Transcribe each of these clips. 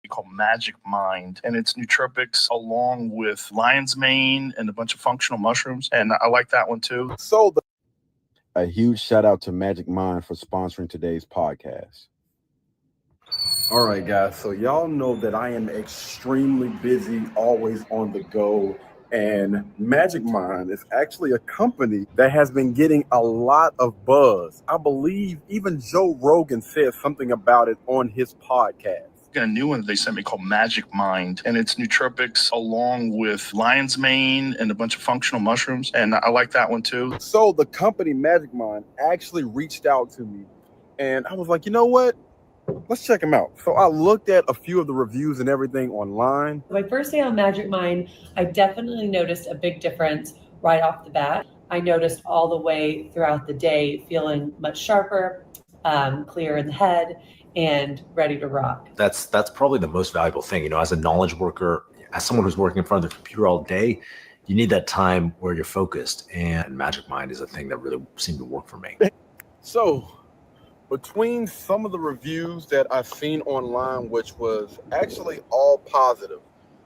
called Magic Mind, and it's nootropics along with lion's mane and a bunch of functional mushrooms, and I like that one too. A huge shout out to Magic Mind for sponsoring today's podcast. All right, guys. So y'all know that I am extremely busy, always on the go. And Magic Mind is actually a company that has been getting a lot of buzz. I believe even Joe Rogan said something about it on his podcast. A new one they sent me called Magic Mind, and it's nootropics along with lion's mane and a bunch of functional mushrooms, and I like that one too. So the company Magic Mind actually reached out to me, and I was like, you know what? Let's check them out. So I looked at a few of the reviews and everything online. My first day on Magic Mind, I definitely noticed a big difference right off the bat. I noticed all the way throughout the day feeling much sharper, clear in the head, and ready to rock. That's probably the most valuable thing. You know, as a knowledge worker, as someone who's working in front of the computer all day, you need that time where you're focused. And Magic Mind is a thing that really seemed to work for me. So between some of the reviews that I've seen online, which was actually all positive,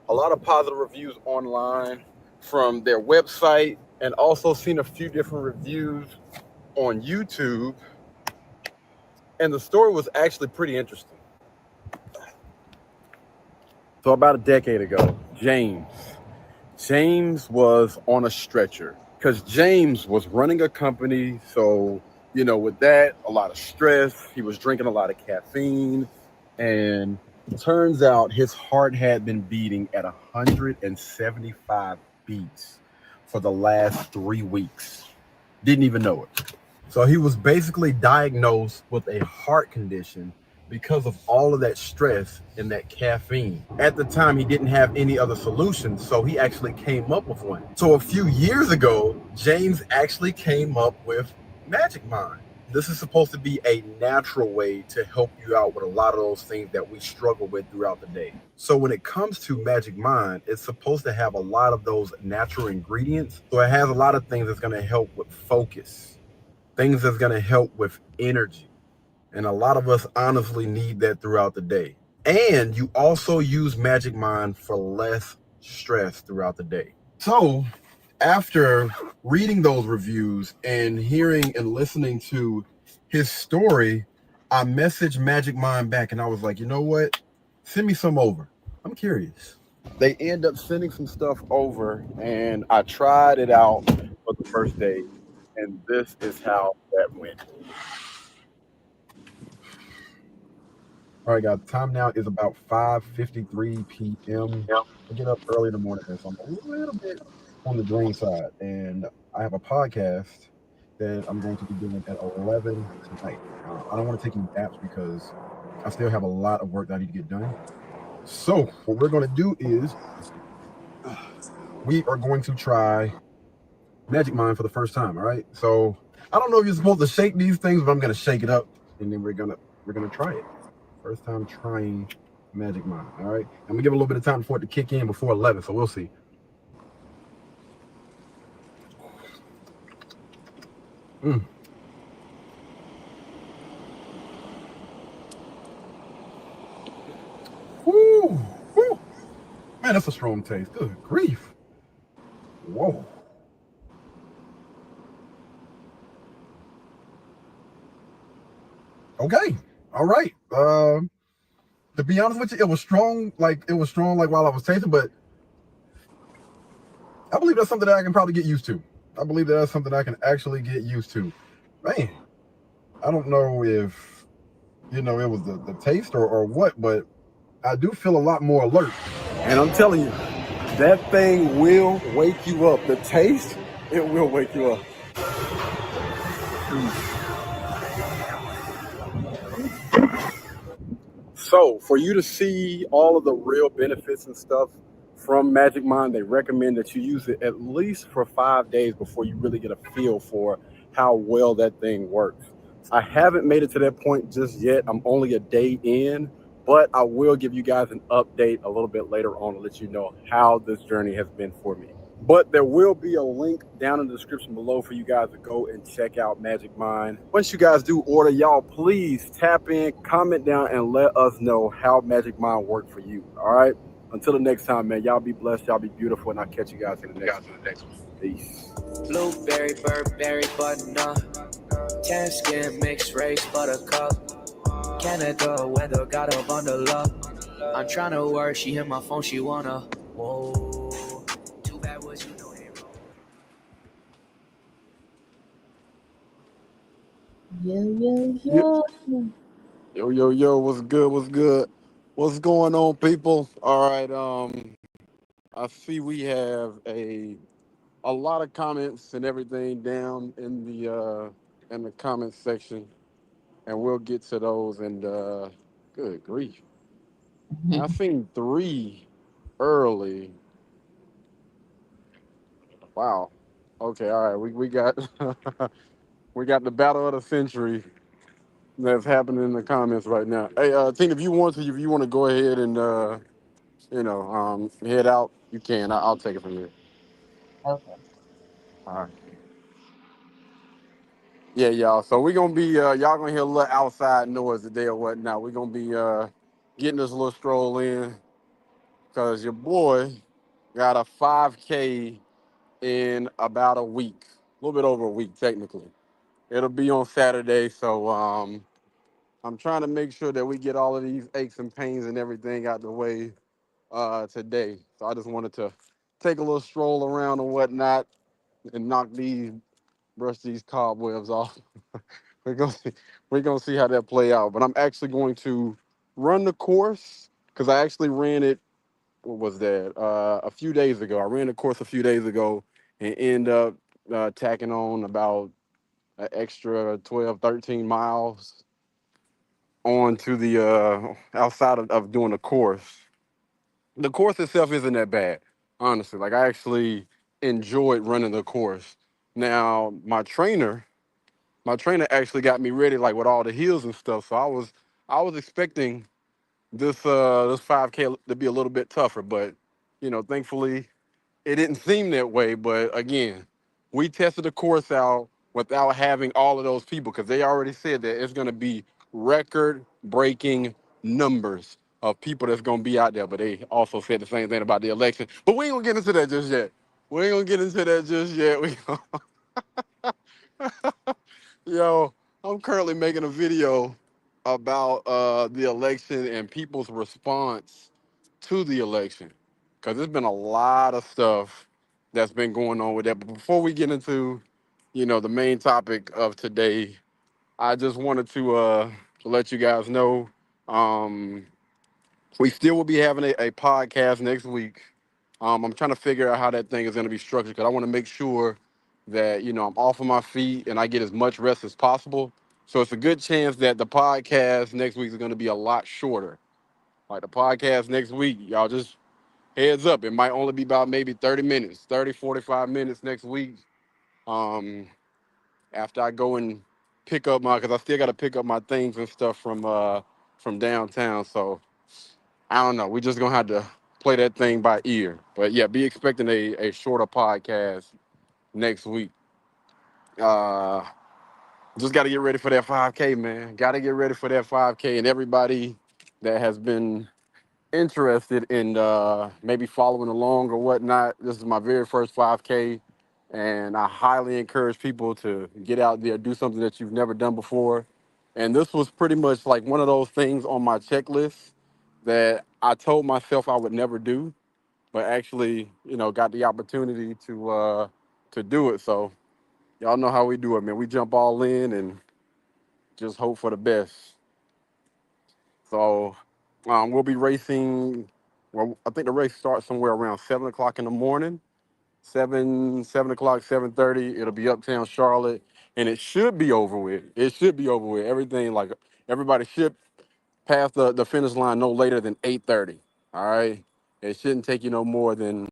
a lot of positive reviews online from their website, and also seen a few different reviews on YouTube. And the story was actually pretty interesting. So about a decade ago, James was on a stretcher because James was running a company. So, you know, with that, a lot of stress, he was drinking a lot of caffeine, and it turns out his heart had been beating at 175 beats for the last 3 weeks. Didn't even know it. So he was basically diagnosed with a heart condition because of all of that stress and that caffeine. At the time, he didn't have any other solutions, so he actually came up with one. So a few years ago, James actually came up with Magic Mind. This is supposed to be a natural way to help you out with a lot of those things that we struggle with throughout the day. So when it comes to Magic Mind, it's supposed to have a lot of those natural ingredients. So it has a lot of things that's going to help with focus, things that's going to help with energy. And a lot of us honestly need that throughout the day. And you also use Magic Mind for less stress throughout the day. So after reading those reviews and hearing and listening to his story, I messaged Magic Mind back and I was like, you know what? Send me some over. I'm curious. They end up sending some stuff over, and I tried it out for the first day. And this is how that went. All right, guys. Time now is about 5:53 p.m. I get up early in the morning, so I'm a little bit on the drain side. And I have a podcast that I'm going to be doing at 11 tonight. I don't want to take any naps because I still have a lot of work that I need to get done. So what we're going to do is we are going to try Magic Mind for the first time. All right, so I don't know if you're supposed to shake these things, but I'm gonna shake it up, and then we're gonna try it. First time trying Magic Mind. All right, I'm gonna give a little bit of time for it to kick in before 11, so we'll see. Woo! Woo! Man, that's a strong taste. Good grief! Whoa! Okay. All right. To be honest with you, it was strong like while I was tasting, but I believe that's something that I can probably get used to. I believe that's something I can actually get used to. Man, I don't know if, it was the taste or what, but I do feel a lot more alert. And I'm telling you, that thing will wake you up. The taste, it will wake you up. So for you to see all of the real benefits and stuff from Magic Mind, they recommend that you use it at least for 5 days before you really get a feel for how well that thing works. I haven't made it to that point just yet. I'm only a day in, but I will give you guys an update a little bit later on to let you know how this journey has been for me. But there will be a link down in the description below for you guys to go and check out Magic Mind. Once you guys do order, y'all please tap in, comment down, and let us know how Magic Mind worked for you. All right. Until the next time, man. Y'all be blessed. Y'all be beautiful, and I'll catch you guys in the next one. Peace. Blueberry, Burberry, button-up. Tan skin, mixed race, buttercup. Canada weather, got a bundle up. I'm tryna work, she hit my phone, she wanna. Whoa, too bad was you know hero. Yo, what's good? What's going on, people? All right, I see we have a lot of comments and everything down in the comment section, and we'll get to those. And good grief, I seen 3 early. Wow. Okay, all right. We got we got the battle of the century that's happening in the comments right now. Hey, Tina, if you want to go ahead and head out, you can. I'll take it from here. Okay. All right. Yeah, y'all. So we're gonna be y'all gonna hear a little outside noise today or whatnot. We're gonna be getting this little stroll in because your boy got a 5K in about a week, a little bit over a week technically. It'll be on Saturday, so I'm trying to make sure that we get all of these aches and pains and everything out the way today. So I just wanted to take a little stroll around and whatnot and brush these cobwebs off. we're gonna see, we're gonna see how that play out. But I'm actually going to run the course because I actually ran it. What was that? A few days ago. I ran the course a few days ago and end up tacking on about an extra 12, 13 miles on to the outside of doing the course. The course itself isn't that bad, honestly. Like I actually enjoyed running the course. Now my trainer actually got me ready like with all the hills and stuff. So I was expecting this 5K to be a little bit tougher, but thankfully it didn't seem that way. But again, we tested the course out without having all of those people because they already said that it's going to be record breaking numbers of people that's going to be out there. But they also said the same thing about the election. But we ain't going to get into that just yet. We ain't going to get into that just yet. Yo, I'm currently making a video about the election and people's response to the election because there's been a lot of stuff that's been going on with that. But before we get into, the main topic of today, I just wanted to let you guys know um, we still will be having a podcast next week. I'm trying to figure out how that thing is going to be structured because I want to make sure that I'm off of my feet and I get as much rest as possible. So it's a good chance that the podcast next week is going to be a lot shorter. Like the podcast next week, y'all just heads up. It might only be about maybe 30 minutes, 30, 45 minutes next week. Um, After I go and pick up because I still got to pick up my things and stuff from downtown. So I don't know. We're just gonna have to play that thing by ear. But yeah, be expecting a shorter podcast next week. Uh, just got to get ready for that 5K, man. Got to get ready for that 5K, and everybody that has been interested in maybe following along or whatnot. This is my very first 5K, and I highly encourage people to get out there, do something that you've never done before. And this was pretty much like one of those things on my checklist that I told myself I would never do, but actually, got the opportunity to do it. So y'all know how we do it, man. We jump all in and just hope for the best. So we'll be racing. Well, I think the race starts somewhere around 7 o'clock in the morning. 7 o'clock, 7:30. It'll be uptown Charlotte, and it should be over with. It should be over with. Everything like everybody should pass the finish line no later than 8:30. All right. It shouldn't take you no more than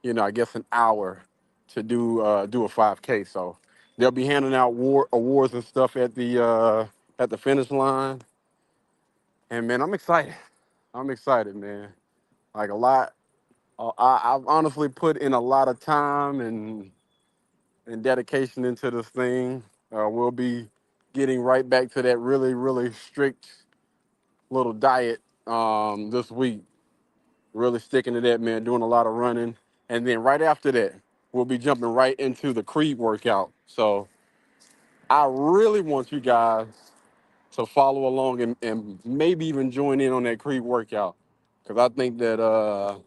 I guess an hour to do a 5K. So they'll be handing out awards and stuff at the finish line. And man, I'm excited. I'm excited, man. Like a lot. I've honestly put in a lot of time and dedication into this thing. We'll be getting right back to that really, really strict little diet this week. Really sticking to that, man, doing a lot of running. And then right after that, we'll be jumping right into the Creed workout. So I really want you guys to follow along and maybe even join in on that Creed workout. Because I think that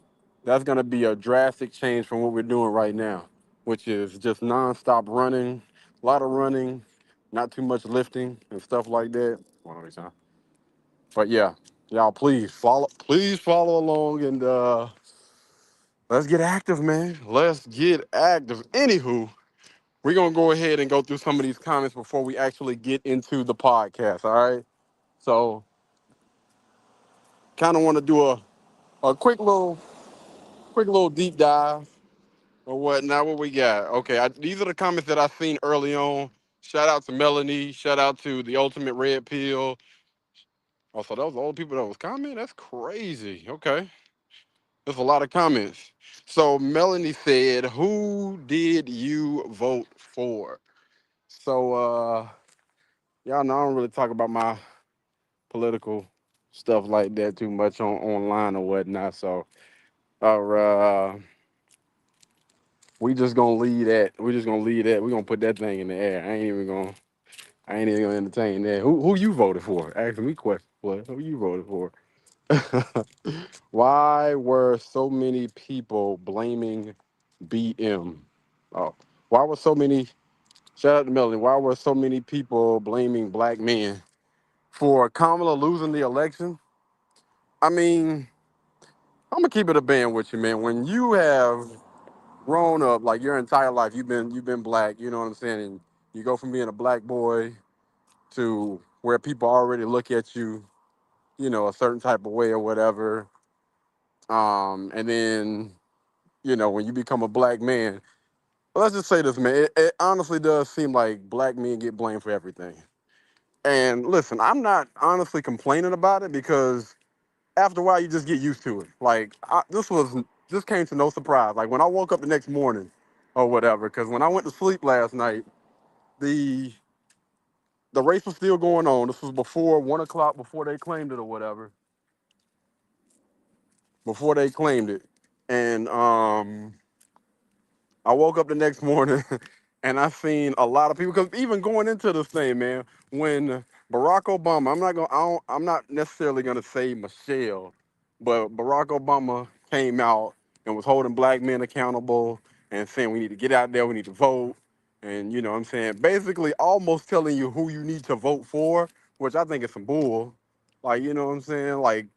that's going to be a drastic change from what we're doing right now, which is just nonstop running, a lot of running, not too much lifting and stuff like that. One more time. But yeah, y'all please follow along and let's get active, man. Let's get active. Anywho, we're gonna go ahead and go through some of these comments before we actually get into the podcast. All right. So kind of want to do a quick little deep dive or what. Now what we got? Okay, these are the comments that I seen early on. Shout out to Melanie. Shout out to the Ultimate Red Pill. Oh, so those old people that was commenting? That's crazy. Okay. There's a lot of comments. So Melanie said, "Who did you vote for?" So y'all know I don't really talk about my political stuff like that too much online or whatnot. So uh we just gonna leave that. We just gonna leave that. We gonna put that thing in the air. I ain't even gonna entertain that. Who you voted for? Asking me questions. What? Who you voted for? Why were so many people blaming BM? Oh, why were so many? Shout out to Melanie. Why were so many people blaming black men for Kamala losing the election? I mean, I'm gonna keep it a band with you, man. When you have grown up like your entire life, you've been black. You know what I'm saying? And you go from being a black boy to where people already look at you, a certain type of way or whatever. And then when you become a black man, let's just say this, man. It honestly does seem like black men get blamed for everything. And listen, I'm not honestly complaining about it because after a while you just get used to it. Like this came to no surprise. Like when I woke up the next morning or whatever, because when I went to sleep last night, the race was still going on. This was before 1 o'clock, before they claimed it or whatever. Before they claimed it, and I woke up the next morning and I seen a lot of people because even going into this thing, man, when Barack Obama, I'm not necessarily gonna say Michelle, but Barack Obama came out and was holding black men accountable and saying we need to get out there, we need to vote, and you know what I'm saying, basically almost telling you who you need to vote for, which I think is some bull. Like, you know what I'm saying? Like,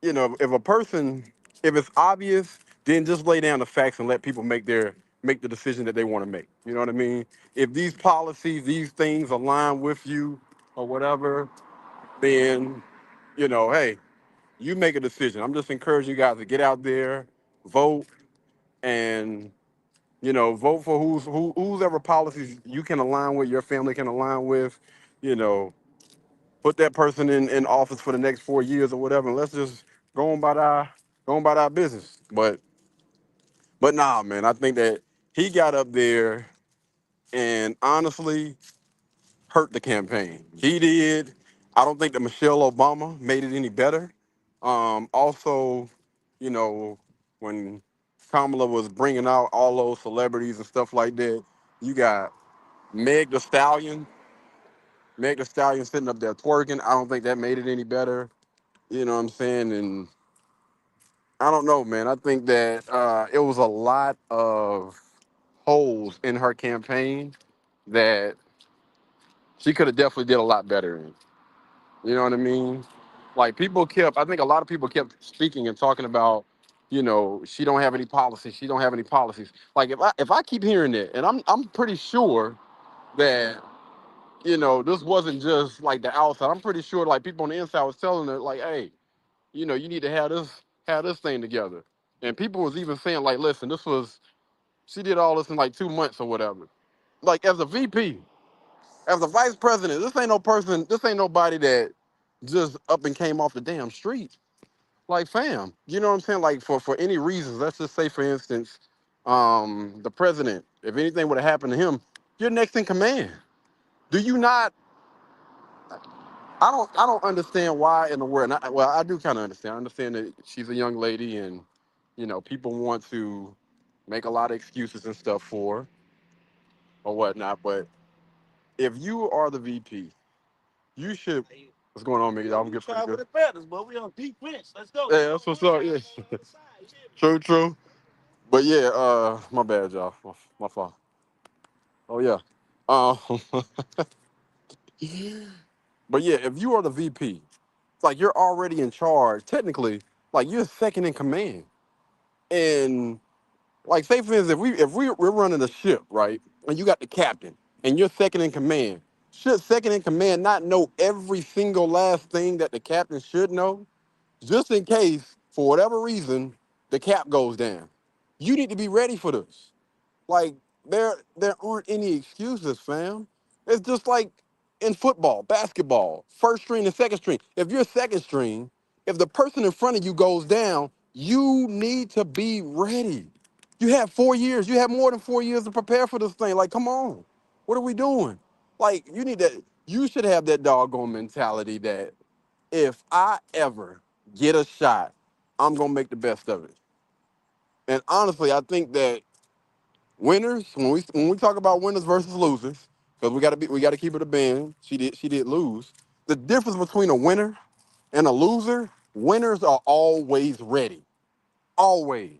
if it's obvious, then just lay down the facts and let people make the decision that they want to make. You know what I mean? If these policies, these things align with you or whatever, then hey, you make a decision. I'm just encouraging you guys to get out there, vote, and vote for whose ever policies you can align with, your family can align with. You know, put that person in office for the next 4 years or whatever, and let's just go on about our business. But nah, man, I think that he got up there and honestly hurt the campaign. He did. I don't think that Michelle Obama made it any better. Also, you know, when Kamala was bringing out all those celebrities and stuff like that, you got Meg the Stallion. Meg the Stallion sitting up there twerking. I don't think that made it any better. You know what I'm saying? And I don't know, man. I think that it was a lot of holes in her campaign that she could have definitely did a lot better in. You know what I mean? Like I think a lot of people kept speaking and talking about, she don't have any policies. She don't have any policies. Like if I keep hearing that, and I'm pretty sure that this wasn't just like the outside. I'm pretty sure like people on the inside was telling her like, hey, you need to have this thing together. And people was even saying like, listen, she did all this in like 2 months or whatever. Like as a VP, as a vice president, this ain't nobody that just up and came off the damn street. Like, fam, you know what I'm saying? Like, for any reasons, let's just say, for instance, the president, if anything would have happened to him, you're next in command. Do you not? I don't understand why in the world. And well, I do kind of understand. I understand that she's a young lady, and people want to make a lot of excuses and stuff for her or whatnot. But if you are the VP, you should. What's going on, Mickey? I'm getting pretty good. We on defense. Let's go. Yeah, that's what's up. Yeah. True, true. But yeah, my bad, y'all. My fault. Oh yeah. Um, but yeah, if you are the VP, it's like you're already in charge. Technically, like you're second in command. And like, say for instance, if we're running a ship, right, and you got the captain, and you're second in command, should second in command not know every single last thing that the captain should know, just in case for whatever reason the cap goes down? You need to be ready for this. Like, there aren't any excuses, fam. It's just like in football, basketball, first string and second string. If you're second string, if the person in front of you goes down, you need to be ready. You have 4 years. You have more than 4 years to prepare for this thing. Like, come on. What are we doing? Like, you should have that doggone mentality that if I ever get a shot, I'm gonna make the best of it. And honestly, I think that winners, when we talk about winners versus losers, because we gotta keep it a band. She did lose. The difference between a winner and a loser, winners are always ready. Always.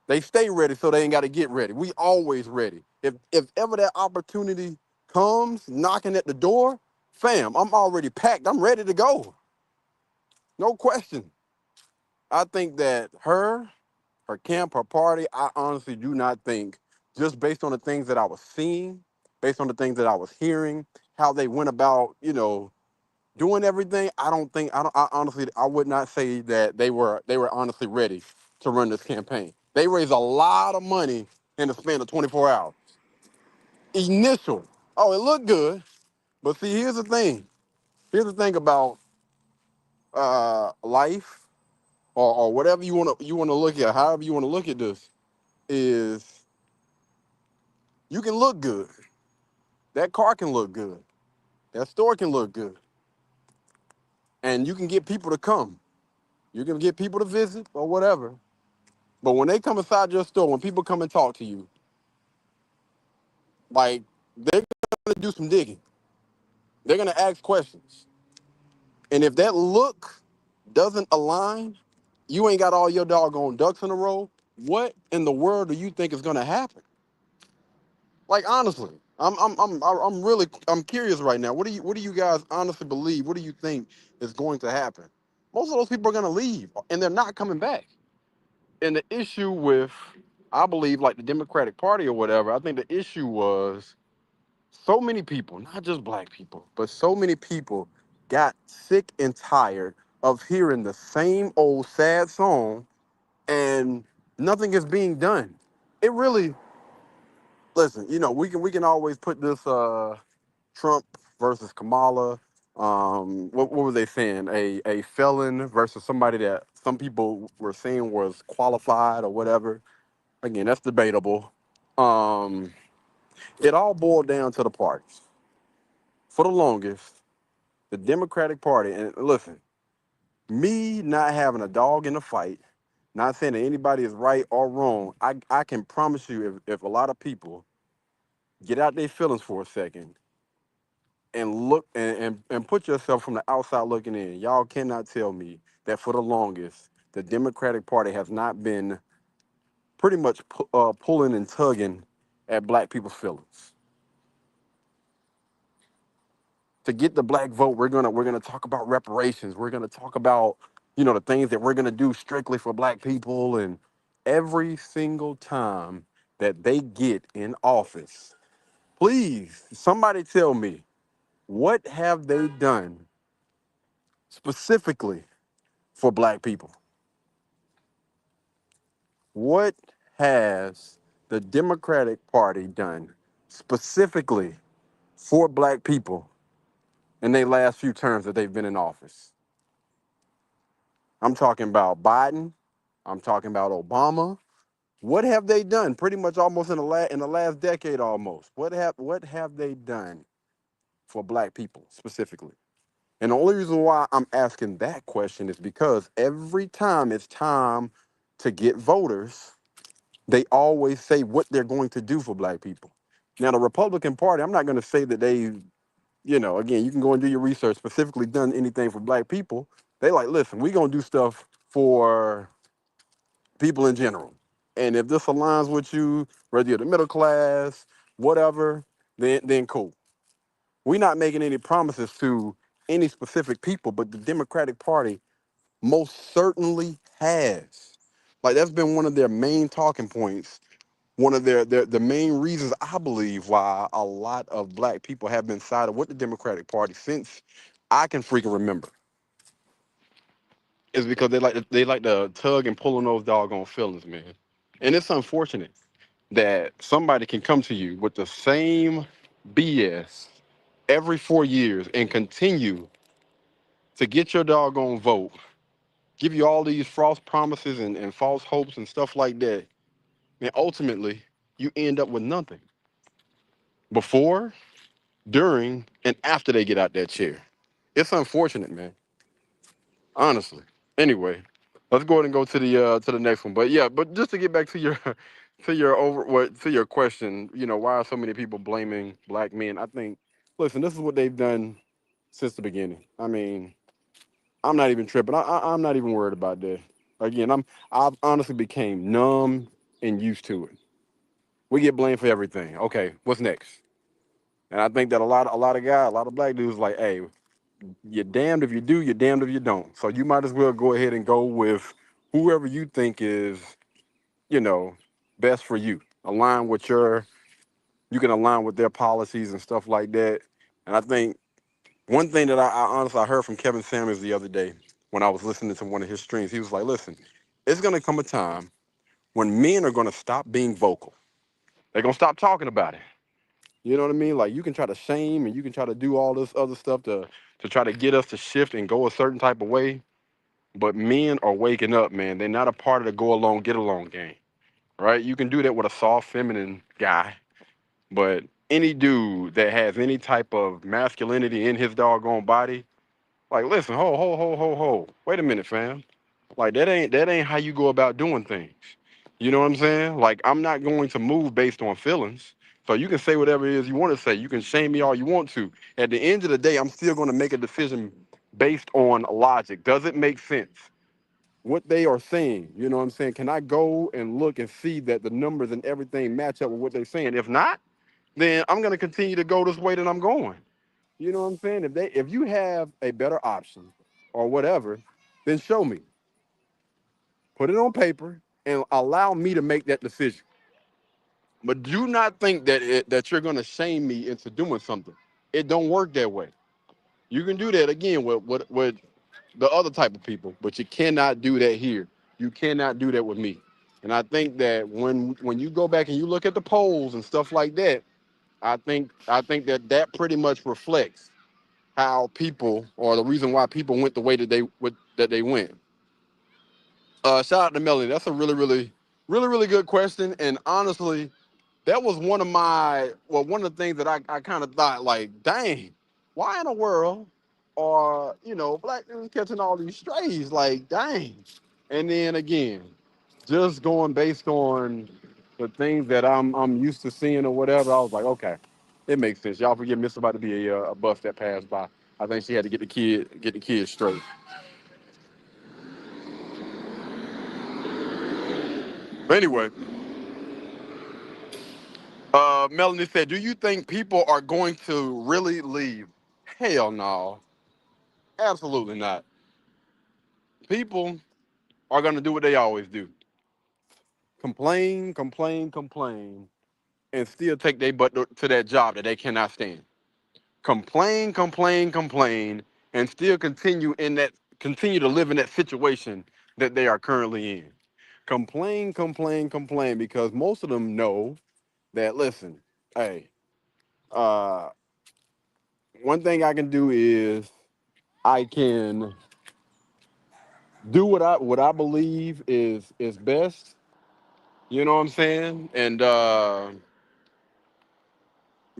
They stay ready so they ain't gotta get ready. We always ready. If ever that opportunity comes knocking at the door, fam, I'm already packed. I'm ready to go. No question. I think that her camp, her party, I honestly do not think, just based on the things that I was seeing, based on the things that I was hearing, how they went about, doing everything, I honestly, I would not say that they were honestly ready to run this campaign. They raised a lot of money in the span of 24 hours. Initial. Oh, it looked good. But see, here's the thing. Here's the thing about life, or whatever you wanna look at, however you wanna look at this, is you can look good. That car can look good. That store can look good. And you can get people to come. You can get people to visit or whatever. But when they come inside your store, when people come and talk to you, like, they're gonna do some digging. They're gonna ask questions. And if that look doesn't align, you ain't got all your doggone ducks in a row, what in the world do you think is gonna happen? Like, honestly, I'm curious right now. What do you guys honestly believe? What do you think is going to happen? Most of those people are gonna leave, and they're not coming back. And the issue with, I believe, like the Democratic Party or whatever, I think the issue was so many people, not just black people, but so many people got sick and tired of hearing the same old sad song, and nothing is being done. It really, listen, we can always put this Trump versus Kamala. What were they saying? A felon versus somebody that some people were saying was qualified or whatever. Again, that's debatable. Um, it all boiled down to the parties. For the longest, the Democratic Party, and listen, me not having a dog in the fight, not saying that anybody is right or wrong, I can promise you, if a lot of people get out their feelings for a second and look and put yourself from the outside looking in, y'all cannot tell me that for the longest, the Democratic Party has not been pretty much pulling and tugging at black people's feelings. To get the black vote, we're gonna talk about reparations. We're gonna talk about, the things that we're gonna do strictly for black people. And every single time that they get in office, please, somebody tell me, what have they done specifically for black people? What has the Democratic Party done specifically for black people in their last few terms that they've been in office? I'm talking about Biden. I'm talking about Obama. What have they done? Pretty much almost in the last decade almost. What have they done for black people specifically? And the only reason why I'm asking that question is because every time it's time to get voters, they always say what they're going to do for black people. Now, the Republican Party, I'm not going to say that they, again, you can go and do your research, specifically done anything for black people. They like, listen, we're going to do stuff for people in general. And if this aligns with you, whether you're the middle class, whatever, then cool. We're not making any promises to any specific people, but the Democratic Party most certainly has. Like that's been one of their main talking points, one of the main reasons I believe why a lot of black people have been sided with the Democratic Party since I can freaking remember. Is because they like to tug and pull on those doggone feelings, man. And it's unfortunate that somebody can come to you with the same BS every 4 years and continue to get your doggone vote, give you all these false promises and false hopes and stuff like that, and ultimately you end up with nothing before, during, and after they get out that chair. It's unfortunate, man. Honestly. Anyway, let's go ahead and go to the next one. But yeah, but just to get back to your to your question, why are so many people blaming black men? I think, listen, this is what they've done since the beginning. I mean, I'm not even tripping. I'm not even worried about that. Again, I've honestly became numb and used to it. We get blamed for everything. Okay, what's next? And I think that a lot of black dudes like, hey, you're damned if you do, you're damned if you don't. So you might as well go ahead and go with whoever you think is, you know, best for you. You can align with their policies and stuff like that. And I think one thing that I honestly I heard from Kevin Samuels the other day when I was listening to one of his streams, he was like, listen, it's gonna come a time when men are gonna stop being vocal. They're gonna stop talking about it. You know what I mean? Like you can try to shame and you can try to do all this other stuff to try to get us to shift and go a certain type of way. But men are waking up, man. They're not a part of the go along, get along game. Right? You can do that with a soft feminine guy, but any dude that has any type of masculinity in his doggone body, like listen, ho. Wait a minute, fam. Like that ain't how you go about doing things. You know what I'm saying? Like I'm not going to move based on feelings. So you can say whatever it is you want to say. You can shame me all you want to. At the end of the day, I'm still going to make a decision based on logic. Does it make sense? What they are saying, you know what I'm saying? Can I go and look and see that the numbers and everything match up with what they're saying? If not, then I'm going to continue to go this way that I'm going. You know what I'm saying? If you have a better option or whatever, then show me. Put it on paper and allow me to make that decision. But do not think that you're gonna shame me into doing something. It don't work that way. You can do that again with the other type of people, but you cannot do that here. You cannot do that with me. And I think that when you go back and you look at the polls and stuff like that, I think that pretty much reflects how people or the reason why people went the way that they went. Shout out to Melanie. That's a really good question. And honestly, that was one of the things that I kind of thought like, dang, why in the world are, black dudes catching all these strays? Like, dang. And then again, just going based on the things that I'm used to seeing or whatever, I was like, okay, it makes sense. Y'all forgive me, it's about to be a bus that passed by. I think she had to get the kids straight. But anyway, Melanie said, "Do you think people are going to really leave?" Hell no, absolutely not. People are going to do what they always do: complain, and still take their butt to that job that they cannot stand. Complain, and still continue to live in that situation that they are currently in. Complain, because most of them know that. Listen, hey, uh, one thing I can do is I can do what I believe is best. You know what I'm saying? And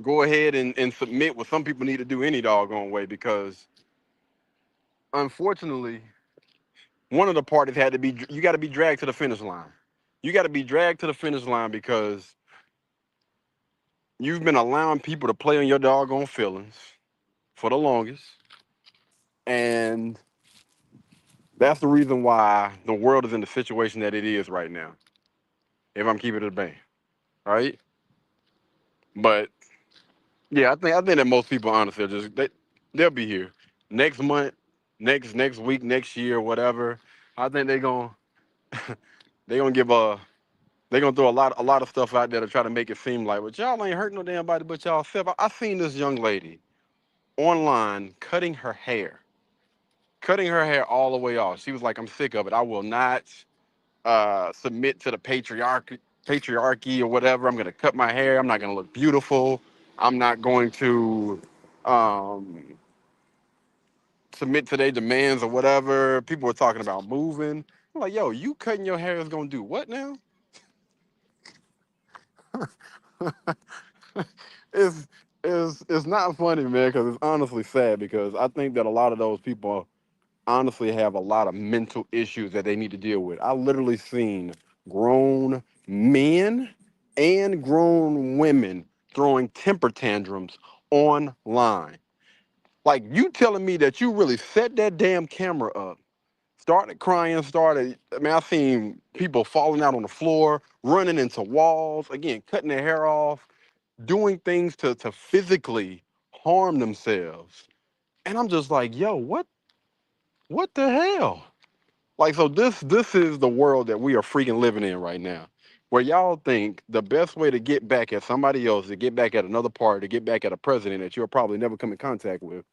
go ahead and submit what some people need to do any doggone way, because unfortunately, one of the parties had to be, you got to be dragged to the finish line. You got to be dragged to the finish line because you've been allowing people to play on your doggone feelings for the longest. And that's the reason why the world is in the situation that it is right now, if I'm keeping it a bang. Right? But yeah, I think that most people honestly are just they'll be here next month, next week, next year, whatever. I think they gonna give they gonna throw a lot of stuff out there to try to make it seem like, but y'all ain't hurting no damn body but y'all self. I seen this young lady online cutting her hair all the way off. She was like, "I'm sick of it. I will not submit to the patriarchy or whatever. I'm gonna cut my hair. I'm not gonna look beautiful. I'm not going to um, submit to their demands or whatever." People were talking about moving. I'm like, yo, you cutting your hair is gonna do what now? it's it's not funny, man, because it's honestly sad, because I think that a lot of those people honestly have a lot of mental issues that they need to deal with. I literally seen grown men and grown women throwing temper tantrums online. Like, you telling me that you really set that damn camera up, started crying, I mean, I seen people falling out on the floor, running into walls, again, cutting their hair off, doing things to physically harm themselves. And I'm just like, yo, what the hell? Like, so this is the world that we are freaking living in right now, where y'all think the best way to get back at somebody else, to get back at another party, to get back at a president that you'll probably never come in contact with,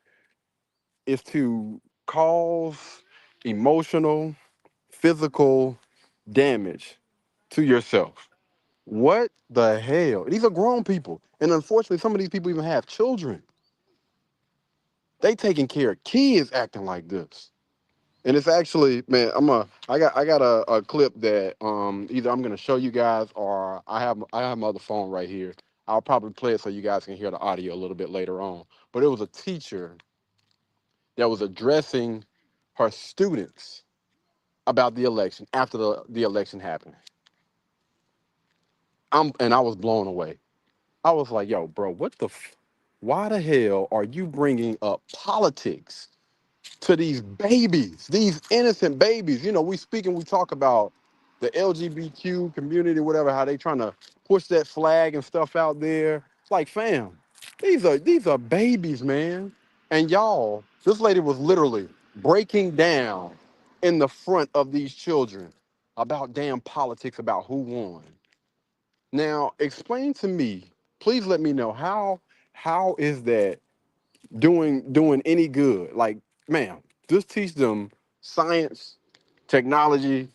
is to cause emotional, physical damage to yourself. What the hell? These are grown people. And unfortunately, some of these people even have children. They taking care of kids acting like this. And it's actually, man, I got a clip that either I'm gonna show you guys, or I have my other phone right here. I'll probably play it so you guys can hear the audio a little bit later on. But it was a teacher that was addressing her students about the election after the election happened. And I was blown away. I was like, yo, bro, why the hell are you bringing up politics to these babies, these innocent babies? You know, we talk about the LGBTQ community, whatever, how they trying to push that flag and stuff out there. It's like, fam, these are babies, man. And y'all, this lady was literally breaking down in the front of these children about damn politics, about who won. Now, explain to me, please let me know how is that doing any good? Like, ma'am, just teach them science, technology,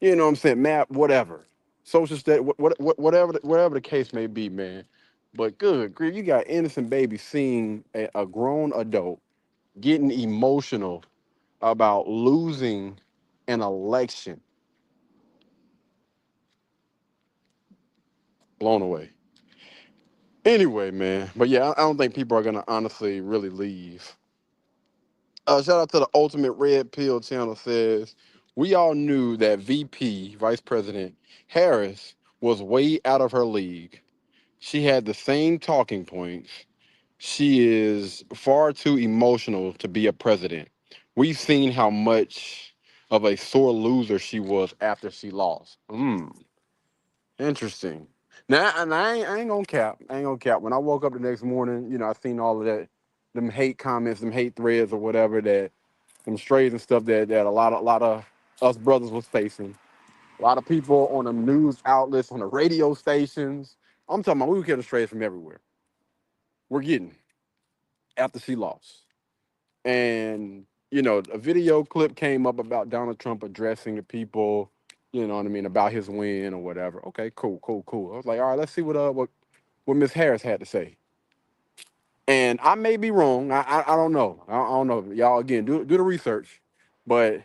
you know what I'm saying, math, whatever, social study, whatever the case may be, man. But good grief, you got innocent babies seeing a grown adult getting emotional about losing an election. Blown away. Anyway, man. But yeah, I don't think people are gonna honestly really leave. Shout out to the Ultimate Red Pill channel, says we all knew that VP Vice President Harris was way out of her league. She had the same talking points. She is far too emotional to be a president. We've seen how much of a sore loser she was after she lost. Interesting. Now, and I ain't gonna cap. I ain't gonna cap. When I woke up the next morning, you know, I seen all of that, them hate comments, them hate threads or whatever, that them strays and stuff that a lot of us brothers was facing. A lot of people on the news outlets, on the radio stations. I'm talking about, we were getting strays from everywhere. We're getting after she lost. And, you know, a video clip came up about Donald Trump addressing the people, you know what I mean, about his win or whatever. Okay, cool. I was like, all right, let's see what Miss Harris had to say. And I may be wrong. I don't know. I don't know. Y'all, again, do the research. But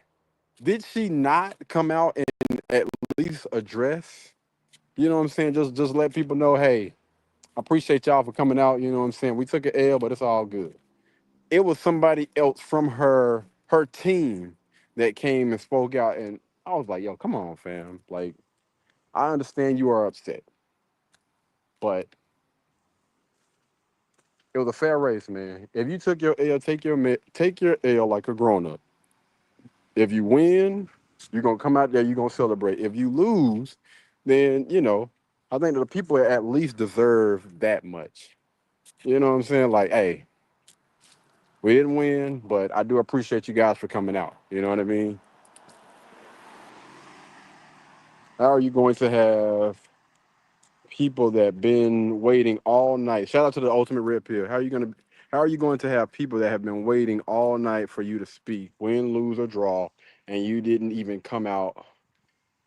Did she not come out and at least address? You know what I'm saying? Just let people know, hey, I appreciate y'all for coming out. You know what I'm saying? We took an L, but it's all good. It was somebody else from her team that came and spoke out, and I was like, yo, come on, fam. Like, I understand you are upset, but it was a fair race, man. If you took your L, take your L like a grown up. If you win, you're gonna come out there, you're gonna celebrate. If you lose, then I think that the people at least deserve that much. You know what I'm saying? Like, hey, we didn't win, but I do appreciate you guys for coming out. You know what I mean? How are you going to have people that been waiting all night? Shout out to the Ultimate Red Pill. How are you going to have people that have been waiting all night for you to speak, win, lose, or draw, and you didn't even come out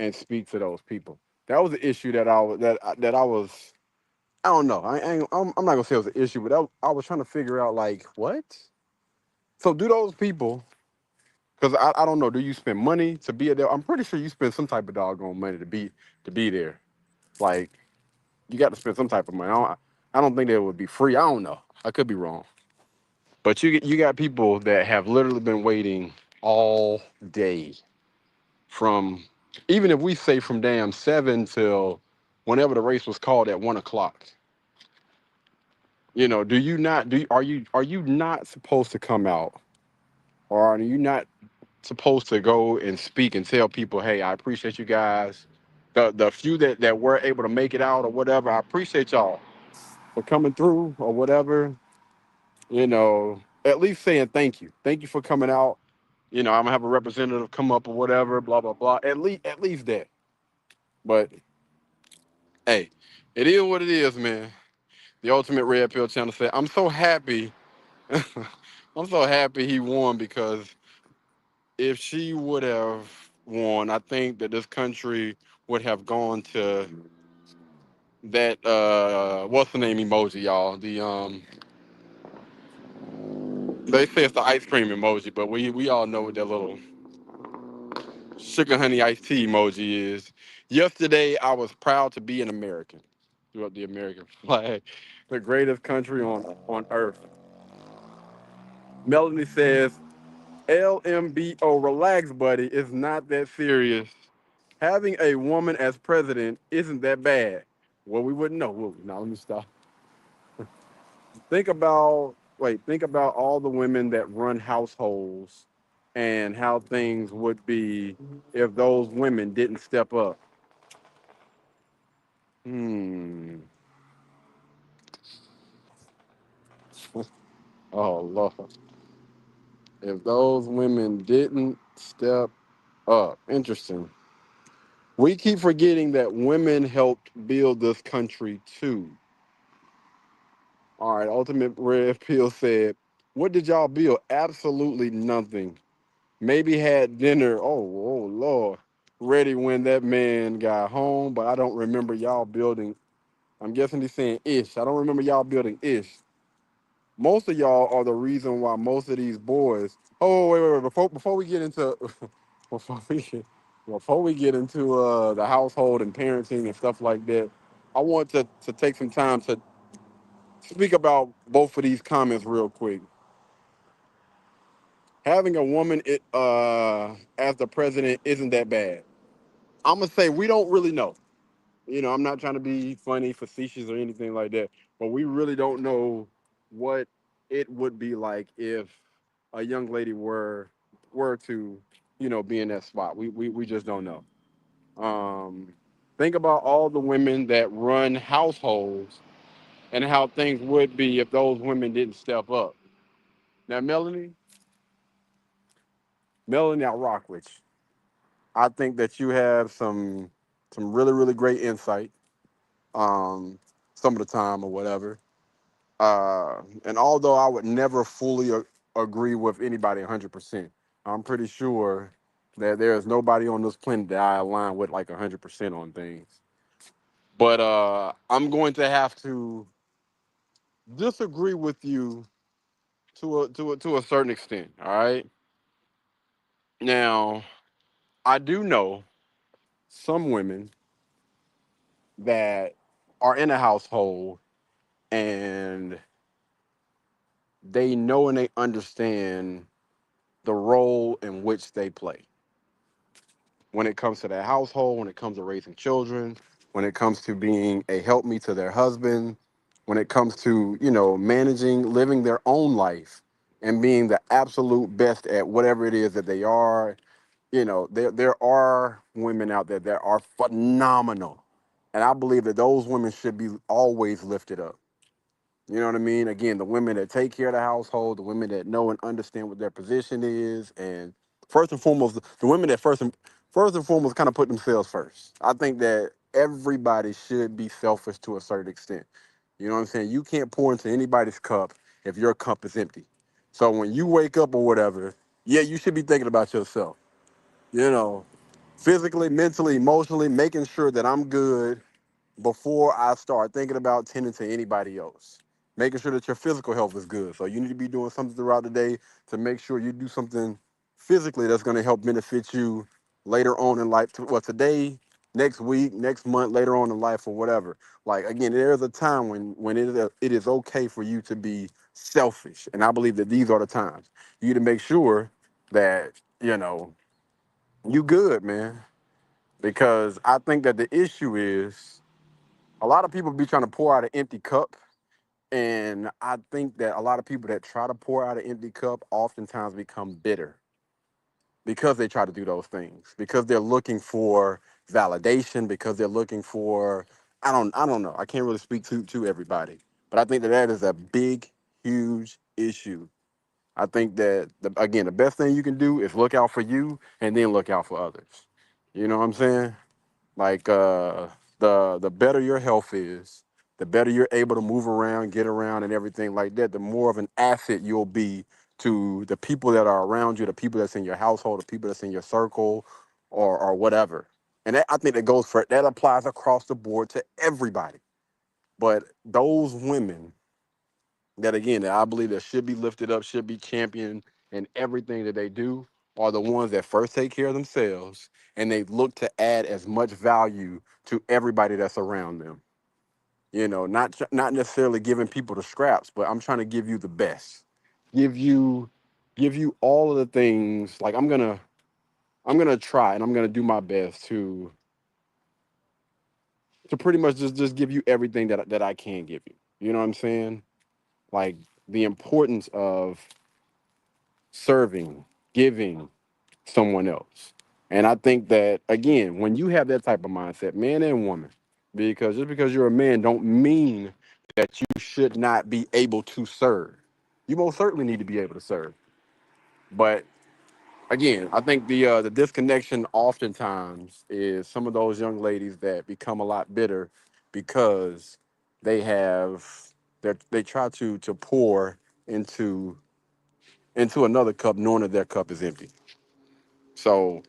and speak to those people? That was the issue that I was. I don't know. I'm not gonna say it was an issue, but I was trying to figure out like what. So do those people? Because I don't know. Do you spend money to be there? I'm pretty sure you spend some type of doggone money to be there. Like you got to spend some type of money. I don't think that it would be free. I don't know. I could be wrong. But you got people that have literally been waiting all day from, even if we say from damn 7 till whenever the race was called at 1 o'clock. Do you not are you not supposed to come out, or are you not supposed to go and speak and tell people, hey, I appreciate you guys. The few that were able to make it out or whatever, I appreciate y'all for coming through or whatever. At least saying thank you. Thank you for coming out. I'm gonna have a representative come up or whatever, blah blah blah. At least that. But hey, it is what it is, man. The Ultimate Red Pill channel said, I'm so happy. I'm so happy he won, because if she would have won, I think that this country would have gone to that what's the name emoji, y'all? They say it's the ice cream emoji, but we all know what that little sugar honey iced tea emoji is. Yesterday I was proud to be an American. Threw up the American flag. The greatest country on earth. Melanie says, LMBO, relax, buddy. It's not that serious. Having a woman as president isn't that bad. Well, we wouldn't know, would we? Now, let me stop. Think about all the women that run households and how things would be if those women didn't step up. Hmm. Oh, Lord. If those women didn't step up. Interesting. We keep forgetting that women helped build this country too. All right, Ultimate Red Pill said, what did y'all build? Absolutely nothing. Maybe had dinner. Oh, Lord. Ready when that man got home, but I don't remember y'all building. I'm guessing he's saying ish. I don't remember y'all building ish. Most of y'all are the reason why most of these boys. Oh, wait. Before we get into before we get, before we get into the household and parenting and stuff like that, I want to take some time to speak about both of these comments real quick. Having a woman as the president isn't that bad. I'm gonna say we don't really know. I'm not trying to be funny, facetious, or anything like that, but we really don't know what it would be like if a young lady were to, be in that spot. We just don't know. Um, think about all the women that run households and how things would be if those women didn't step up. Now, Melanie, I rock with you. I think that you have some really really great insight. Some of the time or whatever. And although I would never fully agree with anybody 100%, I'm pretty sure that there is nobody on this planet that I align with like 100% on things. But I'm going to have to disagree with you to a certain extent. All right. Now, I do know some women that are in a household and they know and they understand the role in which they play when it comes to their household, when it comes to raising children, when it comes to being a helpmeet to their husband, when it comes to, managing, living their own life and being the absolute best at whatever it is that they are. There are women out there that are phenomenal. And I believe that those women should be always lifted up. You know what I mean? Again, the women that take care of the household, the women that know and understand what their position is, and first and foremost, the women that first and foremost kind of put themselves first. I think that everybody should be selfish to a certain extent. You know what I'm saying? You can't pour into anybody's cup if your cup is empty. So when you wake up or whatever, yeah, you should be thinking about yourself. You know, physically, mentally, emotionally, making sure that I'm good before I start thinking about tending to anybody else. Making sure that your physical health is good. So you need to be doing something throughout the day to make sure you do something physically that's going to help benefit you later on in life. Well, today, next week, next month, later on in life, or whatever. Like again, there is a time when it is okay for you to be selfish, and I believe that these are the times you need to make sure that you good, man. Because I think that the issue is a lot of people be trying to pour out an empty cup. And I think that a lot of people that try to pour out an empty cup oftentimes become bitter because they try to do those things, because they're looking for validation, because they're looking for, I don't know. I can't really speak to everybody, but I think that that is a big, huge issue. I think that again, the best thing you can do is look out for you and then look out for others. You know what I'm saying? Like the better your health is, the better you're able to move around, get around, and everything like that. The more of an asset you'll be to the people that are around you, the people that's in your household, the people that's in your circle, or whatever. And that, I think that applies across the board to everybody. But those women that again that I believe that should be lifted up, should be championed in everything that they do, are the ones that first take care of themselves and they look to add as much value to everybody that's around them. Not necessarily giving people the scraps, but I'm trying to give you the best. Give you give you all of the things. Like I'm gonna try and I'm gonna do my best to pretty much just give you everything that I can give you. You know what I'm saying? Like the importance of serving, giving someone else. And I think that again, when you have that type of mindset, man and woman, because just because you're a man don't mean that you should not be able to serve. You most certainly need to be able to serve. But again, I think the disconnection oftentimes is some of those young ladies that become a lot bitter because they have they try to pour into another cup knowing that their cup is empty. So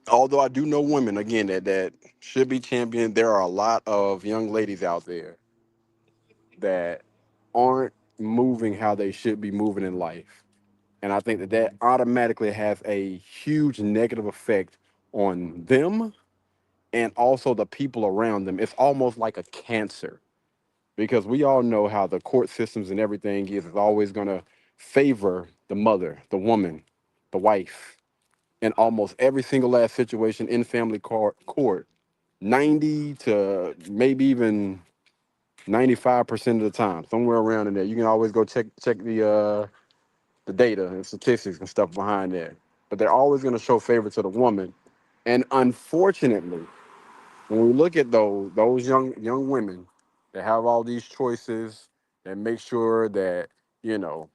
although I do know women again that should be championed, there are a lot of young ladies out there that aren't moving how they should be moving in life. And I think that that automatically has a huge negative effect on them and also the people around them. It's almost like a cancer because we all know how the court systems and everything is always going to favor the mother, the woman, the wife in almost every single last situation in family court. 90 to maybe even 95% of the time, somewhere around in there. You can always go check the data and statistics and stuff behind there. But they're always going to show favor to the woman. And unfortunately, when we look at those young women that have all these choices that make sure that you know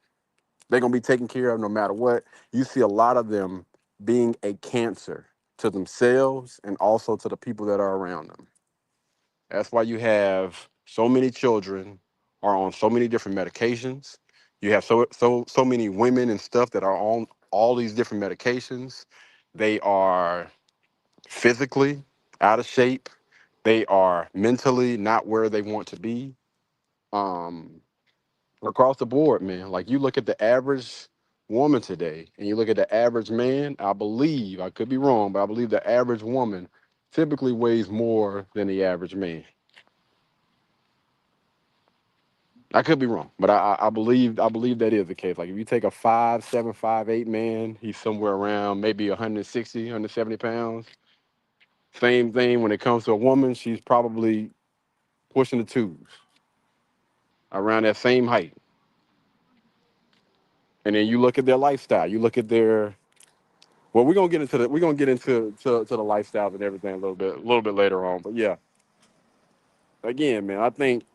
they're gonna be taken care of no matter what, you see a lot of them being a cancer to themselves and also to the people that are around them. That's why you have so many children are on so many different medications. You have so many women and stuff that are on all these different medications. They are physically out of shape. They are mentally not where they want to be. Um, Across the board, man. Like you look at the average woman today, and you look at the average man, I believe, I could be wrong, but I believe the average woman typically weighs more than the average man. I could be wrong, but I believe that is the case. Like if you take a 5'7", 5'8" man, he's somewhere around maybe 160, 170 pounds. Same thing when it comes to a woman, she's probably pushing the twos, around that same height. And then you look at their lifestyle, you look at their well, we're gonna get into to the lifestyles and everything a little bit later on. But yeah, again, man, I think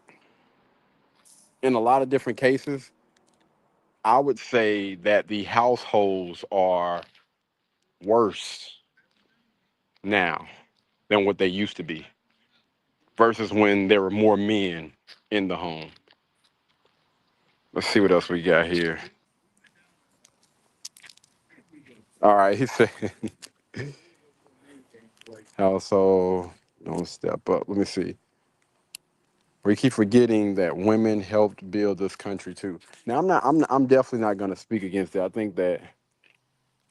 in a lot of different cases, I would say that the households are worse now than what they used to be versus when there were more men in the home. Let's see what else we got here. All right, he said household don't step up. Let me see. We keep forgetting that women helped build this country too. Now I'm definitely not going to speak against it. I think that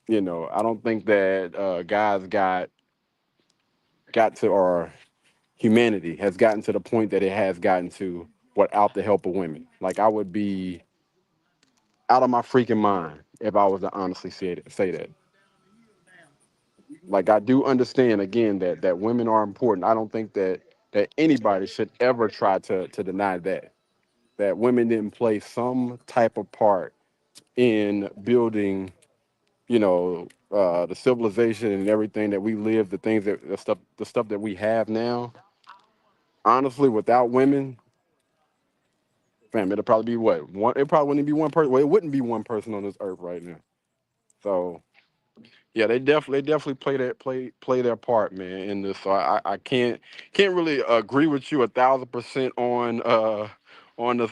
I don't think that guys got to, or humanity has gotten to the point that it has gotten to without the help of women. Like I would be out of my freaking mind if I was to honestly say that. Like I do understand again that women are important. I don't think that anybody should ever try to deny that women didn't play some type of part in building, the civilization and everything that we live, the stuff that we have now. Honestly, without women, fam, it'll probably be what one. It probably wouldn't be one person. Well, it wouldn't be one person on this earth right now. So yeah, they definitely play their part, man, in this. So I can't really agree with you 1,000% on this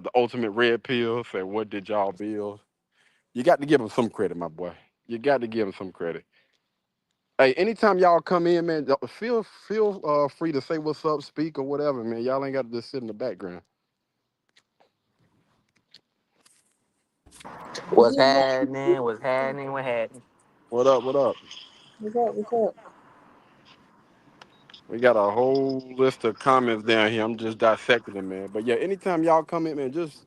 the ultimate red pill. Say what did y'all build? You got to give them some credit, my boy. You got to give them some credit. Hey, anytime y'all come in, man, feel free to say what's up, speak or whatever, man. Y'all ain't got to just sit in the background. What's happening? What's happening? What happening? What up? What up? What's up? What's up? We got a whole list of comments down here. I'm just dissecting them, man. But yeah, anytime y'all come in, man, just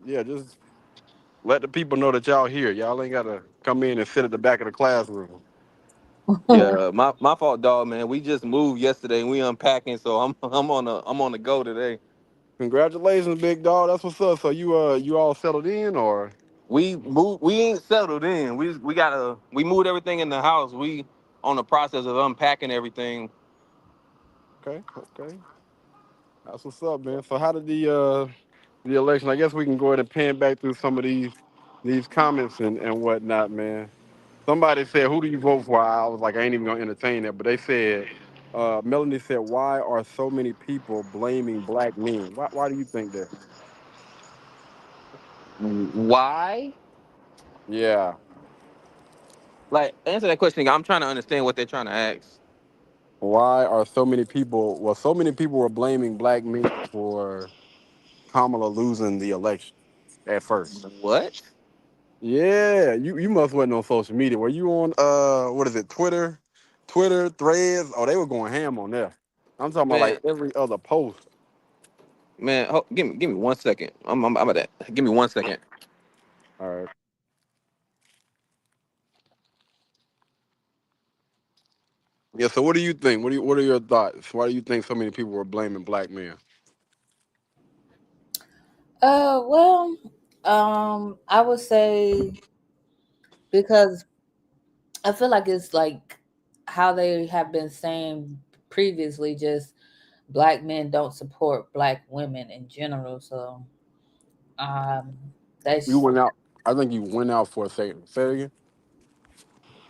let the people know that y'all here. Y'all ain't gotta come in and sit at the back of the classroom. Yeah, my fault, dog, man. We just moved yesterday and we unpacking, so I'm on the go today. Congratulations, big dog. That's what's up. So you all settled in or We ain't settled in. We moved everything in the house. We on the process of unpacking everything. okay, okay. That's what's up, man. So how did the election? I guess we can go ahead and pan back through some of these comments and whatnot, man. Somebody said, "Who do you vote for?" I was like, "I ain't even gonna entertain that." But they said, Melanie said, "Why are so many people blaming black men? Why do you think that?" Why? Yeah. Like, answer that question again. I'm trying to understand what they're trying to ask. Why are so many people? Well, so many people were blaming black men for Kamala losing the election at first. What? Yeah, you must wasn't on social media. Were you on what is it, Twitter, Threads? Oh, they were going ham on there. I'm talking about Man, like every other post. give me 1 second. I'm at that. Give me 1 second. All right. Yeah. So what do you think? What are your thoughts? Why do you think so many people were blaming black men? Well, I would say because I feel like it's like how they have been saying previously, just black men don't support black women in general. So, um, You that's went out. I think you went out for a second. Say it again.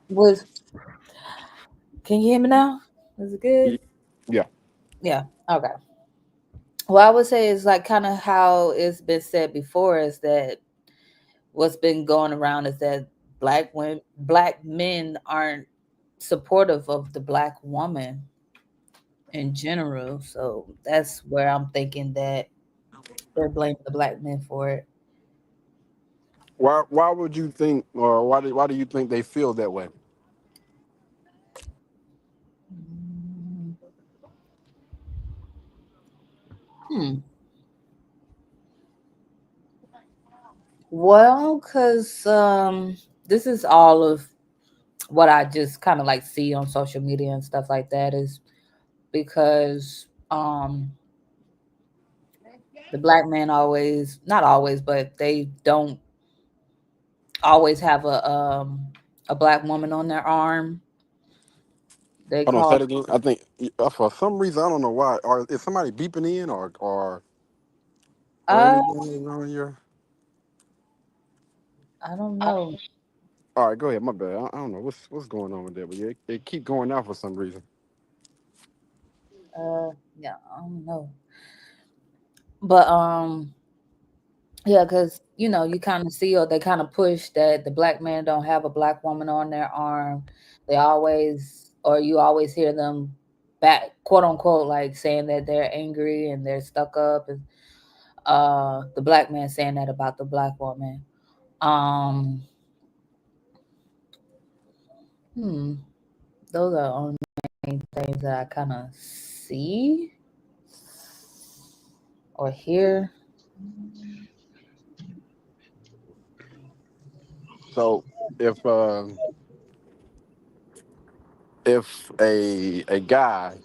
was. Can you hear me now? Is it good? Y- Yeah. Yeah. Okay. Well, I would say it's like kind of how it's been said before is that what's been going around is that black men aren't supportive of the black woman in general. So that's where I'm thinking that they're blaming the black men for it. Why would you think, or why do you think they feel that way? Hmm. Well, because this is all of what I just kind of like see on social media and stuff like that is because the black men always, not always, but they don't always have a black woman on their arm. They Hold on, say call it again. I think for some reason I don't know why. Or is somebody beeping in, or uh anything on your? I don't know. All right, go ahead. My bad. I don't know what's going on with that, but yeah, it keep going out for some reason. Yeah, I don't know. But yeah, because you kind of see, or they kind of push that the black men don't have a black woman on their arm. They always, or you always hear them back, quote unquote, like saying that they're angry and they're stuck up, and the black man saying that about the black woman. Um, hmm, those are the only main things that I kind of see or hear. So if if a guy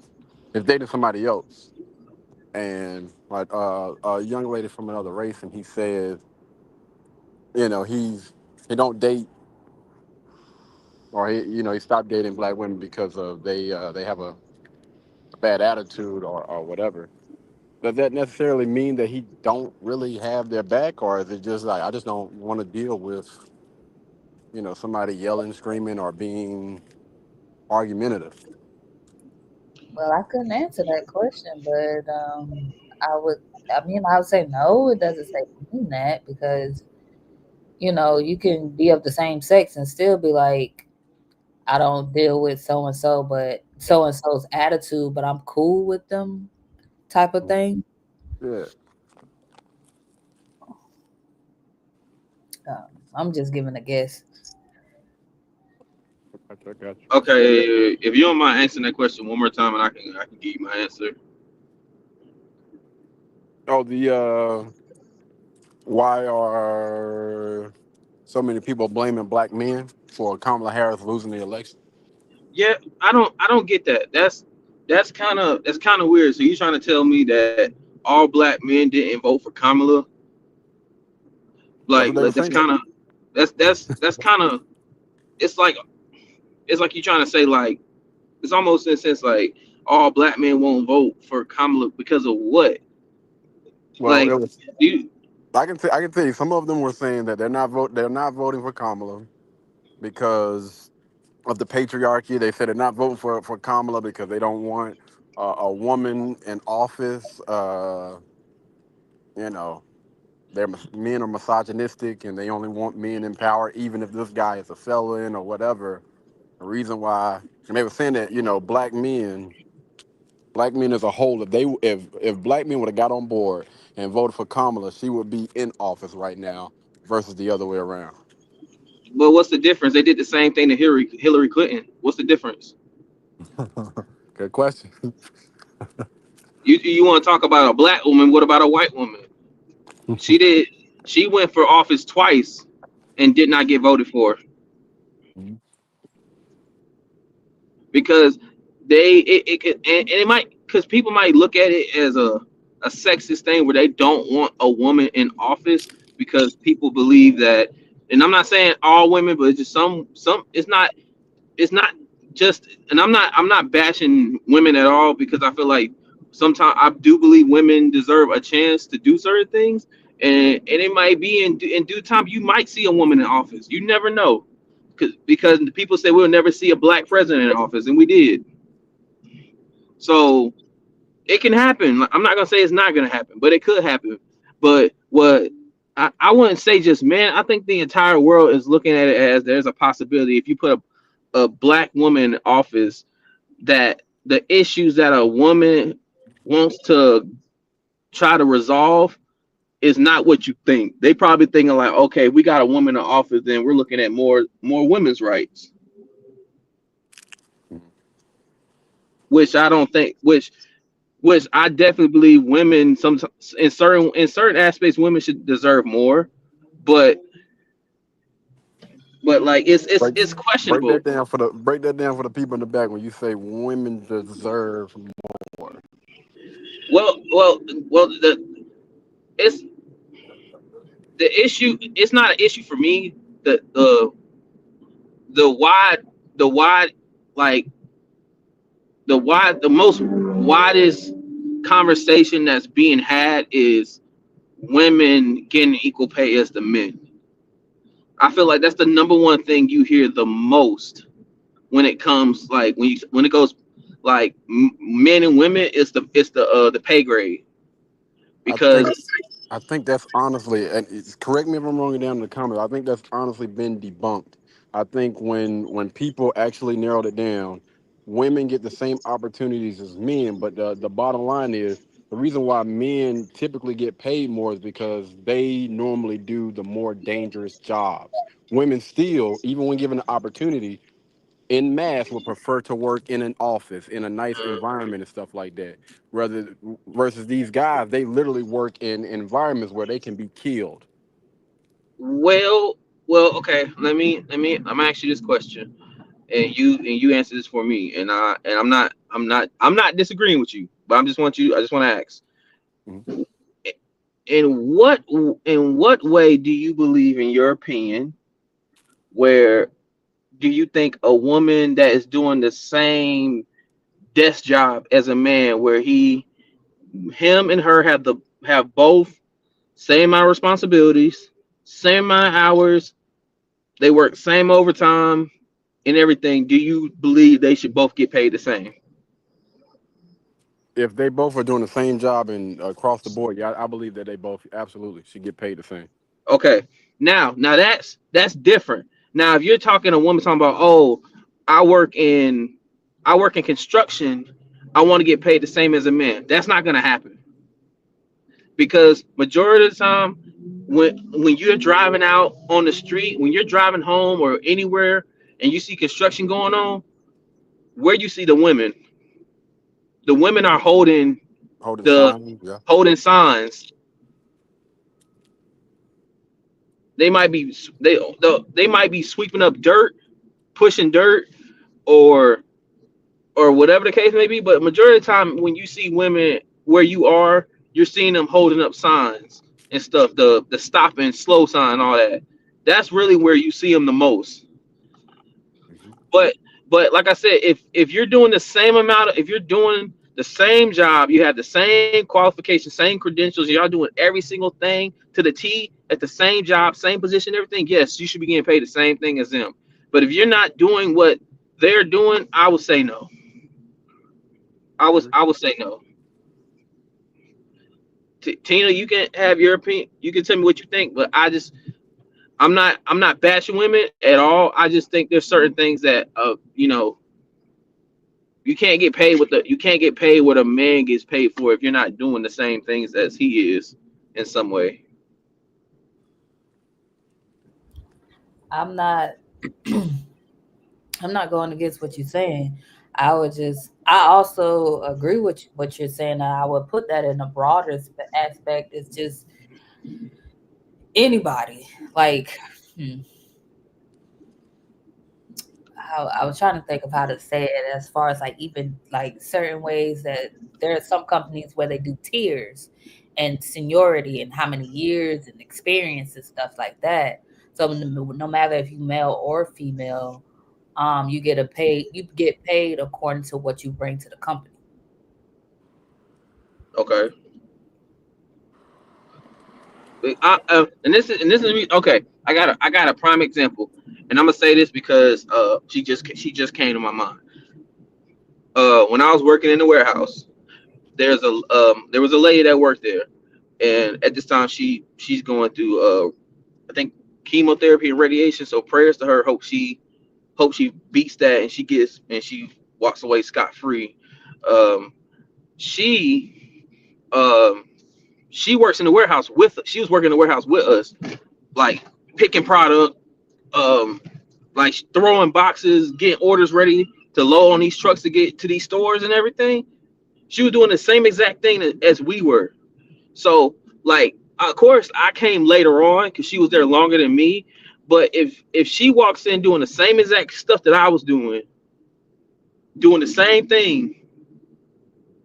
is dating somebody else, and like a young lady from another race, and he says, he don't date, or he stopped dating black women because of they have a bad attitude, or whatever. Does that necessarily mean that he don't really have their back, or is it just like, I just don't want to deal with somebody yelling, screaming, or being argumentative? Well, I couldn't answer that question, but I would. I would say no. It doesn't say mean that because you can be of the same sex and still be like, I don't deal with so and so, but so and so's attitude, but I'm cool with them, type of thing. Yeah. I'm just giving a guess. I got you. Okay, if you don't mind answering that question one more time, and I can give you my answer. Oh, why are so many people blaming black men for Kamala Harris losing the election? Yeah, I don't get that. That's kind of weird. So you trying to tell me that all black men didn't vote for Kamala? That's what they were That's saying. kind of that's kind of it's like you trying to say like it's almost in a sense like all black men won't vote for Kamala because of what? Well, Like it was. you I can tell you, some of them were saying that they're not voting for Kamala because of the patriarchy. They said they're not voting for Kamala because they don't want a woman in office. You know, men are misogynistic and they only want men in power, even if this guy is a felon or whatever. The reason why, and they were saying that black men as a whole, if black men would have got on board and voted for Kamala, she would be in office right now versus the other way around. but what's the difference? They did the same thing to Hillary Clinton. What's the difference? Good question. You want to talk about a black woman? What about a white woman? She did. She went for office twice and did not get voted for because and it might because people might look at it as a sexist thing where they don't want a woman in office because people believe that. And I'm not saying all women, but it's just some. It's not just. And I'm not bashing women at all because I feel like sometimes I do believe women deserve a chance to do certain things, and it might be in due time you might see a woman in office. You never know, because the people say we'll never see a black president in office, and we did. So it can happen. Like, I'm not gonna say it's not gonna happen, but it could happen. But what I wouldn't say just man. I think the entire world is looking at it as there's a possibility if you put a black woman in office that the issues that a woman wants to try to resolve is not what you think. They probably thinking like, okay, we got a woman in the office, then we're looking at more women's rights, which I don't think, which I definitely believe women sometimes in certain aspects women should deserve more, but like Break it's break questionable. that down for the people in the back when you say women deserve more. Well, it's the issue. It's not an issue for me. The wide like the most widest conversation that's being had is women getting equal pay as the men. I feel like that's the number one thing you hear the most when it comes like when it goes like men and women. It's the pay grade I think because I think that's honestly, and correct me if I'm wrong down in the comments. I think that's honestly been debunked. I think when people actually narrowed it down, women get the same opportunities as men, but the bottom line is the reason why men typically get paid more is because they normally do the more dangerous jobs. Women still, even when given the opportunity, in mass would prefer to work in an office in a nice environment and stuff like that. Rather versus these guys, they literally work in environments where they can be killed. well okay. I'm gonna ask you this question and you answer this for me and I'm not disagreeing with you, but I just want to ask Mhm. in what way do you believe, in your opinion, where do you think a woman that is doing the same desk job as a man, where him and her have both same amount of responsibilities, same amount of hours, they work same overtime and everything, do you believe they should both get paid the same? If they both are doing the same job and across the board, yeah, I believe that they both absolutely should get paid the same. Okay. Now that's different. Now if you're talking a woman talking about, oh, I work in construction, I want to get paid the same as a man. That's not gonna happen. Because majority of the time when you're driving out on the street, when you're driving home or anywhere and you see construction going on, where you see the women are Holding the signs, yeah. holding signs. They might be they might be sweeping up dirt, pushing dirt, or whatever the case may be. But majority of the time, when you see women where you are, you're seeing them holding up signs and stuff, the stop and slow sign, all that. That's really where you see them the most. Mhm. But like I said, if you're doing the same amount of, if you're doing the same job, you have the same qualifications, same credentials, y'all doing every single thing to the T at the same job, same position, everything, yes, you should be getting paid the same thing as them. But if you're not doing what they're doing, I would say no. Agree. I would say no. Tina, you can have your opinion. You can tell me what you think, but I'm not bashing women at all. I just think there's certain things that you can't get paid what a man gets paid for if you're not doing the same things as he is in some way. I'm not I'm not going against what you're saying. I also agree with what you're saying. And I would put that in a broader aspect. It's just anybody. Like, hmm, how I was trying to think of how to say it as far as like even like certain ways that there are some companies where they do tiers and seniority and how many years and experience and stuff like that. So no matter if you male or female, you get paid according to what you bring to the company. Okay. And this is okay. I got a prime example, and I'm gonna say this because she just came to my mind. When I was working in the warehouse, there was a lady that worked there, and at this time she's going through I think chemotherapy and radiation. So prayers to her. Hope she beats that and she walks away scot free. Um, she um she works in the warehouse with. She was working in the warehouse with us, like picking product, like throwing boxes, getting orders ready to load on these trucks to get to these stores and everything. She was doing the same exact thing as we were. So, like, of course, I came later on because she was there longer than me. But if she walks in doing the same exact stuff that I was doing the same thing,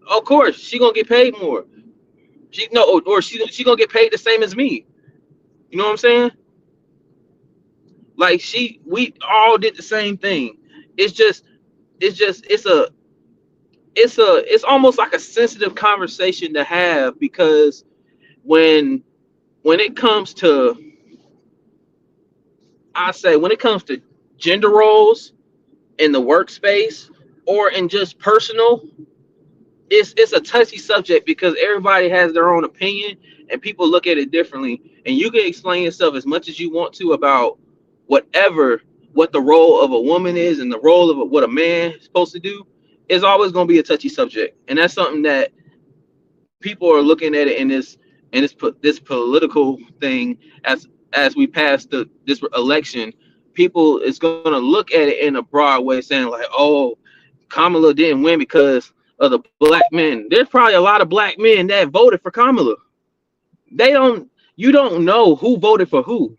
of course, she gonna get paid more. She gonna get paid the same as me. You know what I'm saying? Like we all did the same thing. It's almost like a sensitive conversation to have because when it comes to when it comes to gender roles in the workspace or in just personal, it's a touchy subject because everybody has their own opinion and people look at it differently. And you can explain yourself as much as you want to about what the role of a woman is and the role of what a man is supposed to do. Is always going to be a touchy subject, and that's something that people are looking at it in this political thing as we pass this election. People is going to look at it in a broad way, saying like, "Oh, Kamala didn't win because of the black men." There's probably a lot of black men that voted for Kamala. You don't know who voted for who.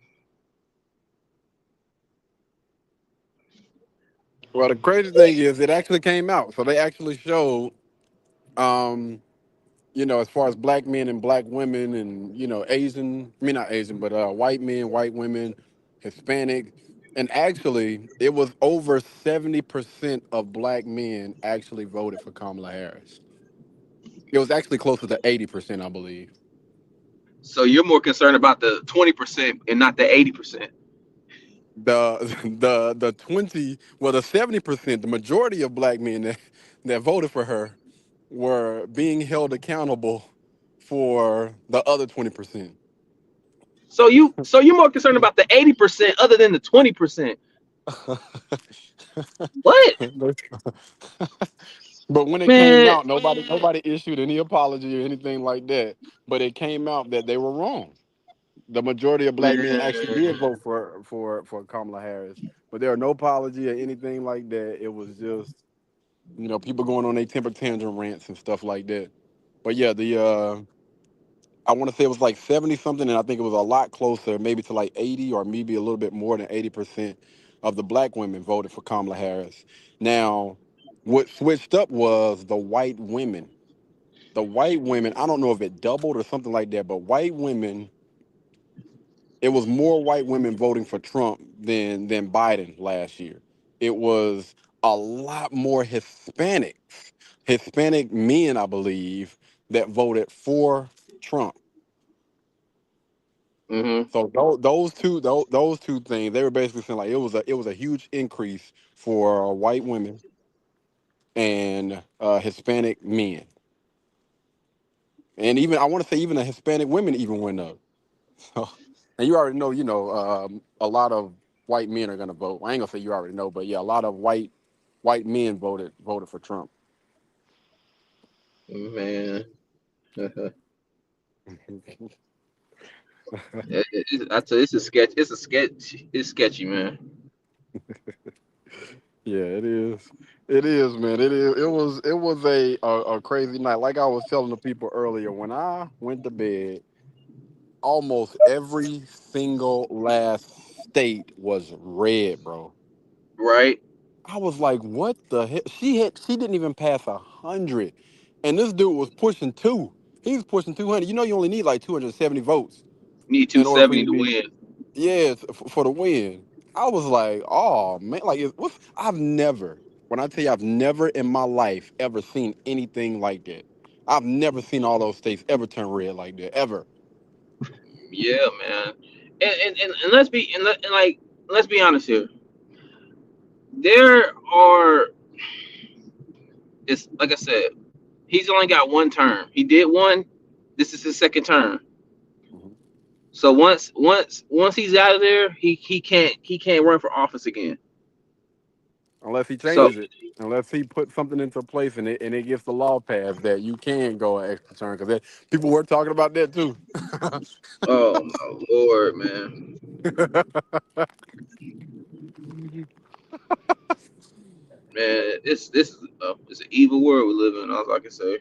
Well, the crazy thing is, it actually came out. So they actually showed, as far as black men and black women, and not Asian, but white men, white women, Hispanic, and actually, it was over 70% of black men actually voted for Kamala Harris. It was actually closer to 80%, I believe. So you're more concerned about the 20% and not the 80%. The 70%, the majority of black men that voted for her were being held accountable for the other 20%. So you're more concerned about the 80% other than the 20%. What? But when it came out, nobody issued any apology or anything like that. But it came out that they were wrong. The majority of black men actually did vote for Kamala Harris, but there are no apology or anything like that. It was just, people going on their temper tantrum rants and stuff like that. But yeah, I want to say it was like 70 something, and I think it was a lot closer, maybe to like 80 or maybe a little bit more than 80% of the black women voted for Kamala Harris. Now, what switched up was the white women. The white women, I don't know if it doubled or something like that, but white women, it was more white women voting for Trump than Biden last year. It was a lot more Hispanic men, I believe, that voted for Trump. Mm-hmm. So those two things, they were basically saying like it was a huge increase for white women and Hispanic men, and even I want to say even the Hispanic women even went up. So, and you already know, a lot of white men are gonna vote. I ain't gonna say you already know, but yeah, a lot of white men voted for Trump. Man. I tell you, it's a sketch. It's sketchy, man. Yeah, it is. It is, man. It is. It was a crazy night. Like I was telling the people earlier, when I went to bed, almost every single last state was red, bro. Right? I was like, what the hell? She didn't even pass 100, and this dude was pushing 2. He was pushing 200. You only need like 270 votes You need in order for you 270 to to be, win. yeah, for the win. I was like, oh man, like when I tell you, I've never in my life ever seen anything like that. I've never seen all those states ever turn red like that, ever. Yeah, man. And let's be let's be honest here. There are, it's like I said, he's only got one term. He did one. This is his second term. Mhm. So once he's out of there, he can't run for office again. unless he So, changes it, unless he puts something into place and it gets the law passed that you can go an extra turn. Because people were talking about that too. oh my lord, man, man, it's an evil world we live in. All I can say.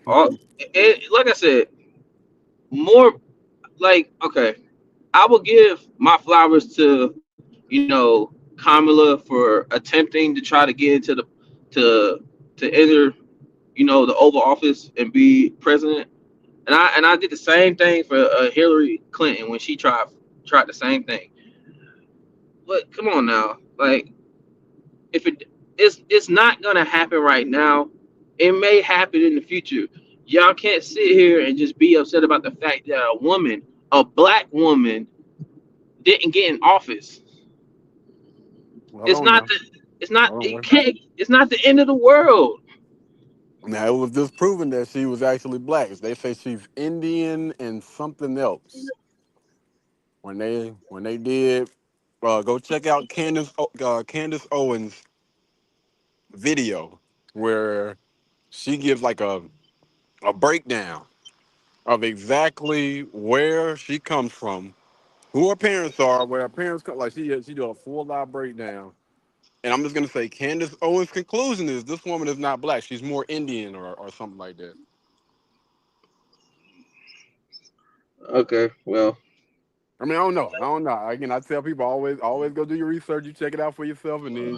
All, and like I said, more like okay, I will give my flowers to Kamala for attempting to try to get into the to enter the Oval Office and be president. And I did the same thing for Hillary Clinton when she tried the same thing. But come on now, like if it's not gonna happen right now, it may happen in the future. Y'all can't sit here and just be upset about the fact that a black woman, didn't get in office. Hold It's on not now. the it's not Hold on. it can't it's not the end of the world. Now it was just proven that she was actually black. They say she's Indian and something else. When they did, go check out Candace Owens' video where she gives like a breakdown of exactly where she comes from, who her parents are, where her parents come. Like she do a full live breakdown. And I'm just gonna say Candace Owens' conclusion is this woman is not black. She's more Indian or something like that. Okay, well, I mean, I don't know. I don't know. Again, I tell people always go do your research. You check it out for yourself, and then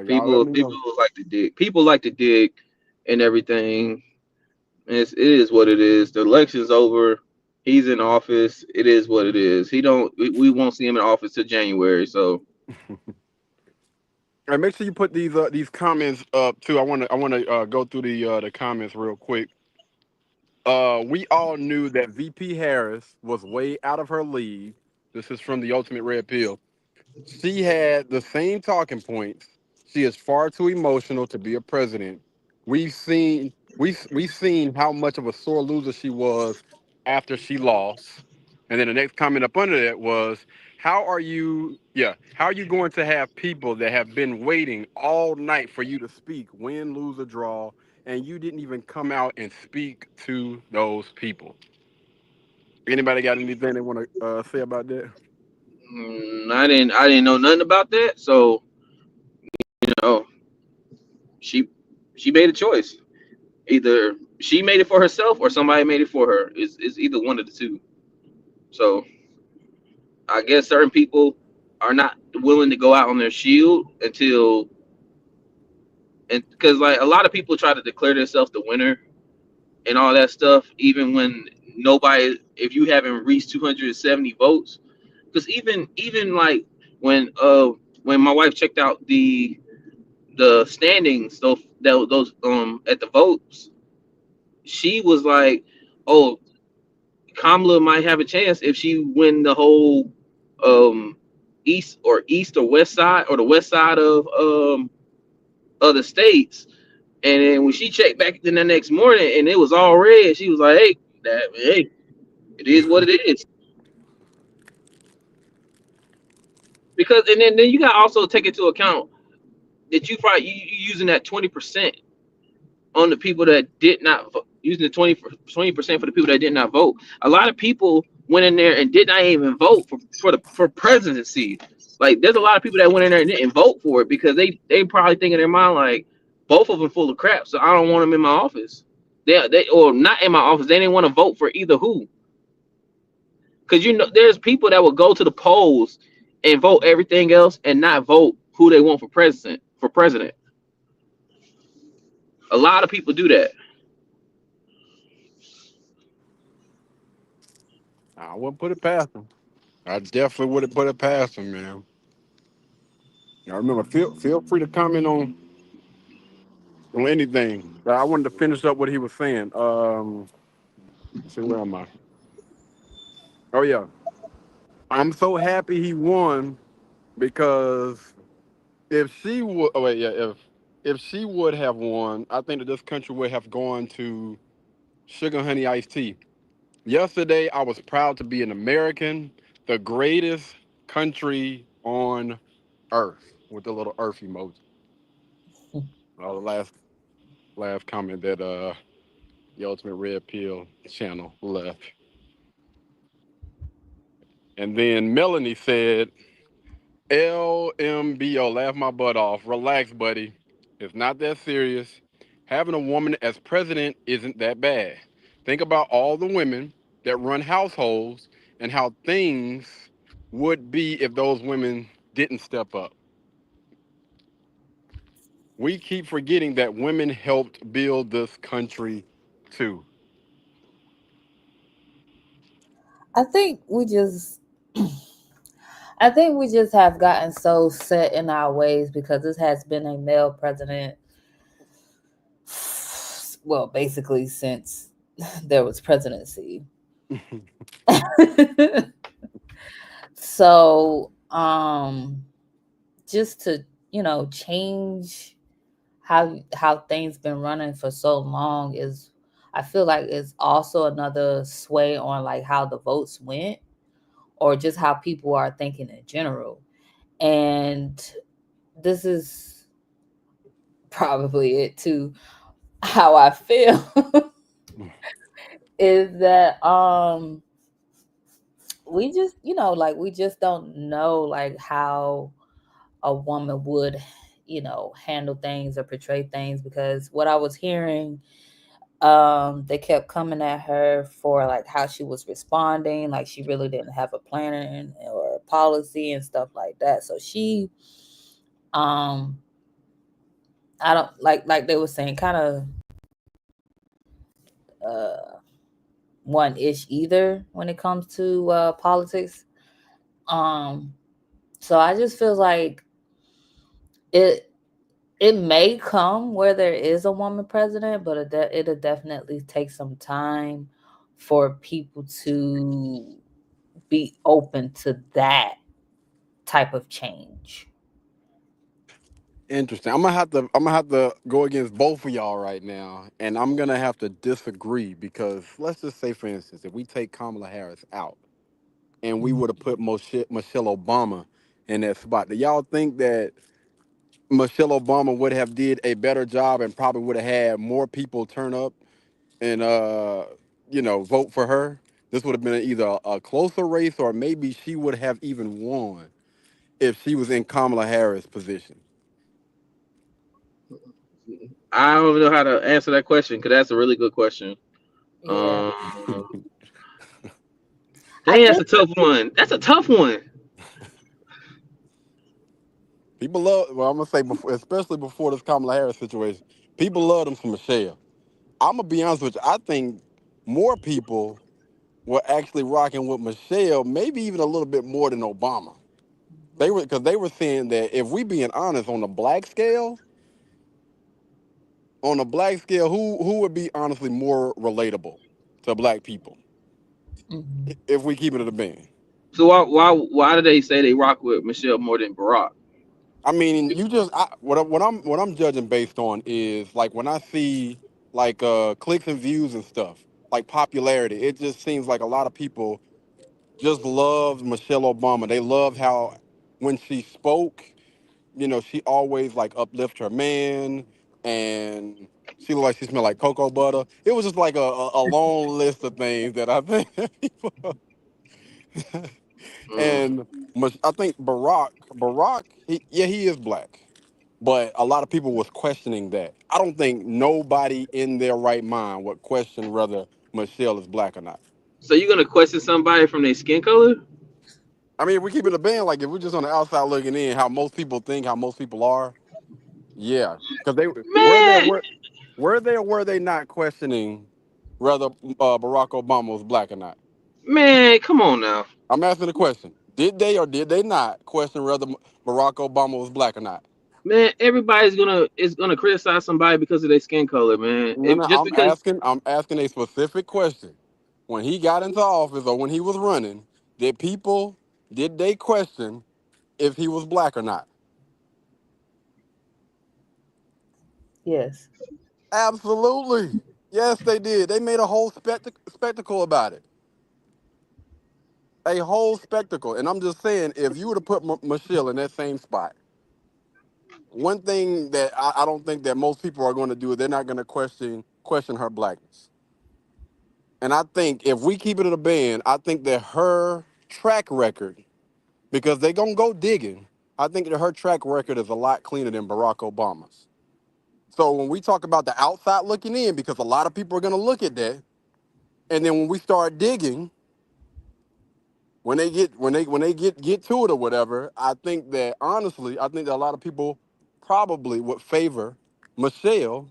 y'all let people me people know. like to dig. People like to dig and everything. It is what it is. The election's over. He's in office. It is what it is. He don't. We won't see him in office till January. So All right, make sure you put these comments up too. I want to go through the comments real quick. We all knew that VP Harris was way out of her league. This is from the Ultimate Red Pill. She had the same talking points. She is far too emotional to be a president. We've seen how much of a sore loser she was after she lost. And then the next comment up under that was, how are you going to have people that have been waiting all night for you to speak, win, lose, or draw, and you didn't even come out and speak to those people? Anybody got anything they want to say about that? I didn't know nothing about that. So know, she she made a choice. Either she made it for herself or somebody made it for her. It's either one of the two. So I guess certain people are not willing to go out on their shield until, and because like a lot of people try to declare themselves the winner and all that stuff, even when nobody, if you haven't reached 270 votes, because even like when my wife checked out the standings, those at the votes, she was like, oh, Kamala might have a chance if she win the whole um east or west side or the west side of the states. And then when she checked back in the next morning and it was all red, she was like, hey, it is what it is. Because and then you got to also take into account that you using that 20% on the people that did not vote, using the 20% for the people that did not vote. A lot of people went in there and did not even vote for presidency. Like there's a lot of people that went in there and didn't vote for it because they probably think in their mind like both of them full of crap, so I don't want them in my office. They or not in my office. They didn't want to vote for either who. Because there's people that will go to the polls and vote everything else and not vote who they want for president. A lot of people do that. I wouldn't put it past them. I definitely wouldn't put it past them, man. Now remember, feel free to comment on anything. But I wanted to finish up what he was saying. Let's see, where am I? Oh yeah, I'm so happy he won because if she would, oh wait, yeah, if she would have won, I think that this country would have gone to sugar honey iced tea. Yesterday, I was proud to be an American, the greatest country on earth. with the little earth emoji. The last comment that the Ultimate Red Pill channel left. And then Melanie said, LMBO, laugh my butt off. Relax, buddy. It's not that serious. Having a woman as president isn't that bad. Think about all the women that run households and how things would be if those women didn't step up. We keep forgetting that women helped build this country too. I think we just I think we just have gotten so set in our ways because this has been a male president, well, basically since there was presidency. So, just to, change how things been running for so long is, I feel like it's also another sway on like how the votes went or just how people are thinking in general. And this is probably it too, how I feel is that we just, like we just don't know like how a woman would, handle things or portray things, because what I was hearing, they kept coming at her for like how she was responding, like she really didn't have a plan or a policy and stuff like that. So she, um I don't like they were saying, kind of uh one ish either when it comes to politics. um so I just feel like it it may come where there is a woman president, but it'll definitely take some time for people to be open to that type of change. Interesting. I'm gonna have to go against both of y'all right now, and I'm gonna have to disagree because let's just say, for instance, if we take Kamala Harris out and we would have put Michelle Obama in that spot, do y'all think that Michelle Obama would have did a better job and probably would have had more people turn up and vote for her? This would have been either a closer race or maybe she would have even won if she was in Kamala Harris' position. I don't know how to answer that question because that's a really good question. Yeah. Um, I dang, that's just a tough one. That's a tough one. People love, well, I'm gonna say before, especially before this Kamala Harris situation, people love them for Michelle. I'm gonna be honest with you. I think more people were actually rocking with Michelle, maybe even a little bit more than Obama. They were saying that if we being honest on a black scale, who would be honestly more relatable to black people Mhm. if we keep it at a band? So why do they say they rock with Michelle more than Barack? I mean, what I'm judging based on is like when I see like clicks and views and stuff, like popularity. It just seems like a lot of people just loved Michelle Obama. They loved how when she spoke, she always like uplift her man, and she looked like she smelled like cocoa butter. It was just like a long list of things that I think people. Mm. And I think Barack, he is black, but a lot of people was questioning that. I don't think nobody in their right mind would question whether Michelle is black or not. So you're gonna question somebody from their skin color? I mean, if we keep it a band, like if we're just on the outside looking in, how most people think, how most people are, yeah, because they Man, were they not questioning whether Barack Obama was black or not? man, come on now. I'm asking the question: did they or did they not question whether Barack Obama was black or not? Man, everybody's gonna criticize somebody because of their skin color, man. No, no, Just because, I'm asking a specific question. When he got into office or when he was running, did they question if he was black or not? Yes. Absolutely. Yes, they did. They made a whole spectacle about it. A whole spectacle. And I'm just saying, if you were to put Michelle in that same spot, one thing that I don't think that most people are going to do is they're not going to question her blackness. And I think if we keep it in a band, I think that her track record, because they're going to go digging, I think that her track record is a lot cleaner than Barack Obama's. So when we talk about the outside looking in, because a lot of people are going to look at that, and then when we start digging, when they get to it or whatever, I think that honestly, I think that a lot of people probably would favor Michelle,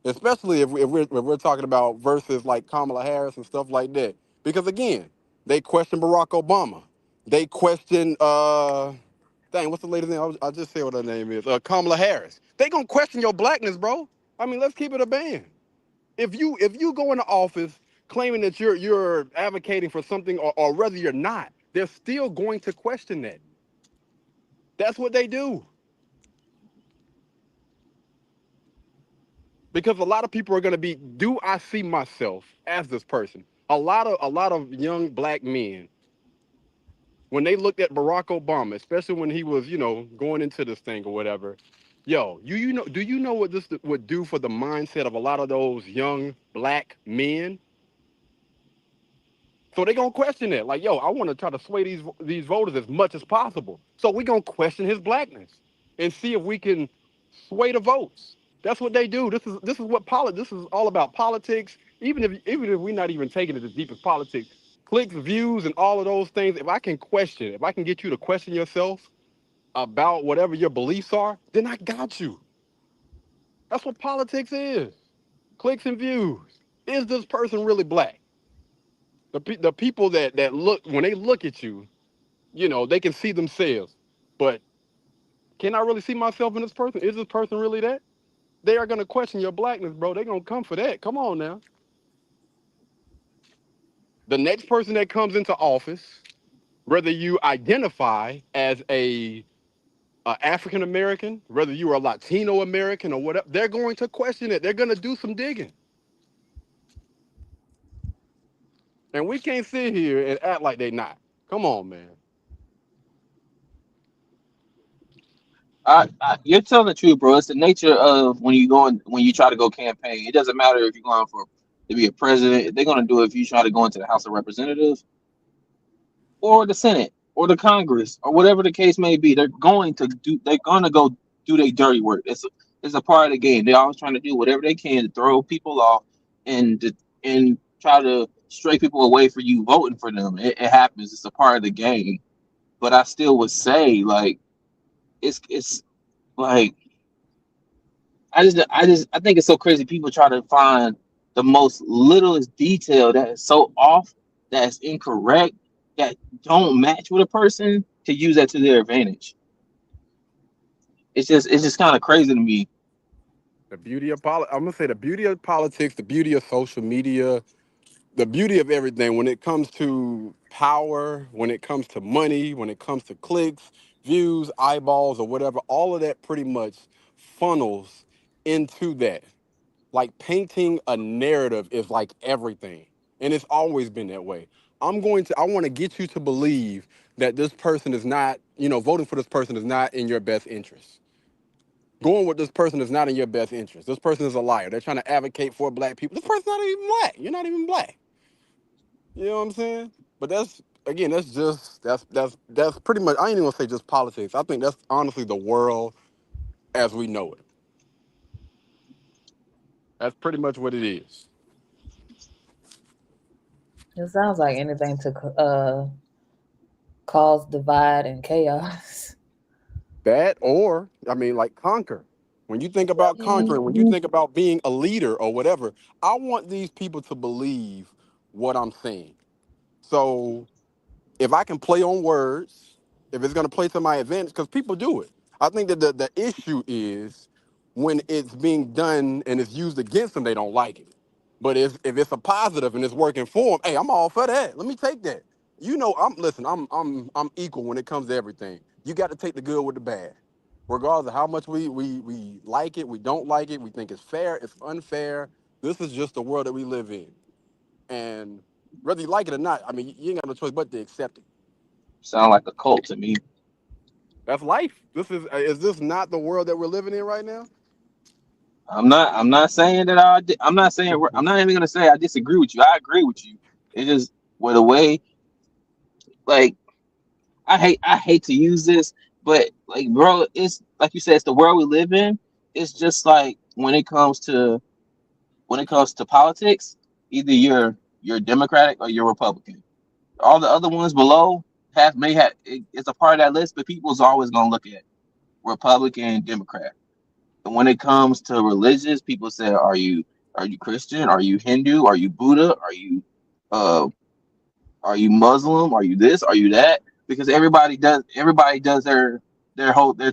especially if we're talking about versus like Kamala Harris and stuff like that. Because again, they question Barack Obama, they question dang, what's the lady's name? I'll just say what her name is. Kamala Harris. They gonna question your blackness, bro. I mean, let's keep it a band. If you go into office claiming that you're advocating for something or whether you're not, they're still going to question that. That's what they do. Because a lot of people are going to be, do I see myself as this person? A lot of young black men, when they looked at Barack Obama, especially when he was, going into this thing or whatever, do you know what this would do for the mindset of a lot of those young black men? So they're gonna question it. Like, I want to try to sway these voters as much as possible. So we're gonna question his blackness and see if we can sway the votes. That's what they do. This is what this is all about politics. Even if we're not even taking it as deep as politics, clicks, views, and all of those things. If I can get you to question yourself about whatever your beliefs are, then I got you. That's what politics is. Clicks and views. Is this person really black? The people that look, when they look at you, they can see themselves. But can I really see myself in this person? Is this person really that? They are going to question your blackness, bro. They're going to come for that. Come on now. The next person that comes into office, whether you identify as a African American, whether you are a Latino American or whatever, they're going to question it. They're going to do some digging. And we can't sit here and act like they're not. Come on, man. You're telling the truth, bro. It's the nature of when you try to go campaign. It doesn't matter if you're going to be a president. They're going to do it if you try to go into the House of Representatives or the Senate or the Congress or whatever the case may be. They're going to go do their dirty work. It's a part of the game. They're always trying to do whatever they can to throw people off and try to stray people away from you voting for them. It happens. It's a part of the game. But I still would say, like, it's like I think it's so crazy. People try to find the most littlest detail that is so off, that's incorrect, that don't match with a person to use that to their advantage. It's just kind of crazy to me. I'm gonna say the beauty of politics, the beauty of social media, the beauty of everything when it comes to power, when it comes to money, when it comes to clicks, views, eyeballs, or whatever, all of that pretty much funnels into that. Like painting a narrative is like everything. And it's always been that way. I want to get you to believe that this person is not, voting for this person is not in your best interest. Going with this person is not in your best interest. This person is a liar. They're trying to advocate for black people. This person's not even black. You're not even black. You know what I'm saying? But that's pretty much, I ain't even gonna say just politics. I think that's honestly the world as we know it. That's pretty much what it is. It sounds like anything to cause divide and chaos. That, or, like conquer. When you think about conquering, when you think about being a leader or whatever, I want these people to believe what I'm saying. So if I can play on words, if it's going to play to my advantage, because people do it. I think that the issue is when it's being done and it's used against them, they don't like it. But if it's a positive and it's working for them, hey, I'm all for that. Let me take that. I'm equal when it comes to everything. You got to take the good with the bad. Regardless of how much we like it, we don't like it, we think it's fair, it's unfair. This is just the world that we live in. And whether you like it or not, you ain't got no choice but to accept it. Sound like a cult to me. That's life. Is this not the world that we're living in right now? I'm not saying that I'm not saying I'm not even gonna say I disagree with you. I agree with you. It's just with the way, like, I hate to use this, but like, bro, it's like you said, it's the world we live in. It's just like when it comes to politics, either you're Democratic or you're Republican. All the other ones below it's a part of that list, but people's always gonna look at Republican and Democrat. And when it comes to religious, people say, are you Christian? Are you Hindu? Are you Buddha? Uh are you Muslim? Are you this? Are you that? Because everybody does their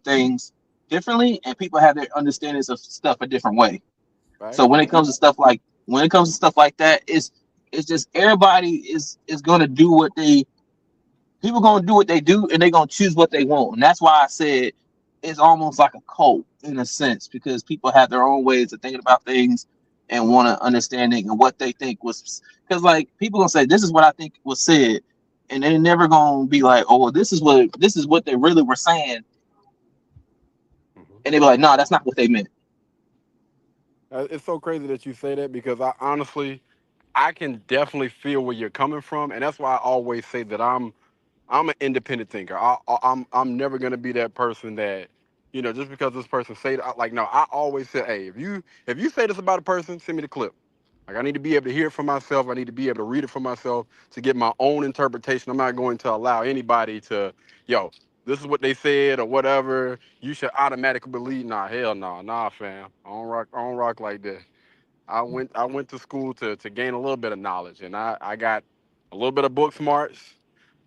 things differently, and people have their understandings of stuff a different way. Right. So when it comes to stuff like that, it's just everybody is gonna do people gonna do what they do, and they're gonna choose what they want. And that's why I said it's almost like a cult in a sense, because people have their own ways of thinking about things and want to understanding and what they think was, because like people gonna say this is what I think was said, and they're never gonna be like, oh well, this is what they really were saying, and they be like, no, that's not what they meant. It's so crazy that you say that, because I can definitely feel where you're coming from, and that's why I always say that I'm an independent thinker. I'm never gonna be that person that, just because this person say that, like, no. I always say, hey, if you say this about a person, send me the clip. Like, I need to be able to hear it for myself. I need to be able to read it for myself to get my own interpretation. I'm not going to allow anybody to, this is what they said or whatever, you should automatically believe. Nah, hell no, nah, fam. I don't rock like that. I went to school to gain a little bit of knowledge, and I got a little bit of book smarts,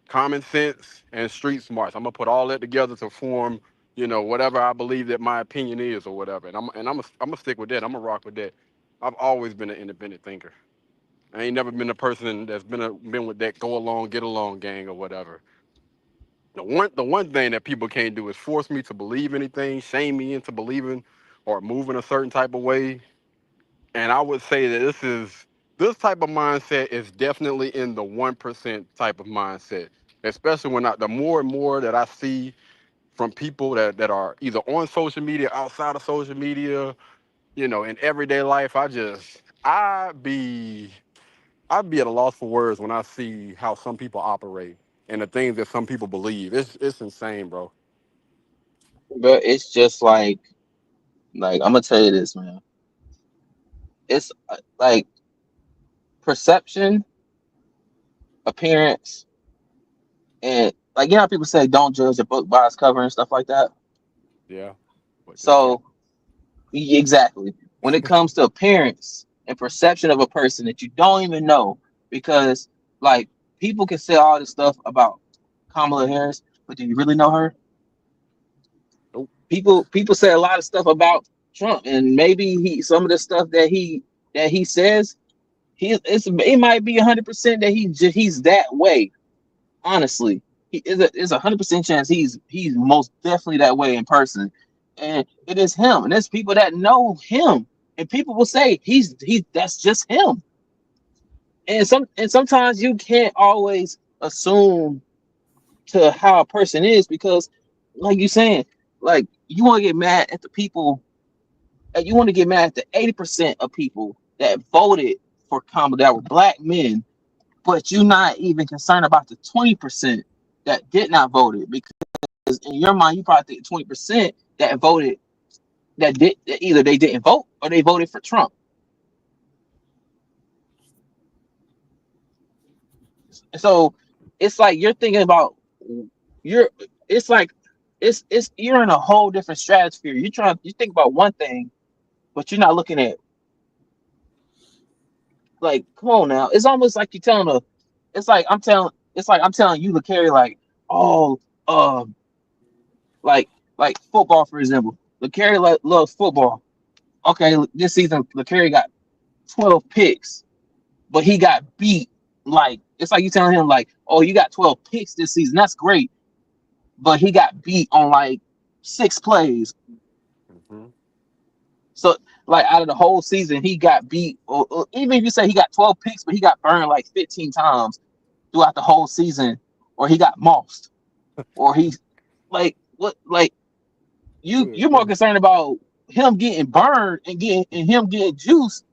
common sense, and street smarts. I'm gonna put all that together to form, whatever I believe that my opinion is or whatever. And I'm gonna stick with that. I'm gonna rock with that. I've always been an independent thinker. I ain't never been a person that's been with that go along, get along gang or whatever. The one thing that people can't do is force me to believe anything, shame me into believing or moving a certain type of way. And I would say that this type of mindset is definitely in the 1% type of mindset. Especially when the more and more that I see from people that are either on social media, outside of social media, in everyday life, I'd be at a loss for words when I see how some people operate and the things that some people believe. It's insane, bro. But it's just like I'm gonna tell you this, man. It's like perception, appearance, and like how people say don't judge a book by its cover and stuff like that. Yeah. But So exactly, when it comes to appearance and perception of a person that you don't even know, because like people can say all this stuff about Kamala Harris, but do you really know her? Nope. People say a lot of stuff about Trump, and maybe some of the stuff that he says, it might be 100% that he's that way. Honestly, he is it's 100% chance he's most definitely that way in person, and it is him. And there's people that know him, and people will say he that's just him. And sometimes you can't always assume to how a person is, because, like you saying, like you want to get mad at the people, you want to get mad at the 80% of people that voted for Kamala that were black men, but you're not even concerned about the 20% that did not vote it, because in your mind you probably think 20% that voted that either they didn't vote or they voted for Trump. So it's like you're thinking about you're it's like it's you're in a whole different stratosphere. You think about one thing, but you're not looking at, like, come on now. It's almost like you're telling a it's like I'm telling you, LeCarry, like, oh, like football, for example. LeCarry loves football. Okay, this season LeCarry got 12 picks, but he got beat. Like, it's like you telling him, like, oh, you got 12 picks this season. That's great, but he got beat on like 6 plays. Mm-hmm. So, like, out of the whole season, he got beat. Or even if you say he got 12 picks, but he got burned like 15 times throughout the whole season, or he got mossed, or he, like, what like Good, you're more concerned about him getting burned and him getting juice,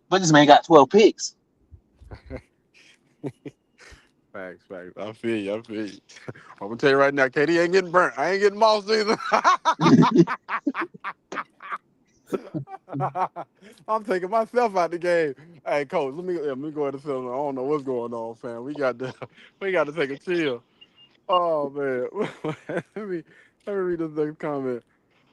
but this man got 12 picks. Facts. I feel you. I'm gonna tell you right now, KD ain't getting burnt. I ain't getting mossed either. I'm taking myself out the game. Hey, coach, let me go ahead and tell them. I don't know what's going on, fam. We got to take a chill. Oh man, let me read this next comment.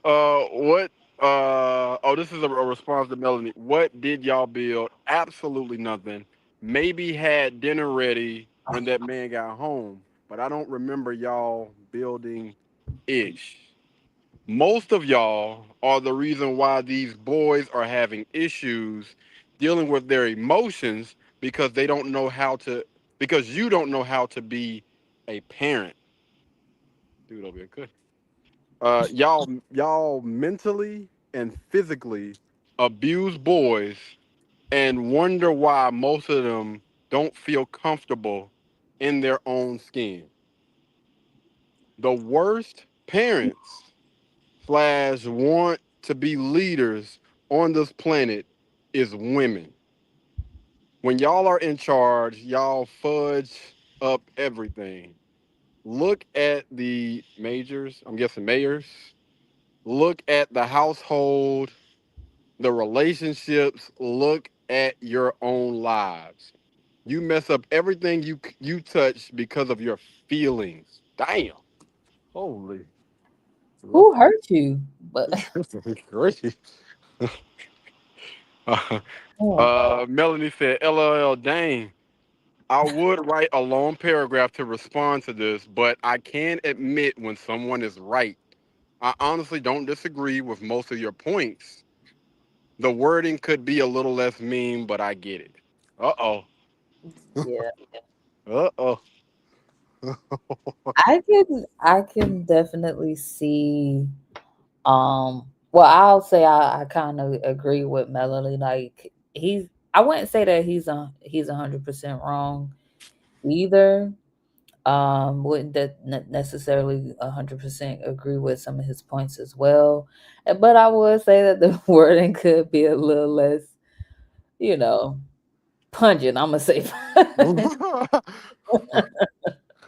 What? Oh, this is a response to Melanie. What did y'all build? Absolutely nothing. Maybe had dinner ready when that man got home, but I don't remember y'all building ish. Most of y'all are the reason why these boys are having issues dealing with their emotions because they don't know how to, because you don't know how to be a parent. Dude, over here, good. Y'all mentally and physically abuse boys and wonder why most of them don't feel comfortable in their own skin. The worst parents slash want to be leaders on this planet is women. When y'all are in charge, y'all fudge up everything. Look at the majors, I'm guessing mayors. Look at the household, the relationships. Look at your own lives. You mess up everything you touch because of your feelings. Damn. Holy. Who hurt you? But Great. oh, Melanie said, LOL, dang. I would write a long paragraph to respond to this, but I can admit when someone is right. I honestly don't disagree with most of your points. The wording could be a little less mean, but I get it. Uh-oh. yeah. Uh-oh. I can definitely see well, I'll say I kind of agree with Melanie. Like I wouldn't say that he's 100% wrong either. Wouldn't necessarily 100% agree with some of his points as well. But I would say that the wording could be a little less, you know, pungent. I'm gonna say.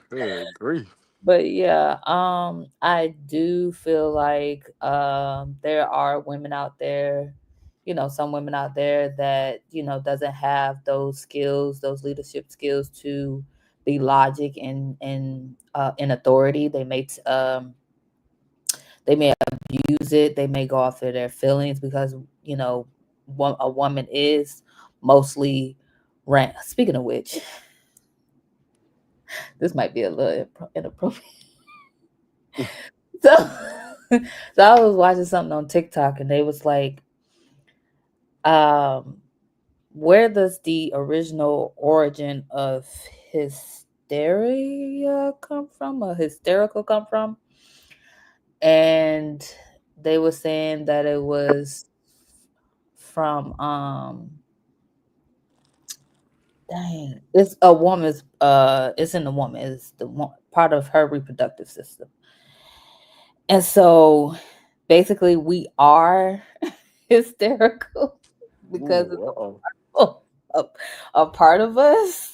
Good grief. But yeah, I do feel like there are women out there, some women out there that, doesn't have those skills, those leadership skills to be logic and in authority. They may abuse it, they may go off of their feelings because, a woman is mostly ran. Speaking of which, this might be a little inappropriate. So, so I was watching something on TikTok and they was like, um, where does the original origin of hysteria come from? Or hysterical come from? And they were saying that it was from dang, it's a woman's it's in the woman, it's part of her reproductive system. And so basically we are hysterical because Ooh, uh-oh. it's a part of us.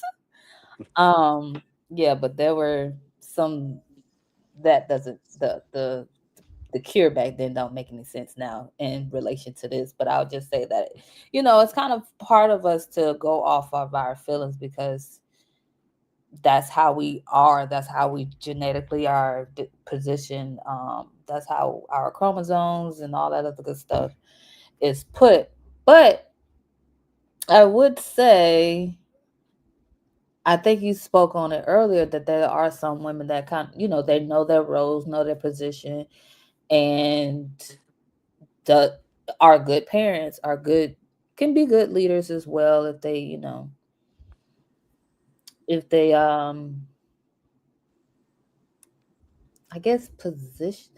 Yeah, but there were some that doesn't the cure back then don't make any sense now in relation to this. But I'll just say that, it's kind of part of us to go off of our feelings because that's how we are. That's how we genetically are positioned. That's how our chromosomes and all that other good stuff is put. But I would say, I think you spoke on it earlier that there are some women that they know their roles, know their position, and the are good parents, can be good leaders as well if they, if they I guess position,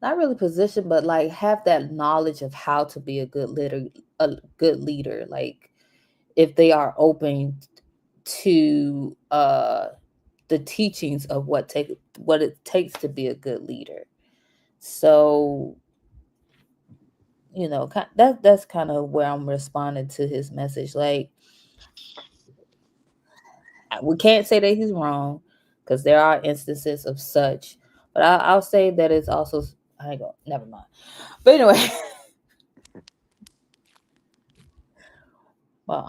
not really position, but like have that knowledge of how to be a good leader. Like if they are open to the teachings of what it takes to be a good leader. So, that's kind of where I'm responding to his message. Like, we can't say that he's wrong because there are instances of such, but I'll say that it's also, I ain't gonna, never mind. But anyway, but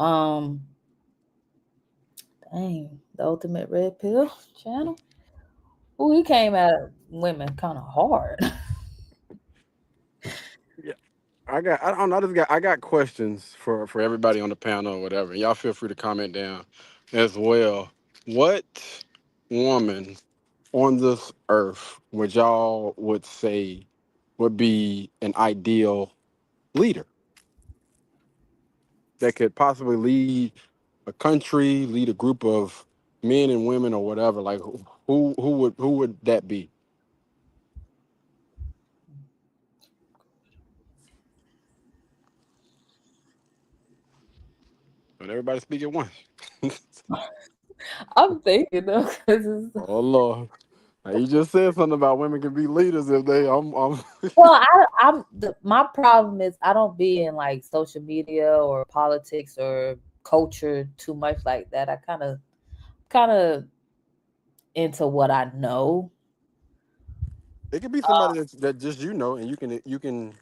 dang, the ultimate red pill channel. Oh, he came at women kind of hard. Yeah, I don't know. I got questions for everybody on the panel or whatever. Y'all feel free to comment down as well. What woman on this earth would y'all would say would be an ideal leader that could possibly lead a country, lead a group of men and women or whatever? Like who would that be? But everybody speak at once. I'm thinking though, because Oh Lord. Now, you just said something about women can be leaders if they. I'm well, my problem is I don't be in like social media or politics or culture too much like that. I kind of into what I know. It could be somebody that just and you can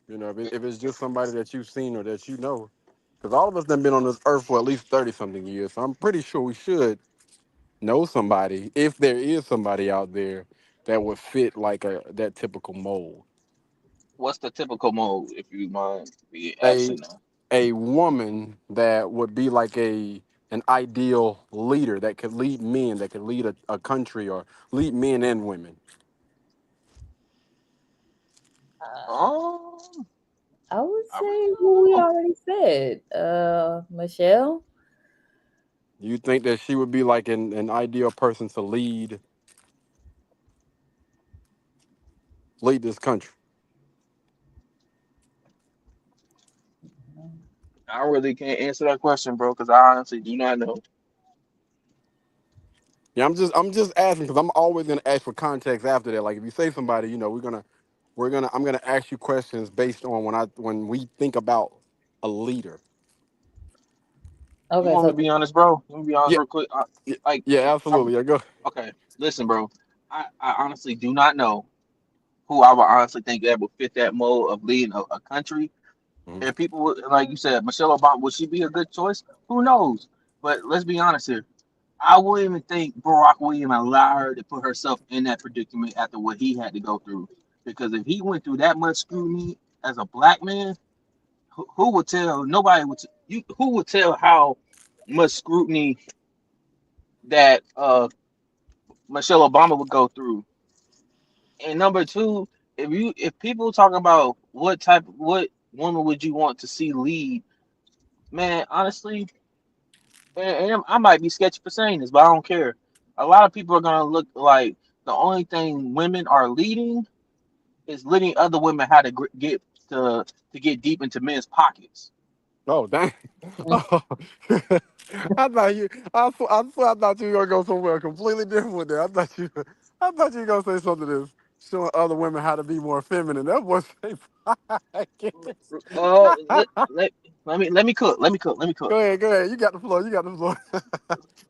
if it's just somebody that you've seen or that because all of us done been on this earth for at least 30 something years. So I'm pretty sure we should know somebody if there is somebody out there that would fit like that typical mold. What's the typical mode, if you mind be A asking them? a woman that would be like an ideal leader that could lead men, that could lead a country or lead men and women. Oh, I would I really say don't who we know. already said. Michelle. You think that she would be like an ideal person to lead this country? I really can't answer that question, bro, because I honestly do not know. Yeah, I'm just asking because I'm always gonna ask for context after that. Like if you say somebody, I'm gonna ask you questions based on when we think about a leader. You Okay, want me so to be honest, bro? Let me be honest Yeah, real quick. yeah, Like, yeah, I, absolutely. Yeah, go. okay, listen, bro. I honestly do not know who I would honestly think that would fit that mold of leading a country. Mhm. And people would, like you said, Michelle Obama, would she be a good choice? Who knows? But let's be honest here. I wouldn't even think Barack would even allow her to put herself in that predicament after what he had to go through. Because if he went through that much scrutiny as a black man, who would tell? Nobody would. Who would tell how much scrutiny that Michelle Obama would go through? And number two, if people talking about what woman would you want to see lead, man, honestly, and I might be sketchy for saying this, but I don't care. A lot of people are gonna look like the only thing women are leading is leading other women how to get to get deep into men's pockets. Oh, dang. Oh. I thought I thought you were gonna go somewhere completely different with that. I thought you were gonna say something that's showing other women how to be more feminine. That was Oh, let me cook. Let me cook. Let me cook. Go ahead. You got the floor. You got the floor.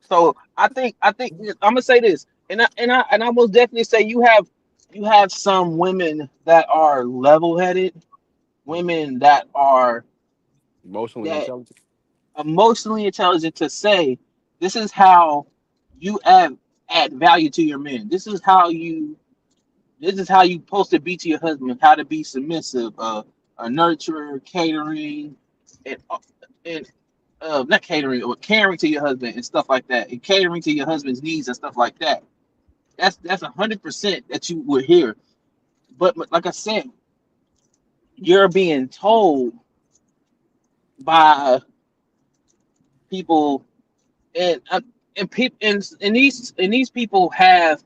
So I think I'm gonna say this, and I most definitely say you have some women that are level headed, women that are Emotionally that intelligent. emotionally intelligent to say this is how you add value to your men. This is how you supposed to be to your husband. How to be submissive, a nurturer, catering, and not catering or caring to your husband and stuff like that, and catering to your husband's needs and stuff like that. That's 100% that you would hear. But like I said, you're being told by people and people and these people have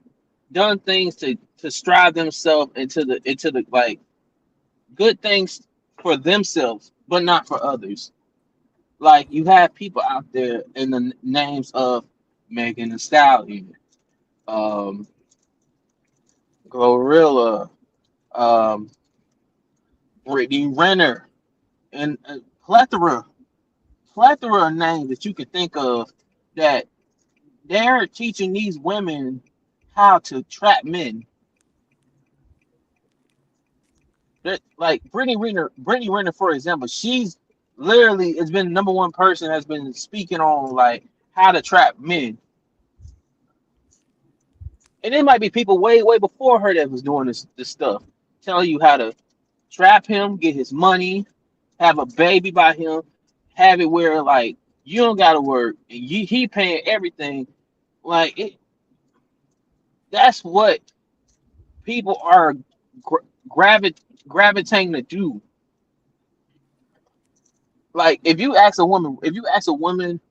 done things to strive themselves into the like good things for themselves, but not for others. Like you have people out there in the names of Megan Thee Stallion, um, Glorilla, um, Brittany Renner, and plethora of names that you could think of that they're teaching these women how to trap men. Like Brittany Renner, for example, she's literally has been number one person has been speaking on like how to trap men. And there might be people way before her that was doing this stuff, telling you how to trap him, get his money, have a baby by him, have it where like you don't gotta work and he paying everything. Like that's what people are gra- gravitating to do. Like if you ask a woman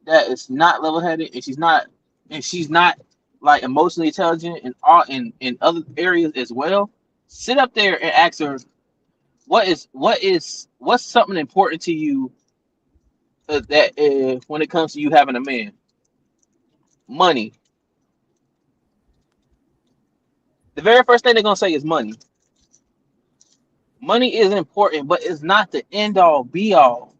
that is not level headed and she's not like emotionally intelligent and all in other areas as well, sit up there and ask her what's something important to you that when it comes to you having a man, money. The very first thing they're gonna say is money. Money is important, but it's not the end all be all.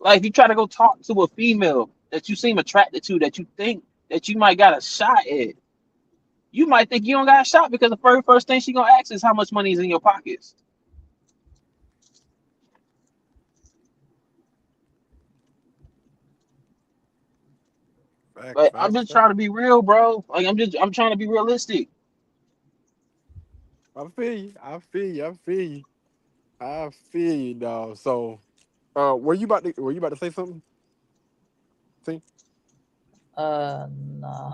Like if you try to go talk to a female that you seem attracted to, that you think that you might got a shot at, you might think you don't got a shot because the very first thing she gonna ask is how much money is in your pockets. Facts, But I'm facts, just facts. trying to be real, bro. Like I'm trying to be realistic. I feel you. I feel you. I feel you. I feel you, dog. So, were you about to say something? See? No.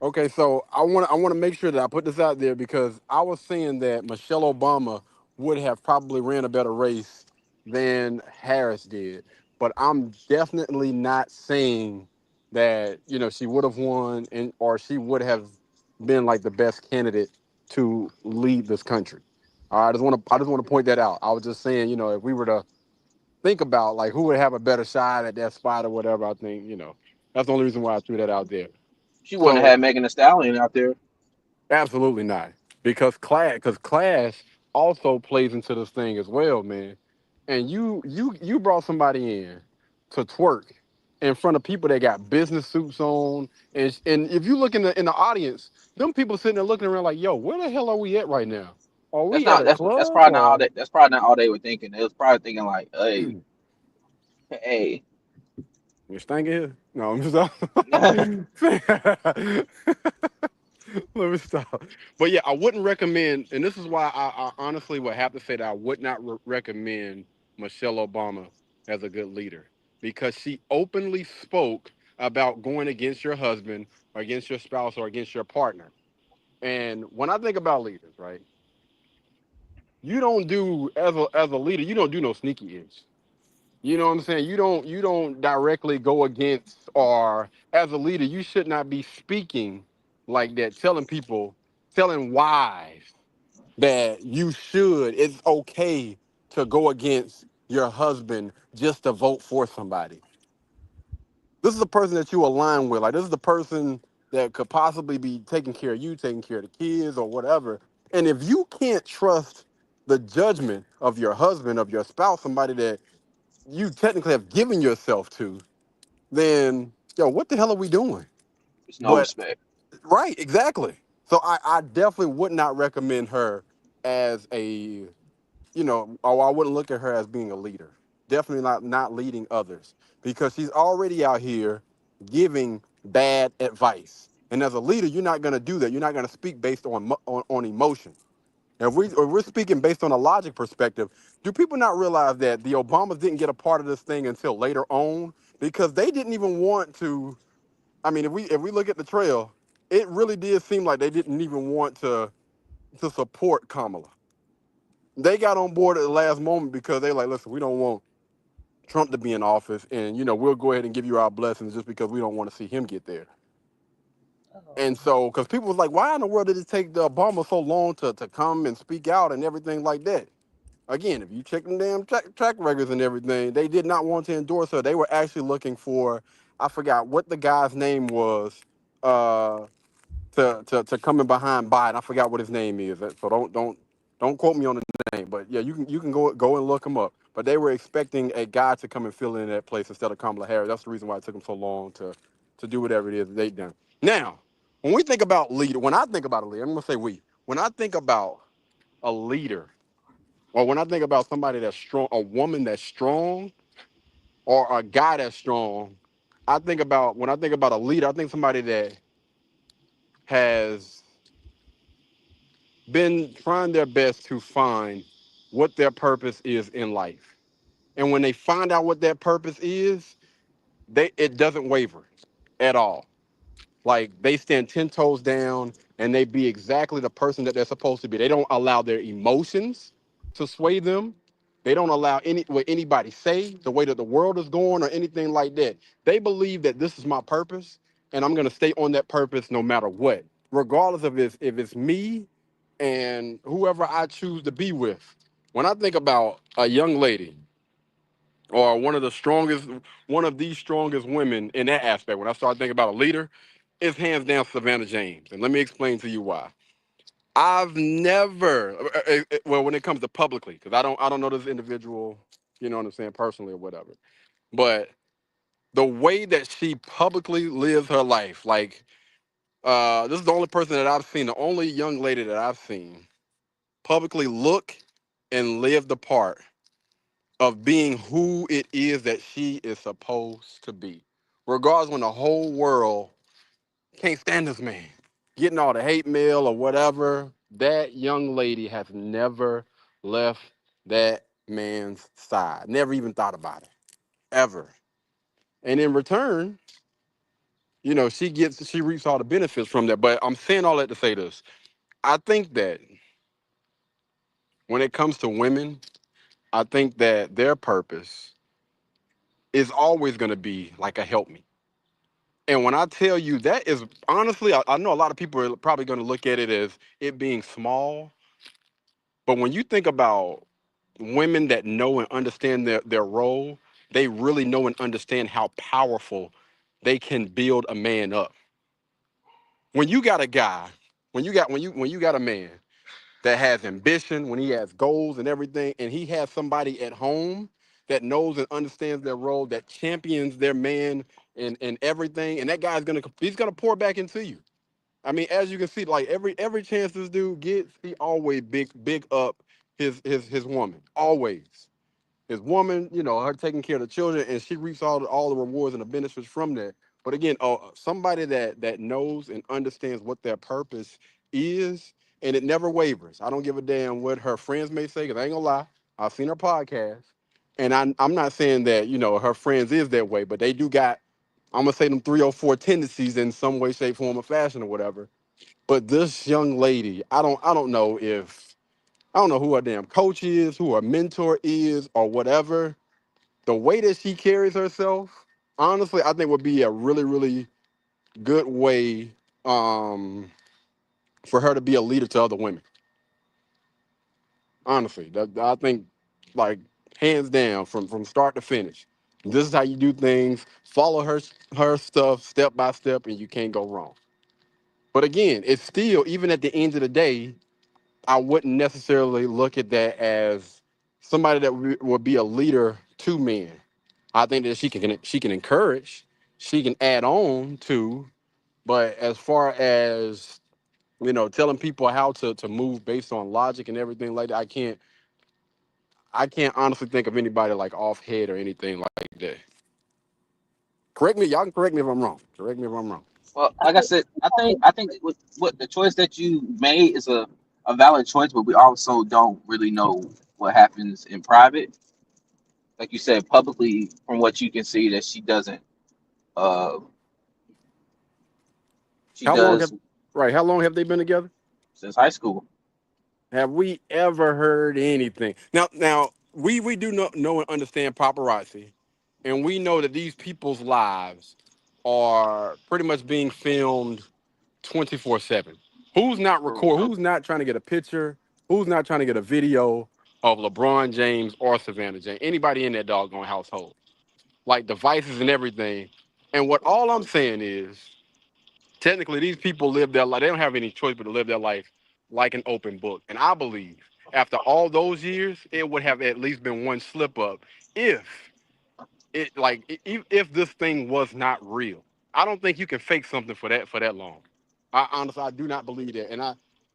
Okay, so I want to make sure that I put this out there because I was saying that Michelle Obama would have probably ran a better race than Harris did, but I'm definitely not saying that she would have won and or she would have been like the best candidate to lead this country. I just want to point that out. I was just saying, if we were to think about like who would have a better shot at that spot or whatever, I think that's the only reason why I threw that out there. She wouldn't have So had Megan Thee Stallion out there. absolutely not, because class also plays into this thing as well, man. And you brought somebody in to twerk in front of people that got business suits on, and if you look in the audience, them people sitting there looking around like, yo, where the hell are we at right now? Are That's we at not a that's club probably not all or? they that's probably not all they were thinking. They was probably thinking like, hey, You stinking here? No, I'm just. Let me stop. But yeah, I wouldn't recommend, and this is why I honestly would have to say that I would not recommend Michelle Obama as a good leader because she openly spoke about going against your husband or against your spouse or against your partner. And when I think about leaders, right, you don't do as a leader, you don't do no sneaky inch. You know what I'm saying? You don't directly go against or as a leader, you should not be speaking like that, telling wives that it's okay to go against your husband just to vote for somebody. This is the person that you align with. Like this is the person that could possibly be taking care of you, taking care of the kids or whatever. And if you can't trust the judgment of your husband, of your spouse, somebody that you technically have given yourself to, then what the hell are we doing? it's no But respect. right, exactly. So I definitely would not recommend her as a, or I wouldn't look at her as being a leader. Definitely not leading others because she's already out here giving bad advice. And as a leader, you're not going to do that. You're not going to speak based on emotion. If we're speaking based on a logic perspective, do people not realize that the Obamas didn't get a part of this thing until later on because they didn't even want to? I mean, if we look at the trail, it really did seem like they didn't even want to support Kamala. They got on board at the last moment because they like, listen, we don't want Trump to be in office, and we'll go ahead and give you our blessings just because we don't want to see him get there. And Oh. so, because people was like, why in the world did it take the Obama so long to come and speak out and everything like that? Again, if you check them damn track records and everything, they did not want to endorse her. They were actually looking for, I forgot what the guy's name was, to coming behind Biden. I forgot what his name is, so don't quote me on the name. But yeah, you can go and look him up. But they were expecting a guy to come and fill in that place instead of Kamala Harris. That's the reason why it took them so long to do whatever it is they done. Now, when we think about leader, when I think about a leader, I'm gonna say we. When I think about a leader, or when I think about somebody that's strong, a woman that's strong, or a guy that's strong, when I think about a leader, I think somebody that has been trying their best to find what their purpose is in life. And when they find out what that purpose is, it doesn't waver at all. Like they stand 10 toes down and they be exactly the person that they're supposed to be. They don't allow their emotions to sway them. They don't allow what anybody say, the way that the world is going or anything like that. They believe that this is my purpose and I'm gonna stay on that purpose no matter what, regardless of if it's me and whoever I choose to be with. When I think about a young lady or one of the strongest women in that aspect, when I start thinking about a leader, it's hands down Savannah James. And let me explain to you why. I've never, well, when it comes to publicly, because I don't know this individual, you know what I'm saying, personally or whatever. But the way that she publicly lives her life, like this is the only person that I've seen, the only young lady that I've seen publicly look and live the part of being who it is that she is supposed to be. Regardless when the whole world can't stand this man, getting all the hate mail or whatever, that young lady has never left that man's side. Never even thought about it, ever. And in return, you know, she reaps all the benefits from that. But I'm saying all that to say this. I think that when it comes to women, I think that their purpose is always going to be like a help me. And when I tell you that is honestly, I know a lot of people are probably going to look at it as it being small. But when you think about women that know and understand their role, they really know and understand how powerful they can build a man up. When you got a guy, when you got a man that has ambition, when he has goals and everything, and he has somebody at home that knows and understands their role, that champions their man and everything, and that guy's he's gonna pour back into you. I mean, as you can see, like every chance this dude gets, he always big up his woman. Always. His woman, you know, her taking care of the children, and she reaps all the rewards and the benefits from that. But again, somebody that knows and understands what their purpose is, and it never wavers. I don't give a damn what her friends may say, because I ain't gonna lie. I've seen her podcast, and I'm not saying that, you know, her friends is that way, but they do got, I'm gonna say, them 3 or 4 tendencies in some way, shape, form, or fashion or whatever. But this young lady, I don't know who her damn coach is, who her mentor is, or whatever. The way that she carries herself, honestly, I think would be a really, really good way for her to be a leader to other women. Honestly, I think, like, hands down, from start to finish, this is how you do things. Follow her stuff step by step, and you can't go wrong. But again, it's still, even at the end of the day, I wouldn't necessarily look at that as somebody that would be a leader to men. I think that she can encourage, she can add on to, but as far as, you know, telling people how to move based on logic and everything like that, I can't honestly think of anybody like off head or anything like that. Correct me, y'all can correct me if I'm wrong. Correct me if I'm wrong. Well, like I said, I think what the choice that you made is a valid choice, but we also don't really know what happens in private. Like you said, publicly, from what you can see, that she doesn't. Uh, she How long does have how long have they been together? since high school. Have we ever heard anything? Now we do know and understand paparazzi, and we know that these people's lives are pretty much being filmed 24/7. Who's not Who's not trying to get a picture? Who's not trying to get a video of LeBron James or Savannah James? Anybody in that doggone household, like devices and everything. And what all I'm saying is, technically these people live their life. They don't have any choice but to live their life like an open book. And I believe after all those years, it would have at least been one slip up if if this thing was not real. I don't think you can fake something for that long. I honestly, I do not believe that.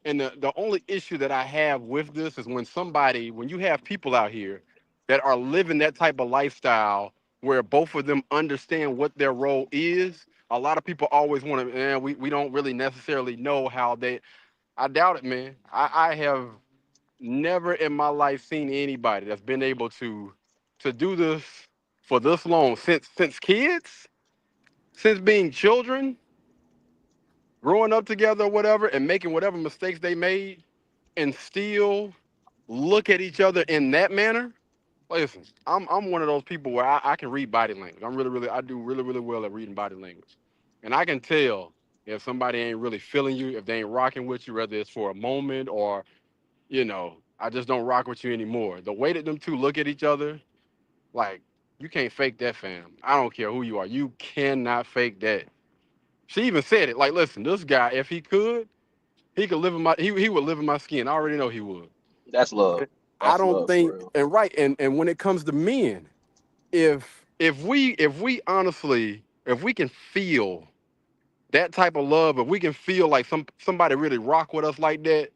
And the only issue that I have with this is when you have people out here that are living that type of lifestyle where both of them understand what their role is. A lot of people always want to, we don't really necessarily know how they. I doubt it, man. I have never in my life seen anybody that's been able to do this for this long since kids, since being children, growing up together or whatever, and making whatever mistakes they made, and still look at each other in that manner. Listen, I'm one of those people where I can read body language. I do really well at reading body language, and I can tell if somebody ain't really feeling you, if they ain't rocking with you, whether it's for a moment or I just don't rock with you anymore. The way that them two look at each other, like, you can't fake that, fam. I don't care who you are. You cannot fake that. She even said it. Like, listen, this guy, if he could live in he would live in my skin. I already know he would. That's love. I That's don't love for think real. and when it comes to men, if we honestly, if we can feel that type of love, if we can feel like somebody really rock with us like that,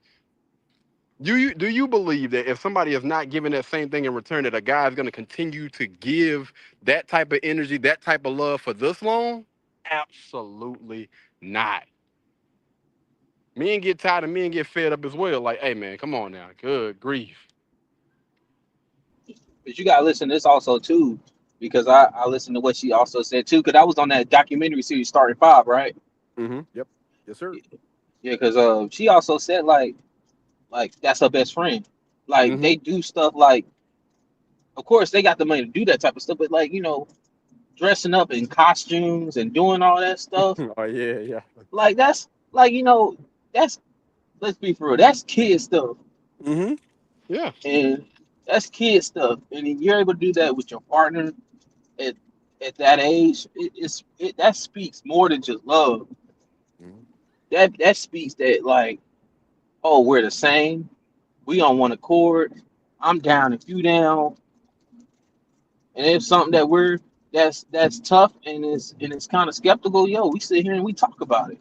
do you believe that if somebody is not giving that same thing in return, that a guy is going to continue to give that type of energy, that type of love for this long? Absolutely not. Men get tired and men get fed up as well. Like, hey man, come on now. Good grief. But you gotta listen to this also too, because I listened to what she also said too, because I was on that documentary series Starting Five, right? Yep. Yes, sir. Yeah, because she also said like that's her best friend. Like Mm-hmm. they do stuff like, of course they got the money to do that type of stuff, but like dressing up in costumes and doing all that stuff, Oh yeah, yeah. like that's like that's, let's be for real, that's kid stuff, Mm-hmm. Yeah. and that's kid stuff, and if you're able to do that with your partner at that age, that speaks more than just love. Mhm. That speaks that like, oh, we're the same, we on one accord, I'm down if you down, and if something that's tough and it's kind of skeptical, yo, we sit here and we talk about it.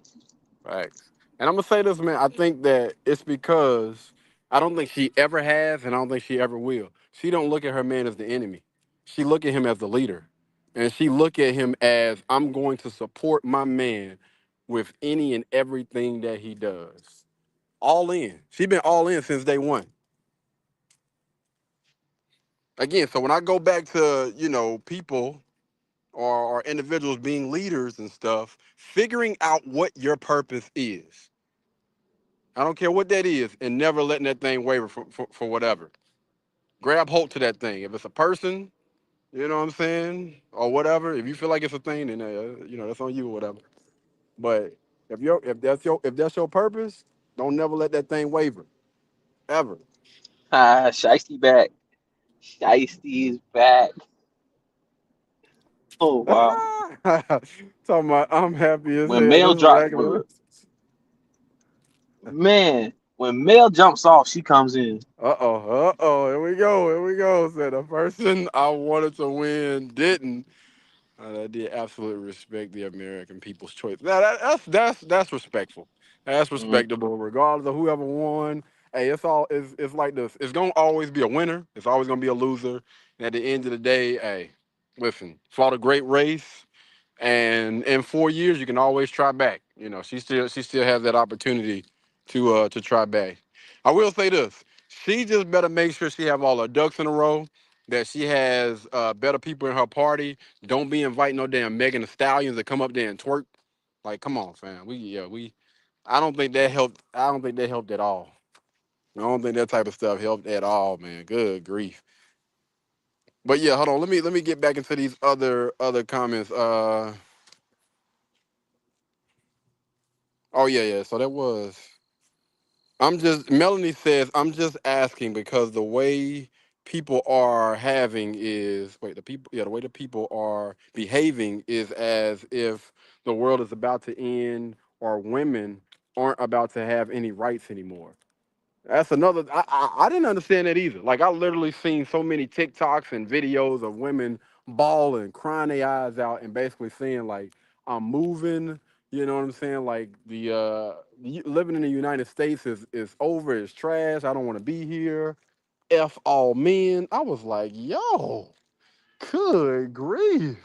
Right. And I'm gonna say this, man. I think that it's because I don't think she ever has, and I don't think she ever will. She don't look at her man as the enemy. She look at him as the leader, and she look at him as, I'm going to support my man with any and everything that he does. All in. She been all in since day one. Again, so when I go back to people or individuals being leaders and stuff, figuring out what your purpose is. I don't care what that is, and never letting that thing waver for whatever. Grab hold to that thing. If it's a person, you know what I'm saying, or whatever. If you feel like it's a thing, then that's on you or whatever. But if that's your purpose, don't never let that thing waver ever. Ah, Shiesty back. Shiesty is back. Oh wow. Talking about I'm happy as When hell. Mel This is drop regular. man, when Mel jumps off, she comes in. Here we go. Here we go. Said the person I wanted to win didn't. I did absolutely respect the American people's choice. Now that's respectful. That's Mhm. respectable, regardless of whoever won. Hey, it's like this. It's gonna always be a winner. It's always gonna be a loser. And at the end of the day, hey, listen, fought a great race, and in 4 years you can always try back. She still has that opportunity to try back. I will say this: she just better make sure she have all her ducks in a row. That she has better people in her party. Don't be inviting no damn Megan Thee Stallions to come up there and twerk. Like, come on, fam. We. I don't think that helped. I don't think that helped at all. I don't think that type of stuff helped at all, man. Good grief. But yeah, hold on. Let me get back into these other comments. Oh yeah. So that was. Melanie says, I'm just asking because the way people are having is, the way the people are behaving is as if the world is about to end or women aren't about to have any rights anymore. That's another. I didn't understand that either. Like I literally seen so many TikToks and videos of women bawling, crying their eyes out, and basically saying like, "I'm moving." You know what I'm saying? Like living in the United States is over. It's trash. I don't want to be here. F all men. I was like, yo, good grief.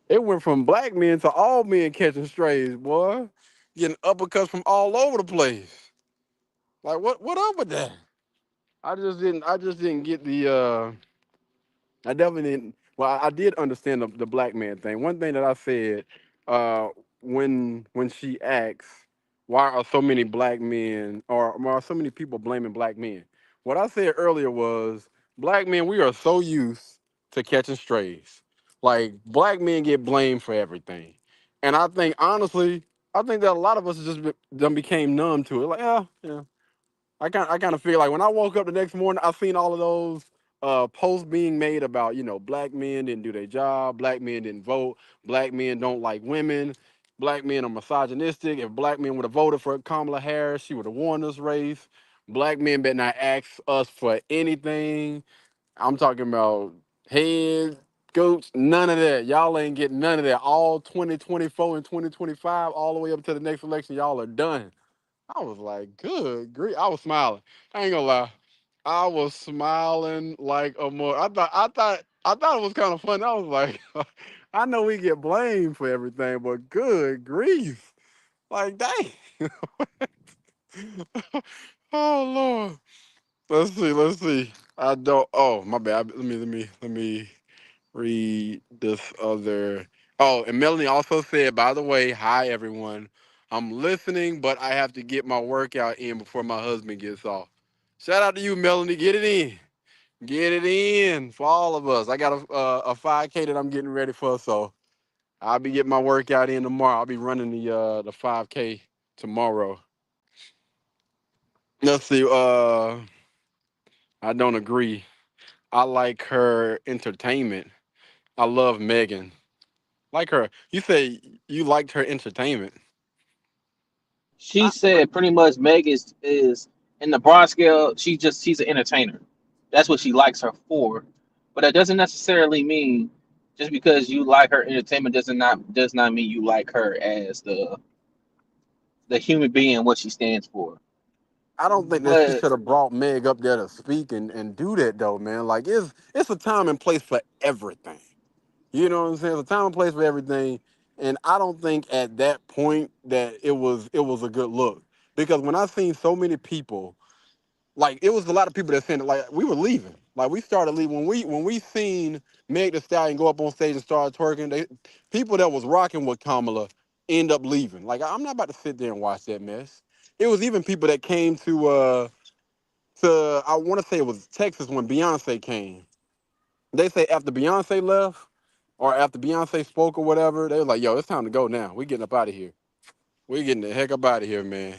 It went from black men to all men catching strays, boy. Getting uppercuts from all over the place. Like what up with that? I just didn't get I definitely didn't. Well, I did understand the black man thing. One thing that I said, uh, when she asks, why are so many black men or why are so many people blaming black men? What I said earlier was, black men, we are so used to catching strays. Like black men get blamed for everything, and I think honestly, I think that a lot of us done became numb to it. Like, yeah. I kind of feel like when I woke up the next morning, I seen all of those posts being made about, black men didn't do their job, black men didn't vote, black men don't like women, black men are misogynistic. If black men would have voted for Kamala Harris, she would have won this race. Black men better not ask us for anything. I'm talking about heads, goats, none of that. Y'all ain't getting none of that. All 2024 and 2025, all the way up to the next election, y'all are done. I was like, good grief. I was smiling. I ain't gonna lie. I was smiling like a more. I thought it was kind of fun. I was like, I know we get blamed for everything, but good grief. Like, dang. Oh Lord. Let's see. I don't oh my bad. Let me read this other. Oh, and Melanie also said, by the way, hi everyone. I'm listening, but I have to get my workout in before my husband gets off. Shout out to you, Melanie. Get it in. Get it in for all of us. I got a 5K that I'm getting ready for, so I'll be getting my workout in tomorrow. I'll be running the 5K tomorrow. Let's see. I don't agree. I like her entertainment. I love Megan. Like her. You say you liked her entertainment. She I, said pretty much Meg is in the broad scale. She's an entertainer. That's what she likes her for. But that doesn't necessarily mean just because you like her entertainment does not mean you like her as the human being what she stands for. I don't think that she But should have brought Meg up there to speak and do that though, man. Like it's a time and place for everything. You know what I'm saying? It's a time and place for everything. And I don't think at that point that it was a good look. Because when I seen so many people, like it was a lot of people that said it, like we were leaving. Like we started leaving when we seen Meg Thee Stallion go up on stage and start twerking. People that was rocking with Kamala end up leaving. Like I'm not about to sit there and watch that mess. It was even people that came to I want to say it was Texas when Beyonce came. They say after Beyonce left or after Beyonce spoke or whatever, they were like, "Yo, it's time to go now. We getting up out of here. We getting the heck up out of here, man."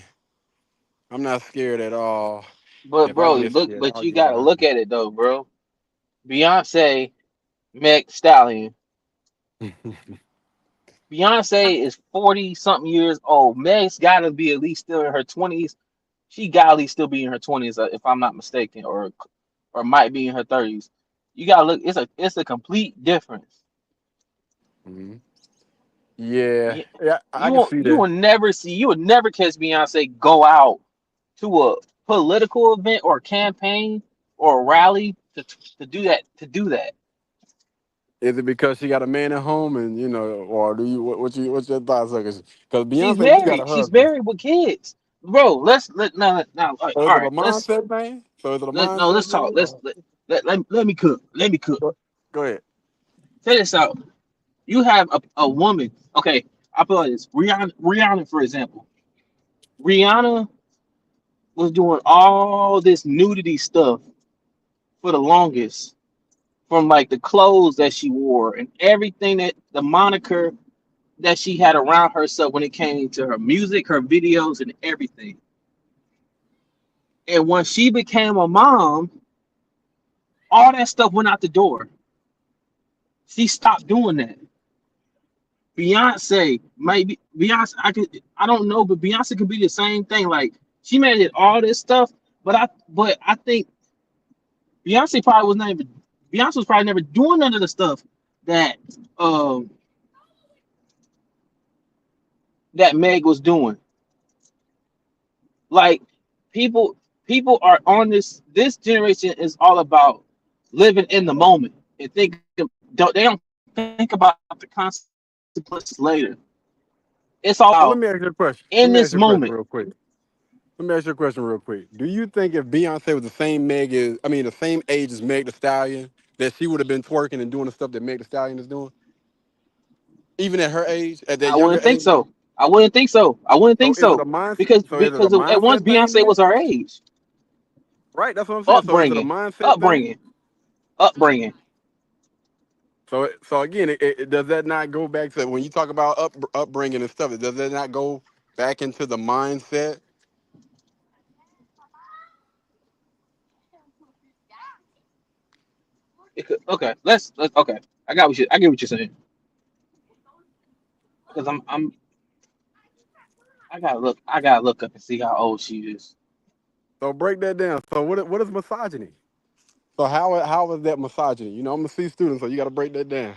I'm not scared at all. but If I bro, get look, scared, but I'll you get gotta behind look at it though, bro. Beyonce, Meg Stallion. it. Beyonce is 40 something years old. Meg's gotta be at least still in her 20s. She gotta at least still be in her 20s, if I'm not mistaken, or might be in her 30s. You gotta look. It's a complete difference. Mhm. Yeah, You yeah, I you can will see you that. will never see you will never catch Beyonce go out to a political event or campaign or a rally to do that. Is it because she got a man at home, and or do you what's your thoughts? Because She's Beyonce do got a married. She's husband. married with kids, bro. Now. All right, So is all it a right, let's mindset thing? So is it a let no. mindset Let's talk. thing? Let me cook. Let me cook. Go ahead. Check this out. You have a woman. Okay, I put it like this. Rihanna, for example. Rihanna was doing all this nudity stuff for the longest, from like the clothes that she wore and everything that the moniker that she had around herself when it came to her music, her videos, and everything. And when she became a mom, all that stuff went out the door. She stopped doing that. Beyonce maybe Beyonce. I don't know, but Beyonce could be the same thing. Like she made all this stuff, but I think Beyonce was probably never doing none of the stuff that um that Meg was doing. Like people people are on this generation is all about living in the moment and don't think about the consequences later. It's all So let about me ask you a question. Let in me ask this you a question moment. real quick. Let me ask you a question real quick. Do you think if Beyonce was the same age as Meg The Stallion, that she would have been twerking and doing the stuff that Meg The Stallion is doing, even at her age, at that I younger wouldn't think age? so. I wouldn't think so. I wouldn't So think is it a so mindset? because So is it a at once mindset thing Beyonce then? was our age. Right. That's what I'm saying. So is it a Upbringing, mindset thing? upbringing, upbringing. So again, does that not go back to when you talk about upbringing and stuff? Does that not go back into the mindset? Okay, let's okay. I get what you're saying because I gotta look up and see how old she is. So break that down. So what is misogyny? So how is that misogyny? You know, I'm a C student, so you got to break that down.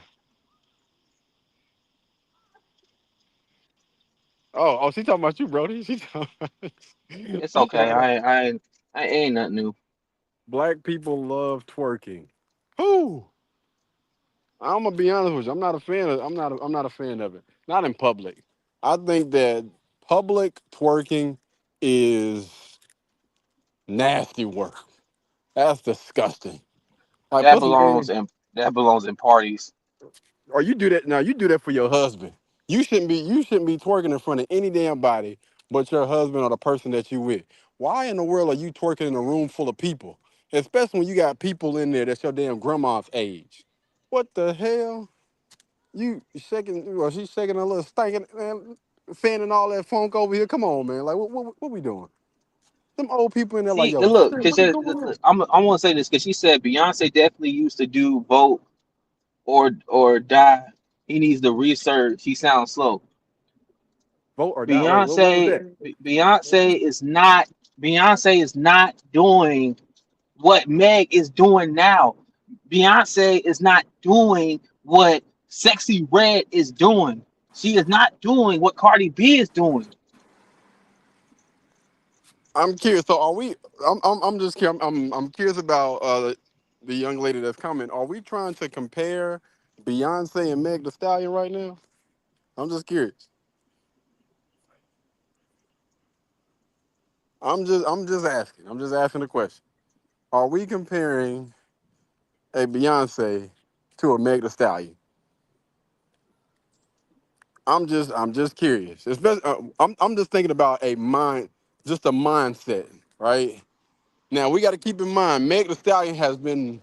Oh, she talking about you, Brody. She talking about, It's she okay. talking about I ain't nothing new. black people love twerking. Who? I'm gonna be honest with you. I'm not a fan of it. Not in public. I think that public twerking is nasty work. That's disgusting. Like That put some belongs damn. in that belongs in parties. Or you do that now. You do that for your husband. You shouldn't be twerking in front of any damn body but your husband or the person that you with. Why in the world are you twerking in a room full of people? Especially when you got people in there that's your damn grandma's age. What the hell? You shaking? Well, she's shaking a little stinking, man, fanning all that funk over here. Come on, man. Like what we doing? Them old people in there like, See, yo, look, sister, because what is going on? I want to say this because she said Beyonce definitely used to do vote or die. He needs to research. He sounds slow. Vote or die. Wait, what was Beyonce that? Beyonce is not Beyonce is not doing what Meg is doing now. Beyonce is not doing what Sexy Red is doing. She is not doing what Cardi B is doing. I'm curious. So are we? I'm just curious. I'm curious about the young lady that's coming. Are we trying to compare Beyonce and Meg The Stallion right now? I'm just curious. I'm just asking. I'm just asking the question. Are we comparing a Beyonce to a Meg The Stallion? I'm just curious. Especially, I'm just thinking about just a mindset, right? Now we got to keep in mind, Meg The Stallion has been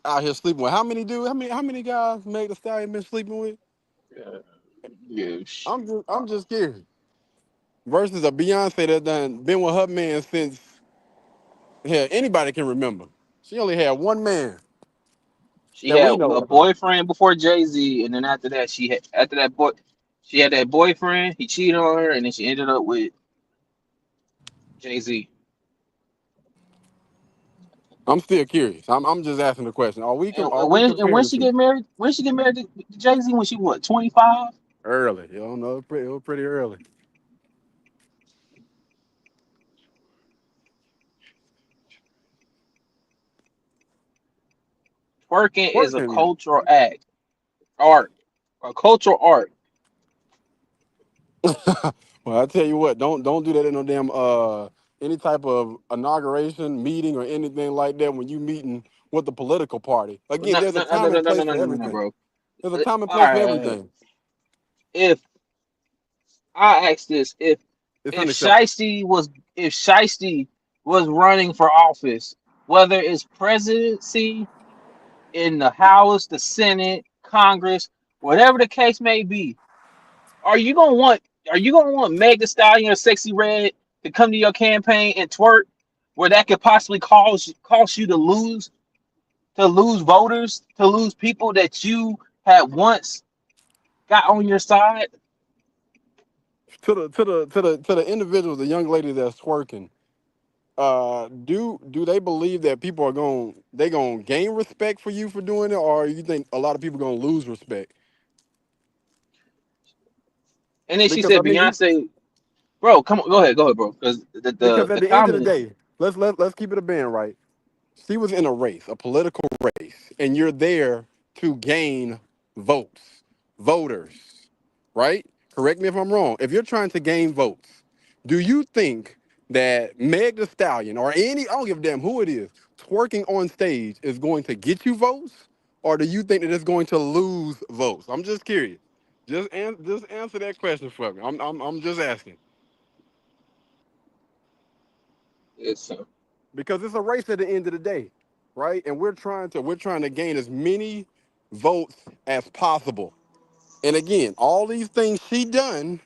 out here sleeping with how many dudes? How many guys Meg The Stallion been sleeping with? Yeah, I'm just curious. Versus a Beyonce that done been with her man since hell anybody can remember. She only had one man she that we had know a of. boyfriend before Jay-Z, and then she had that boyfriend. He cheated on her, and then she ended up with Jay-Z. I'm still curious. I'm just asking the question. Are we When comparing the she two? get married? When she get married to Jay-Z? When she what? 25? Early. You don't know. It was pretty early. Twerking is a Working. cultural act, art, a cultural art. Well, I tell you what, don't do that in no damn any type of inauguration meeting or anything like that when you meeting with the political party. Again, No, there's a no, no, no, time and no, no, place no, for no, no, everything. bro. There's a time and All place for right. everything. If I ask this, It's if unacceptable. Shiesty was running for office, whether it's presidency in the House, the Senate, Congress, whatever the case may be, are you gonna want Meg Thee Stallion or Sexy Red to come to your campaign and twerk, where that could possibly cost you to lose voters, to lose people that you had once got on your side. To the individual, the young lady that's twerking, do they believe that people are gonna gain respect for you for doing it, or you think a lot of people gonna lose respect? And then she Because I said, mean, Beyonce, bro, come on, go ahead, bro. Because the, because the at the the end of the comment, day, let's keep it a band, right? She was in a race, a political race, and you're there to gain voters, right? Correct me if I'm wrong. If you're trying to gain votes, do you think that Meg The Stallion or any, I don't give a damn who it is, twerking on stage is going to get you votes? Or do you think that it's going to lose votes? I'm just curious. Just answer that question for me. I'm just asking. it's Because it's a race at the end of the day, right? And we're trying to gain as many votes as possible. And again, all these things she done,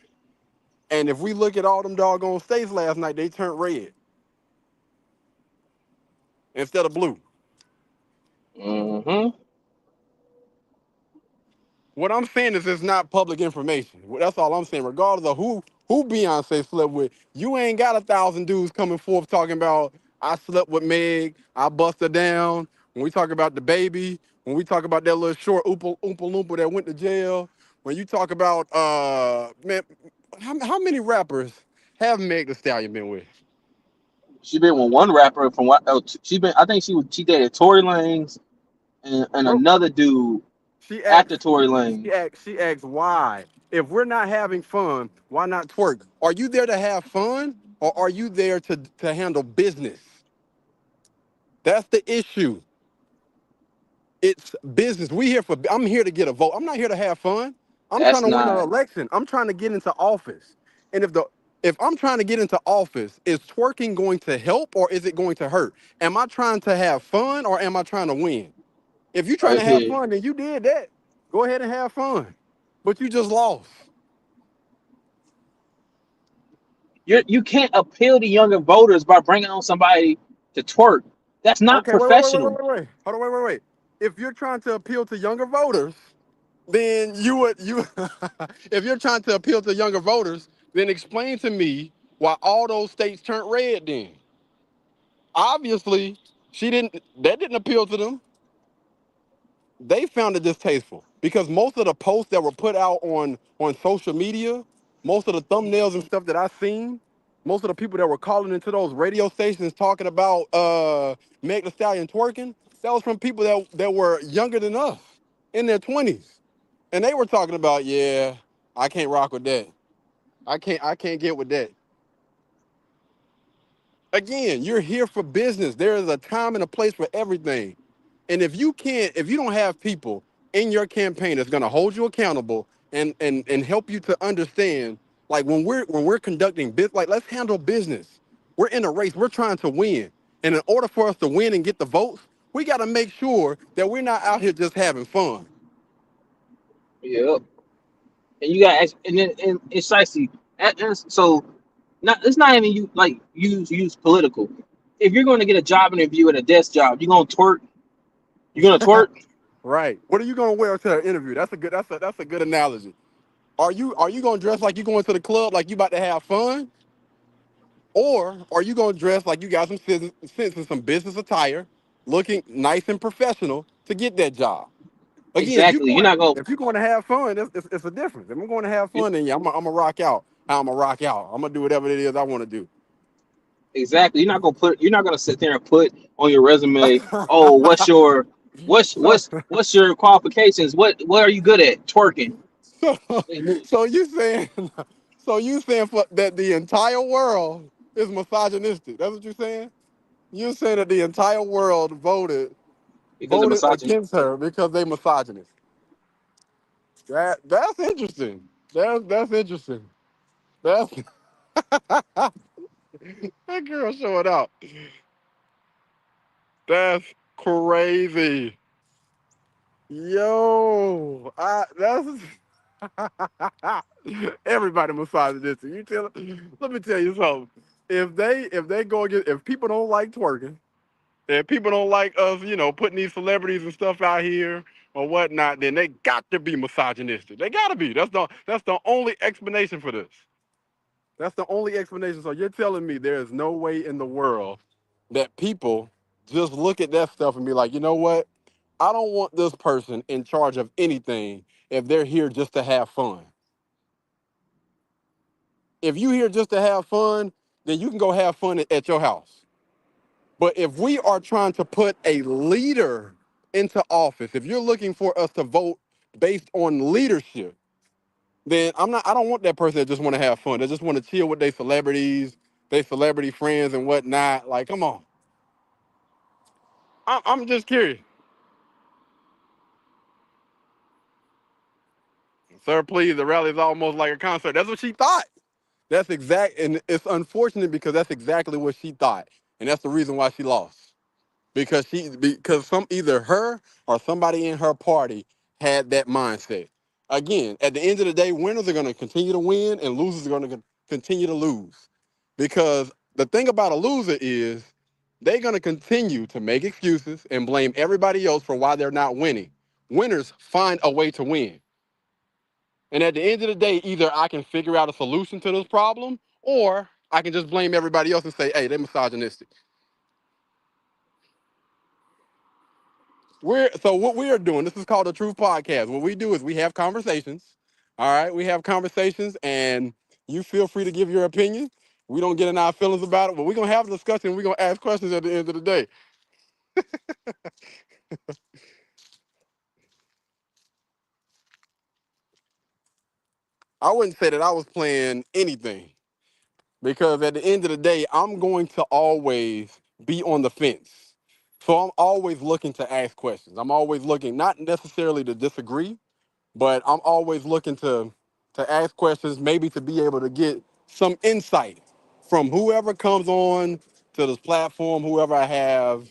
and if we look at all them doggone states last night, they turned red instead of blue. mm-hmm. What I'm saying is it's not public information. That's all I'm saying. Regardless of who Beyonce slept with, you ain't got 1,000 dudes coming forth talking about I slept with Meg, I bust her down. When we talk about the baby, when we talk about that little short Oompa Loompa that went to jail, when you talk about man, how many rappers have Meg The Stallion been with? She been with one rapper from what? Oh, she been. I think she dated Tory Lanez and Bro, another dude she after asks, Tory she Lanez. asks, she asks why. If we're not having fun, why not twerk? Are you there to have fun, or are you there to handle business? That's the issue. It's business. I'm here to get a vote. I'm not here to have fun. I'm trying That's to win an not. election. I'm trying to get into office. And if I'm trying to get into office, is twerking going to help or is it going to hurt? Am I trying to have fun or am I trying to win? If you're trying to Right have here. fun, then you did that. Go ahead and have fun. But you just lost. You can't appeal to younger voters by bringing on somebody to twerk. That's not Okay, professional. wait. Hold on, wait. If you're trying to appeal to younger voters, then you if you're trying to appeal to younger voters, then explain to me why all those states turned red then. Obviously, that didn't appeal to them. They found it distasteful because most of the posts that were put out on social media, most of the thumbnails and stuff that I seen, most of the people that were calling into those radio stations talking about Meg The Stallion twerking, that was from people that were younger than us, in their 20s. And they were talking about, yeah, I can't rock with that. I can't get with that. Again, you're here for business. There is a time and a place for everything. And if you don't have people in your campaign that's gonna hold you accountable and help you to understand, like when we're conducting business, like let's handle business. We're in a race, we're trying to win. And in order for us to win and get the votes, we gotta make sure that we're not out here just having fun. Yep. And you got and then and it's spicy. So not it's not even you like use political. If you're going to get a job interview at a desk job, you gonna twerk. You're gonna twerk. Right. What are you gonna wear to the interview? That's a good analogy. Are you gonna dress like you going to the club like you about to have fun? Or are you gonna dress like you got some sense and some business attire, looking nice and professional to get that job? Again, Exactly. You're not gonna. if you're going to have fun, it's a difference. If I'm going to have You, fun, then yeah, I'm gonna rock out. How I'm gonna rock out. I'm gonna do whatever it is I want to do. exactly. You're not gonna put. You're not gonna sit there and put on your resume. Oh, what's your qualifications? What are you good at? Twerking. so, They move. so you saying, that the entire world is misogynistic? That's what you're saying? You're saying that the entire world Because of voted misogyny. against her because they misogynist. That's interesting. That's interesting. That's that girl showing out. That's crazy. Yo, that's everybody misogynistic. Let me tell you something. If they go against, if people don't like twerking, if people don't like us, putting these celebrities and stuff out here or whatnot, then they got to be misogynistic. They got to be. That's the only explanation for this. That's the only explanation. So you're telling me there is no way in the world that people just look at that stuff and be like, you know what? I don't want this person in charge of anything if they're here just to have fun. If you here just to have fun, then you can go have fun at your house. But if we are trying to put a leader into office, if you're looking for us to vote based on leadership, then I don't want that person that just want to have fun. They just want to chill with their celebrities, their celebrity friends and whatnot. Like, come on. I'm just curious. Sir, please, the rally is almost like a concert. That's what she thought. That's exact, and it's unfortunate because that's exactly what she thought. And that's the reason why she lost. Because either her or somebody in her party had that mindset. Again, at the end of the day, winners are going to continue to win and losers are going to continue to lose. Because the thing about a loser is they're going to continue to make excuses and blame everybody else for why they're not winning. Winners find a way to win. And at the end of the day, either I can figure out a solution to this problem or I can just blame everybody else and say, hey, they're misogynistic. So what we are doing, this is called the Truth Podcast. What we do is we have conversations. All right, we have conversations, and you feel free to give your opinion. We don't get in our feelings about it, but we're gonna have a discussion. We're gonna ask questions at the end of the day. I wouldn't say that I was playing anything because at the end of the day, I'm going to always be on the fence. So I'm always looking to ask questions. I'm always looking, not necessarily to disagree, but I'm always looking to ask questions, maybe to be able to get some insight from whoever comes on to this platform, whoever I have,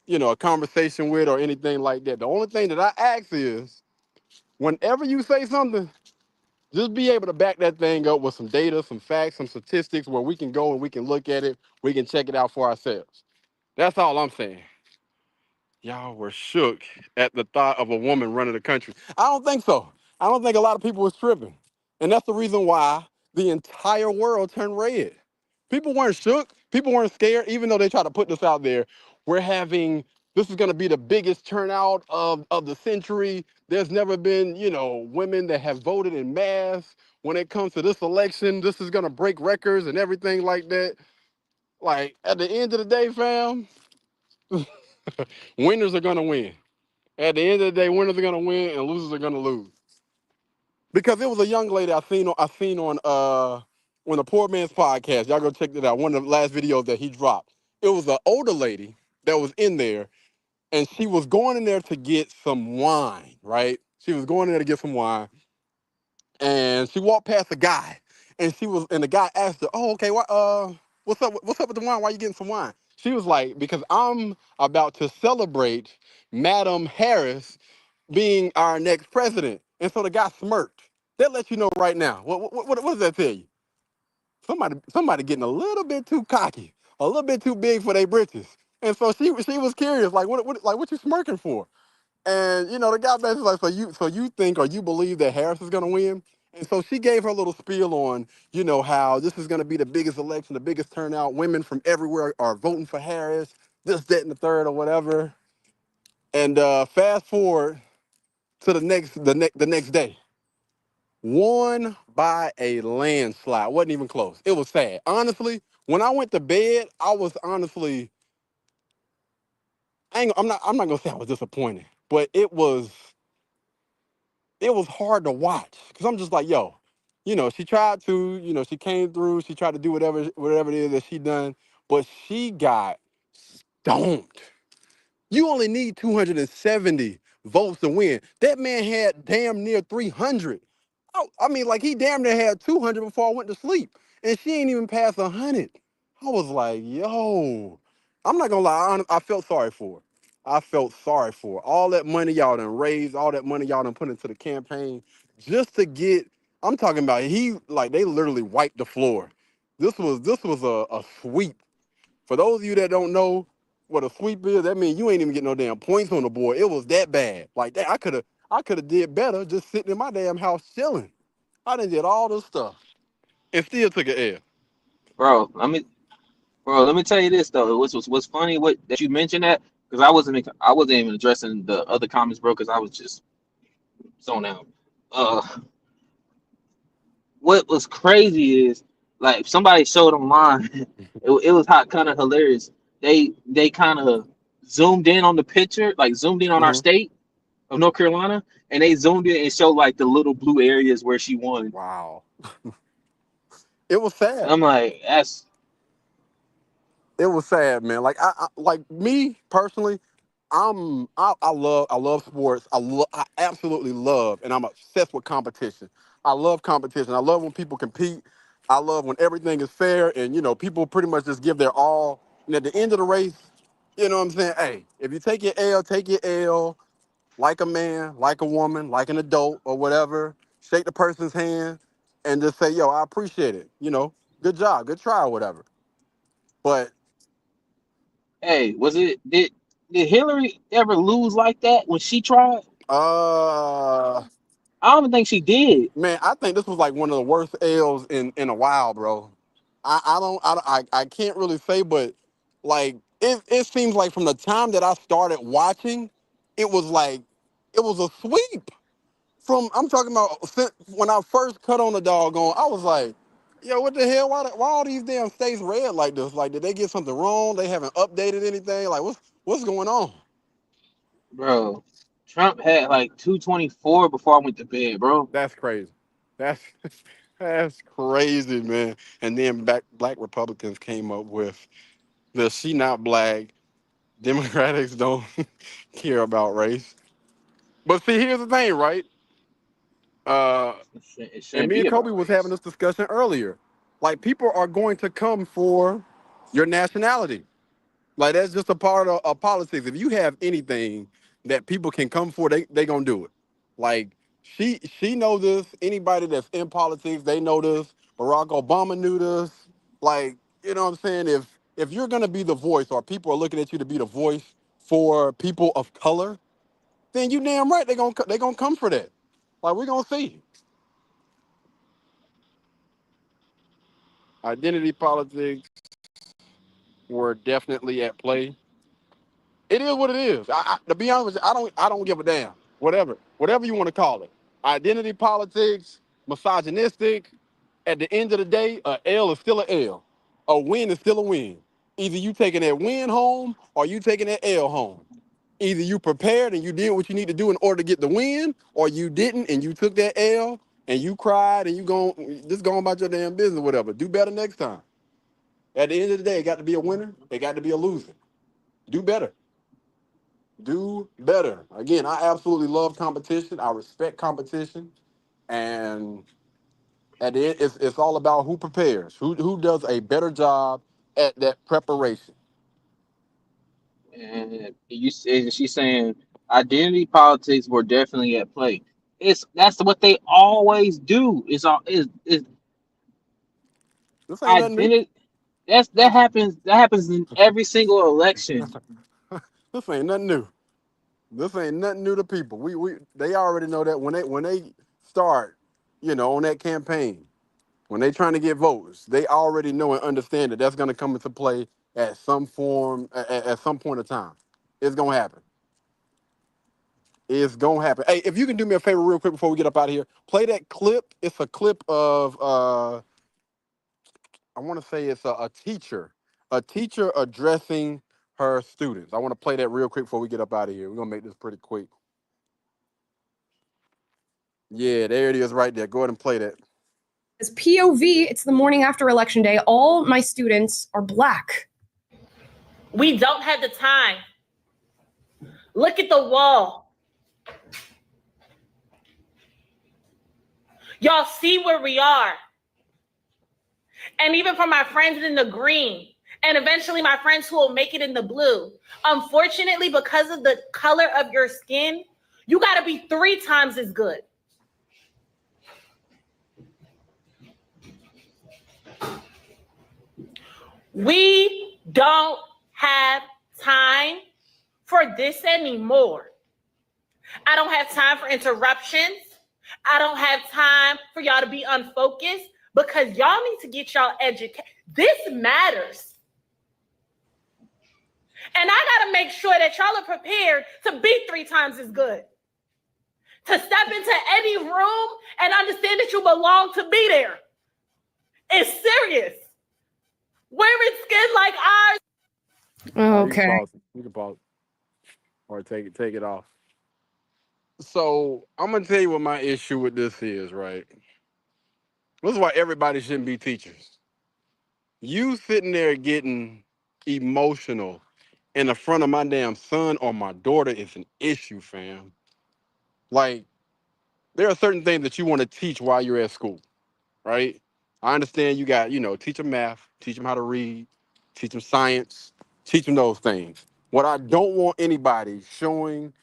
a conversation with or anything like that. The only thing that I ask is, whenever you say something, just be able to back that thing up with some data, some facts, some statistics where we can go and we can look at it, we can check it out for ourselves. That's all I'm saying. Y'all were shook at the thought of a woman running the country. I don't think so. I don't think a lot of people was tripping. And that's the reason why the entire world turned red. People weren't shook. People weren't scared, even though they try to put this out there. This is going to be the biggest turnout of the century. There's never been, women that have voted in mass. When it comes to this election, this is going to break records and everything like that. Like, at the end of the day, fam, winners are going to win. At the end of the day, winners are gonna win and losers are gonna lose. Because it was a young lady I seen on the Poor Man's Podcast. Y'all go check that out. One of the last videos that he dropped. It was an older lady that was in there, and she was going in there to get some wine, right? She was going in there to get some wine, and she walked past a guy, and the guy asked her, "Oh, okay, what's up? What's up with the wine? Why are you getting some wine?" She was like, "Because I'm about to celebrate Madam Harris being our next president." And so the guy smirked. That lets you know right now. What does that tell you? Somebody getting a little bit too cocky, a little bit too big for their britches. And so she was curious, like what you smirking for? And the guy basically like, so you think or you believe that Harris is gonna win? And so she gave her little spiel on, how this is gonna be the biggest election, the biggest turnout. Women from everywhere are voting for Harris, this, that, and the third, or whatever. And fast forward to the next day, won by a landslide. Wasn't even close. It was sad. Honestly, when I went to bed, I was honestly, I'm not gonna say I was disappointed, but it was hard to watch because I'm just like, yo, she tried to, she came through, she tried to do whatever it is that she done, but she got stoned. You only need 270 votes to win. That man had damn near 300. I mean, like he damn near had 200 before I went to sleep, and she ain't even passed 100. I was like, yo, I'm not gonna lie, I felt sorry for her. I felt sorry for her. All that money y'all done raised, all that money y'all done put into the campaign, just to get. I'm talking about they literally wiped the floor. This was a sweep. For those of you that don't know, what a sweep is, that means you ain't even get no damn points on the board. It was that bad. Like that, I could have did better just sitting in my damn house chilling. I done did all this stuff and still took an L. bro. Let me tell you this though. What's funny what that you mentioned that because I wasn't even addressing the other comments, bro, because I was just zoned out. What was crazy is like somebody showed online. It was kind of hilarious. They kind of zoomed in on the picture, like zoomed in on our Hmm. state of North Carolina, and they zoomed in and showed like the little blue areas where she won. Wow. It was sad. I'm like, It was sad, man. Like I like me personally, I love sports. I absolutely love, and I'm obsessed with competition. I love competition. I love when people compete. I love when everything is fair and people pretty much just give their all. And at the end of the race, you know what I'm saying? Hey, if you take your L, take your L like a man, like a woman, like an adult or whatever. Shake the person's hand and just say, yo, I appreciate it. Good job, good try or whatever. But hey, did Hillary ever lose like that when she tried? uh I don't even think she did, man, I think this was like one of the worst L's in a while, bro. I can't really say, but like it seems like from the time that I started watching, it was like it was a sweep. I'm talking about when I first cut on the doggone, I was like, yo, what the hell? Why all these damn states red like this? Like, did they get something wrong? They haven't updated anything? Like, what's going on? bro. Trump had like 224 before I went to bed, bro. That's crazy. That's that's crazy, man. And then black Republicans came up with the she not black. Democrats don't care about race. But see, here's the thing, right? Uh, It and shouldn't me be and Kobe about was having race. this discussion earlier. Like, people are going to come for your nationality. Like, that's just a part of politics. If you have anything that people can come for, they gonna do it. Like, she know this. Anybody that's in politics, they know this. Barack Obama knew this. Like, you know what I'm saying? If you're gonna be the voice, or people are looking at you to be the voice for people of color, then you damn right they gonna come for that. Like, we're gonna see. Identity politics were definitely at play. It is what it is. To be honest with you, I don't give a damn. Whatever you want to call it. Identity politics, misogynistic. At the end of the day, a L is still a L. A win is still a win. Either you taking that win home or you taking that L home. Either you prepared and you did what you need to do in order to get the win, or you didn't and you took that L and you cried and you just going about your damn business, whatever. Do better next time. At the end of the day, it got to be a winner. It got to be a loser. Do better. Do better. Again, I absolutely love competition. I respect competition, and at the end, it's all about who prepares, who does a better job at that preparation. And she's saying identity politics were definitely at play. That's what they always do. It's all is This ain't nothing new. identity. That happens in every single election. This ain't nothing new. This ain't nothing new to people. They already know that when they start, on that campaign, when they trying to get votes, they already know and understand that that's going to come into play at some form at some point of time. It's gonna happen. It's gonna happen. Hey, if you can do me a favor real quick before we get up out of here, play that clip. It's a clip of I want to say it's a teacher addressing her students. I want to play that real quick before we get up out of here. We're gonna make this pretty quick. Yeah, there it is right there. Go ahead and play that. As POV, it's the morning after Election Day. All my students are Black. We don't have the time. Look at the wall. Y'all see where we are. And even for my friends in the green, and eventually my friends who will make it in the blue, unfortunately, because of the color of your skin, you got to be 3 times as good. We don't have time for this anymore. I don't have time for interruptions. I don't have time for y'all to be unfocused because y'all need to get y'all educated. This matters. And I got to make sure that y'all are prepared to be 3 times as good. To step into any room and understand that you belong to be there. It's serious. Wearing skin like ours. Okay. You can pause. Or take it off. So I'm gonna tell you what my issue with this is, right? This is why everybody shouldn't be teachers. You sitting there getting emotional in the front of my damn son or my daughter is an issue, fam. Like, there are certain things that you want to teach while you're at school, right? I understand you got, teach them math, teach them how to read, teach them science, teach them those things. What I don't want anybody showing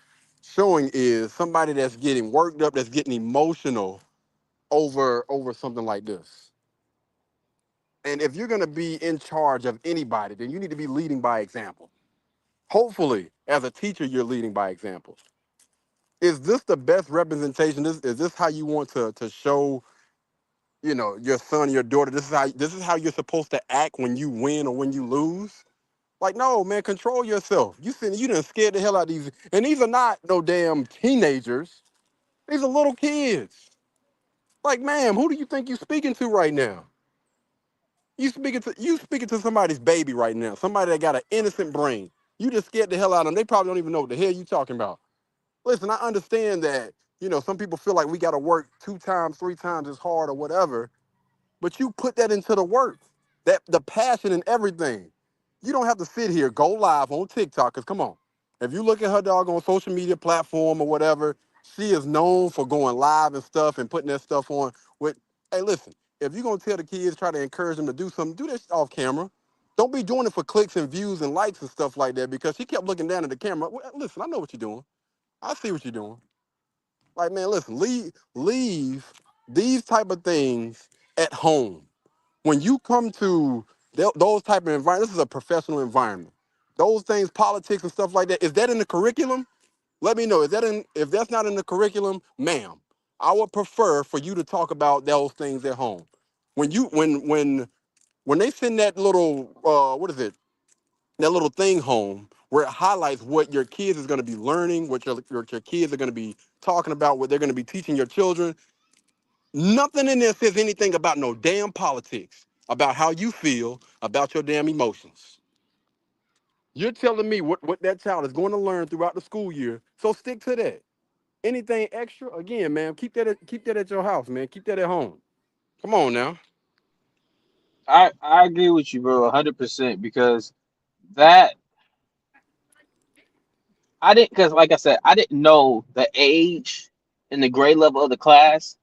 is somebody that's getting worked up, that's getting emotional over something like this. And if you're gonna be in charge of anybody, then you need to be leading by example. Hopefully, as a teacher, you're leading by example. Is this the best representation? Is this how you want to show, your son, your daughter? This is how you're supposed to act when you win or when you lose? Like, no, man, control yourself. You done scared the hell out of these. And these are not no damn teenagers. These are little kids. Like, ma'am, who do you think you're speaking to right now? You speaking to somebody's baby right now, somebody that got an innocent brain. You just scared the hell out of them. They probably don't even know what the hell you talking about. Listen, I understand that, some people feel like we got to work 2 times, 3 times as hard or whatever, but you put that into the work, the passion and everything. You don't have to sit here, go live on TikTok, because come on. If you look at her dog on social media platform or whatever, she is known for going live and stuff and putting that stuff on. Hey, listen, if you're going to tell the kids, try to encourage them to do something, do this off camera. Don't be doing it for clicks and views and likes and stuff like that, because she kept looking down at the camera. Well, listen, I know what you're doing. I see what you're doing. Like, man, listen, leave these type of things at home. When you come to those type of environments, this is a professional environment. Those things, politics and stuff like that, is that in the curriculum? Let me know. If that's not in the curriculum, ma'am, I would prefer for you to talk about those things at home. When they send that little that little thing home where it highlights what your kids is going to be learning, what your kids are going to be talking about, what they're going to be teaching your children. Nothing in there says anything about no damn politics, about how you feel, about your damn emotions. You're telling me what that child is going to learn throughout the school year, so stick to that. Anything extra, again, man, keep that at your house, man. Keep that at home. Come on now. I agree with you, bro, 100%, because that because like I said, I didn't know the age and the grade level of the class,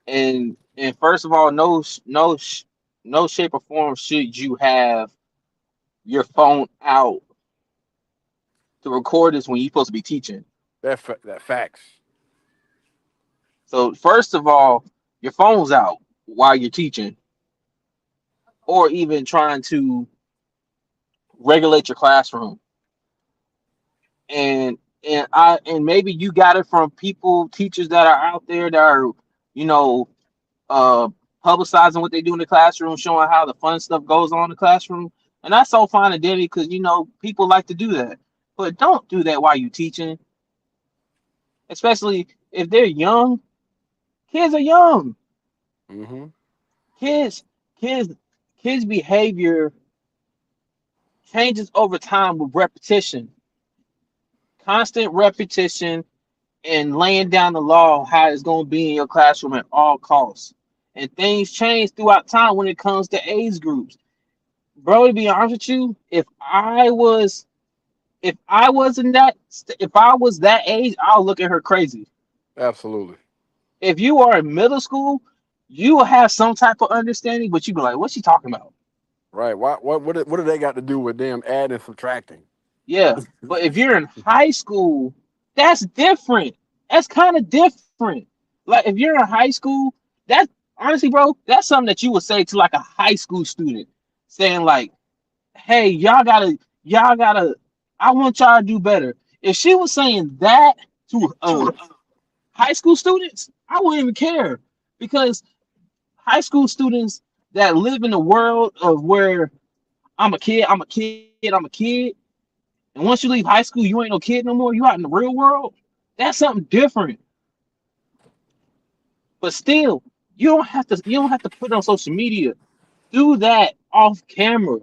and first of all, no shape or form should you have your phone out to record this when you're supposed to be teaching. That facts. So first of all, your phone's out while you're teaching, or even trying to regulate your classroom. And maybe you got it from teachers that are out there that are, publicizing what they do in the classroom, showing how the fun stuff goes on in the classroom. And that's so fine and dandy because, people like to do that. But don't do that while you're teaching, especially if they're young. Kids are young. Mm-hmm. Kids' behavior changes over time with repetition. Constant repetition and laying down the law how it's going to be in your classroom at all costs. And things change throughout time when it comes to age groups. Bro, to be honest with you, if I was that age, I'll look at her crazy. Absolutely. If you are in middle school, you will have some type of understanding, but you be like, what's she talking about? Right. What do they got to do with damn adding and subtracting? Yeah. But if you're in high school, that's different. That's kind of different. Like if you're in high school, that's honestly, bro, that's something that you would say to like a high school student, saying like, hey, y'all gotta I want y'all to do better. If she was saying that to high school students, I wouldn't even care, because high school students that live in a world of where I'm a kid, I'm a kid, I'm a kid, and once you leave high school, you ain't no kid no more. You out in the real world. That's something different. But still, you don't have to put it on social media. Do that off camera,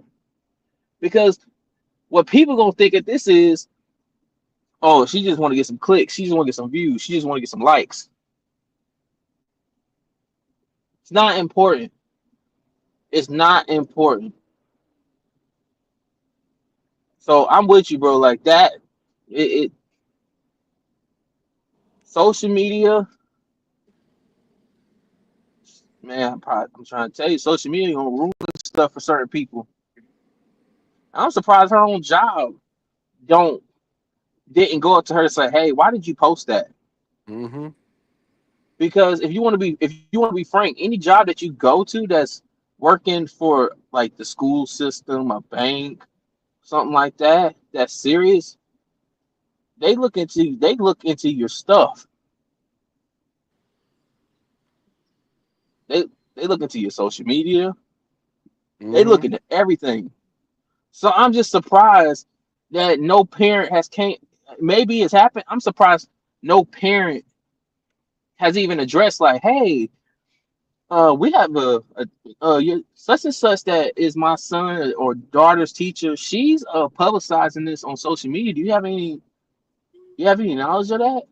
because what people gonna think of this is, oh, she just want to get some clicks, she just want to get some views, she just want to get some likes. It's not important. It's not important. So I'm with you, bro. Like that, it social media, man. I'm trying to tell you, social media gonna ruin stuff for certain people. I'm surprised her own job don't didn't go up to her and say, "Hey, why did you post that?" Mm-hmm. Because if you want to be frank, any job that you go to that's working for like the school system, a bank, something like that, that's serious, they look into your stuff. They they look into your social media. They Mm-hmm. look into everything. So I'm just surprised that no parent has came. Maybe it's happened. I'm surprised no parent has even addressed like, hey, we have such and such that is my son or daughter's teacher. She's publicizing this on social media. Do you have any knowledge of that?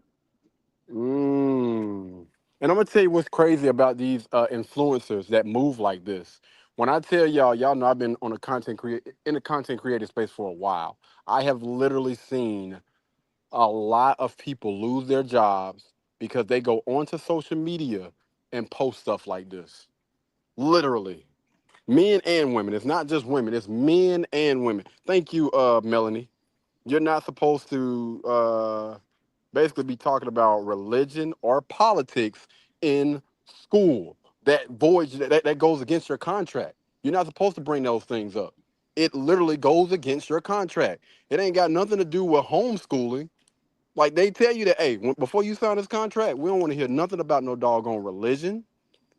Mm. And I'm gonna tell you what's crazy about these influencers that move like this. When I tell y'all know I've been on in the content creator space for a while. I have literally seen a lot of people lose their jobs because they go onto social media and post stuff like this. Literally, men and women. It's not just women. It's men and women. Thank you, Melanie. You're not supposed to basically be talking about religion or politics in school. That voids that goes against your contract. You're not supposed to bring those things up. It literally goes against your contract. It ain't got nothing to do with homeschooling. Like they tell you that, hey, before you sign this contract, we don't want to hear nothing about no doggone religion,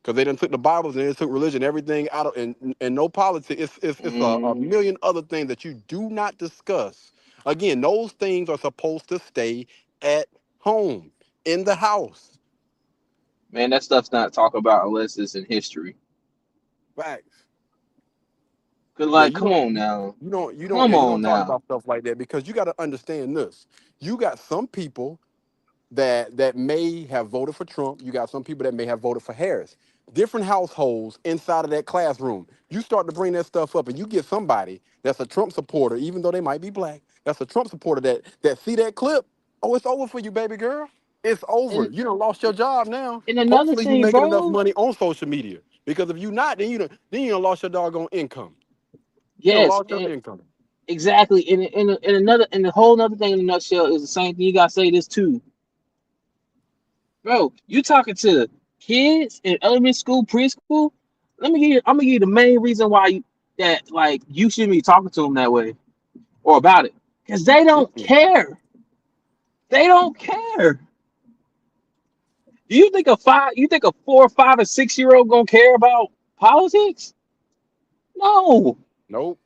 because they done took the Bibles and they took religion, everything out of, and no politics. It's a Mm, million other things that you do not discuss. Again, those things are supposed to stay at home, in the house. man, that stuff's not talked about unless it's in history. Facts. Cause Yeah, like, come on now, yeah, come you don't on talk now. about stuff like that because you got to understand this. You got some people that may have voted for Trump. You got some people that may have voted for Harris. Different households inside of that classroom. You start to bring that stuff up, and you get somebody that's a Trump supporter, even though they might be black. That's a Trump supporter that see that clip. Oh, it's over for you, baby girl. It's over. And You done lost your job now. and another Hopefully, you thing, making enough bro. money on social media. Because if you not, then you done lost your doggone income. You done Yes, lost your income. exactly. And the whole other thing in a nutshell is the same thing. You gotta say this too, bro. You talking to kids in elementary school, preschool. I'm gonna give you the main reason why that like you shouldn't be talking to them that way or about it, because they don't Mm-mm. care. They don't care. Do you think a 4, 5, or 6 year old gonna care about politics? No. Nope.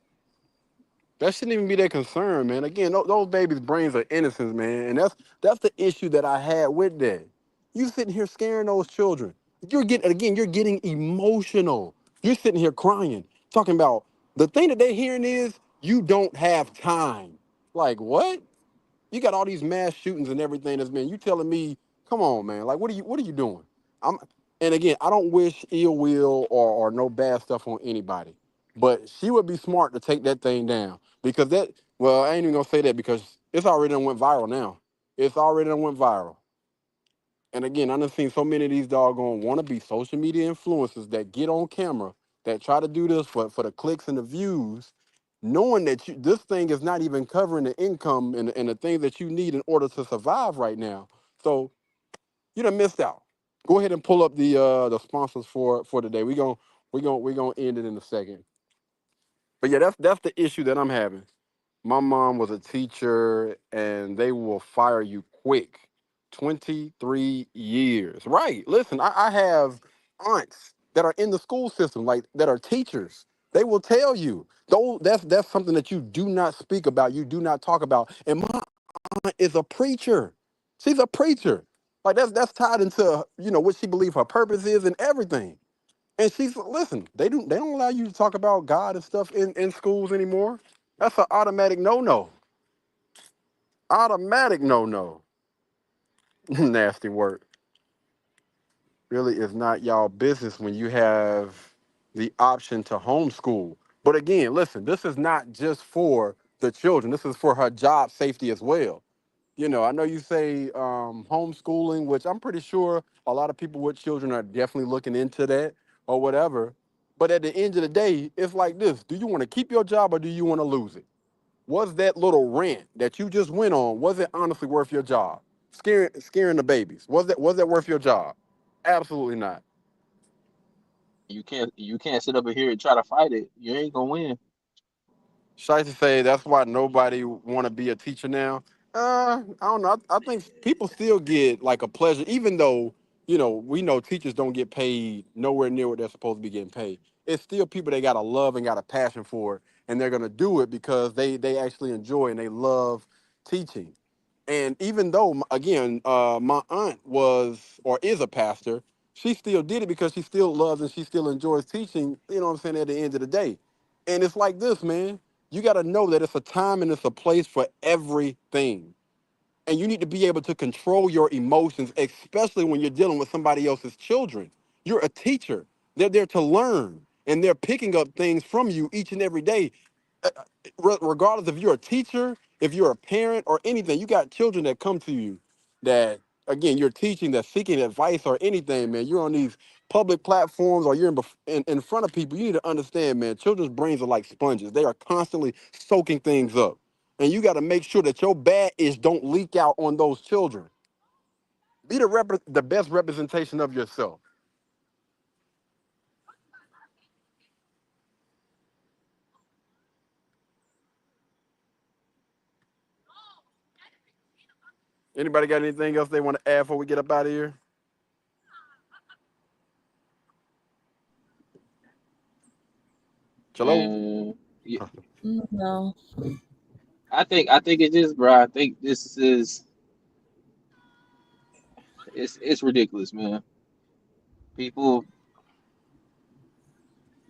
That shouldn't even be their concern, man. Again, those babies' brains are innocent, man, and that's the issue that I had with that. You sitting here scaring those children. You're getting emotional. You're sitting here crying, talking about the thing that they're hearing is you don't have time. Like what? You got all these mass shootings and everything that's been. You telling me, come on, man. Like what are you doing? I'm and again, I don't wish ill will or no bad stuff on anybody. But she would be smart to take that thing down. Because I ain't even gonna say that because it's already done went viral now. It's already done went viral. And again, I done seen so many of these doggone wannabe social media influencers that get on camera that try to do this for the clicks and the views, knowing that this thing is not even covering the income and the things that you need in order to survive right now. So you done missed out. Go ahead and pull up the sponsors for today. We gonna end it in a second. But yeah, that's the issue that I'm having. My mom was a teacher, and they will fire you quick. 23 years. Right. Listen, I have aunts that are in the school system, like that are teachers. They will tell you, don't that's something that you do not speak about, you do not talk about. And my aunt is a preacher. She's a preacher. Like that's tied into, what she believes her purpose is and everything. And she's listen, they don't allow you to talk about God and stuff in schools anymore. That's an automatic no-no. Automatic no-no. Nasty work. Really is not y'all business when you have the option to homeschool. But again, listen, this is not just for the children. This is for her job safety as well. I know you say homeschooling, which I'm pretty sure a lot of people with children are definitely looking into that or whatever. But at the end of the day, it's like this. Do you want to keep your job or do you want to lose it? Was that little rant that you just went on, was it honestly worth your job? Scaring the babies. Was that worth your job? Absolutely not. You can't sit up here and try to fight it. You ain't gonna win. Shiesty say that's why nobody want to be a teacher now. I don't know. I think people still get like a pleasure, even though we know teachers don't get paid nowhere near what they're supposed to be getting paid. It's still people that got a love and got a passion for it, and they're gonna do it because they actually enjoy and they love teaching. And even though, again, my aunt was or is a pastor, she still did it because she still loves and she still enjoys teaching. You know what I'm saying? At the end of the day, and it's like this, man. You got to know that it's a time and it's a place for everything. And you need to be able to control your emotions, especially when you're dealing with somebody else's children. You're a teacher. They're there to learn, and they're picking up things from you each and every day. Uh, Regardless if you're a teacher, if you're a parent, or anything, you got children that come to you that, again, you're teaching, that seeking advice or anything, man. You're on these public platforms or you're in front of people. You need to understand, man, children's brains are like sponges. They are constantly soaking things up. And you got to make sure that your bad itch don't leak out on those children. Be the best representation of yourself. Anybody got anything else they want to add before we get up out of here? Hello? Yeah, No. I think it's just, bro. I think this is it's ridiculous, man. People,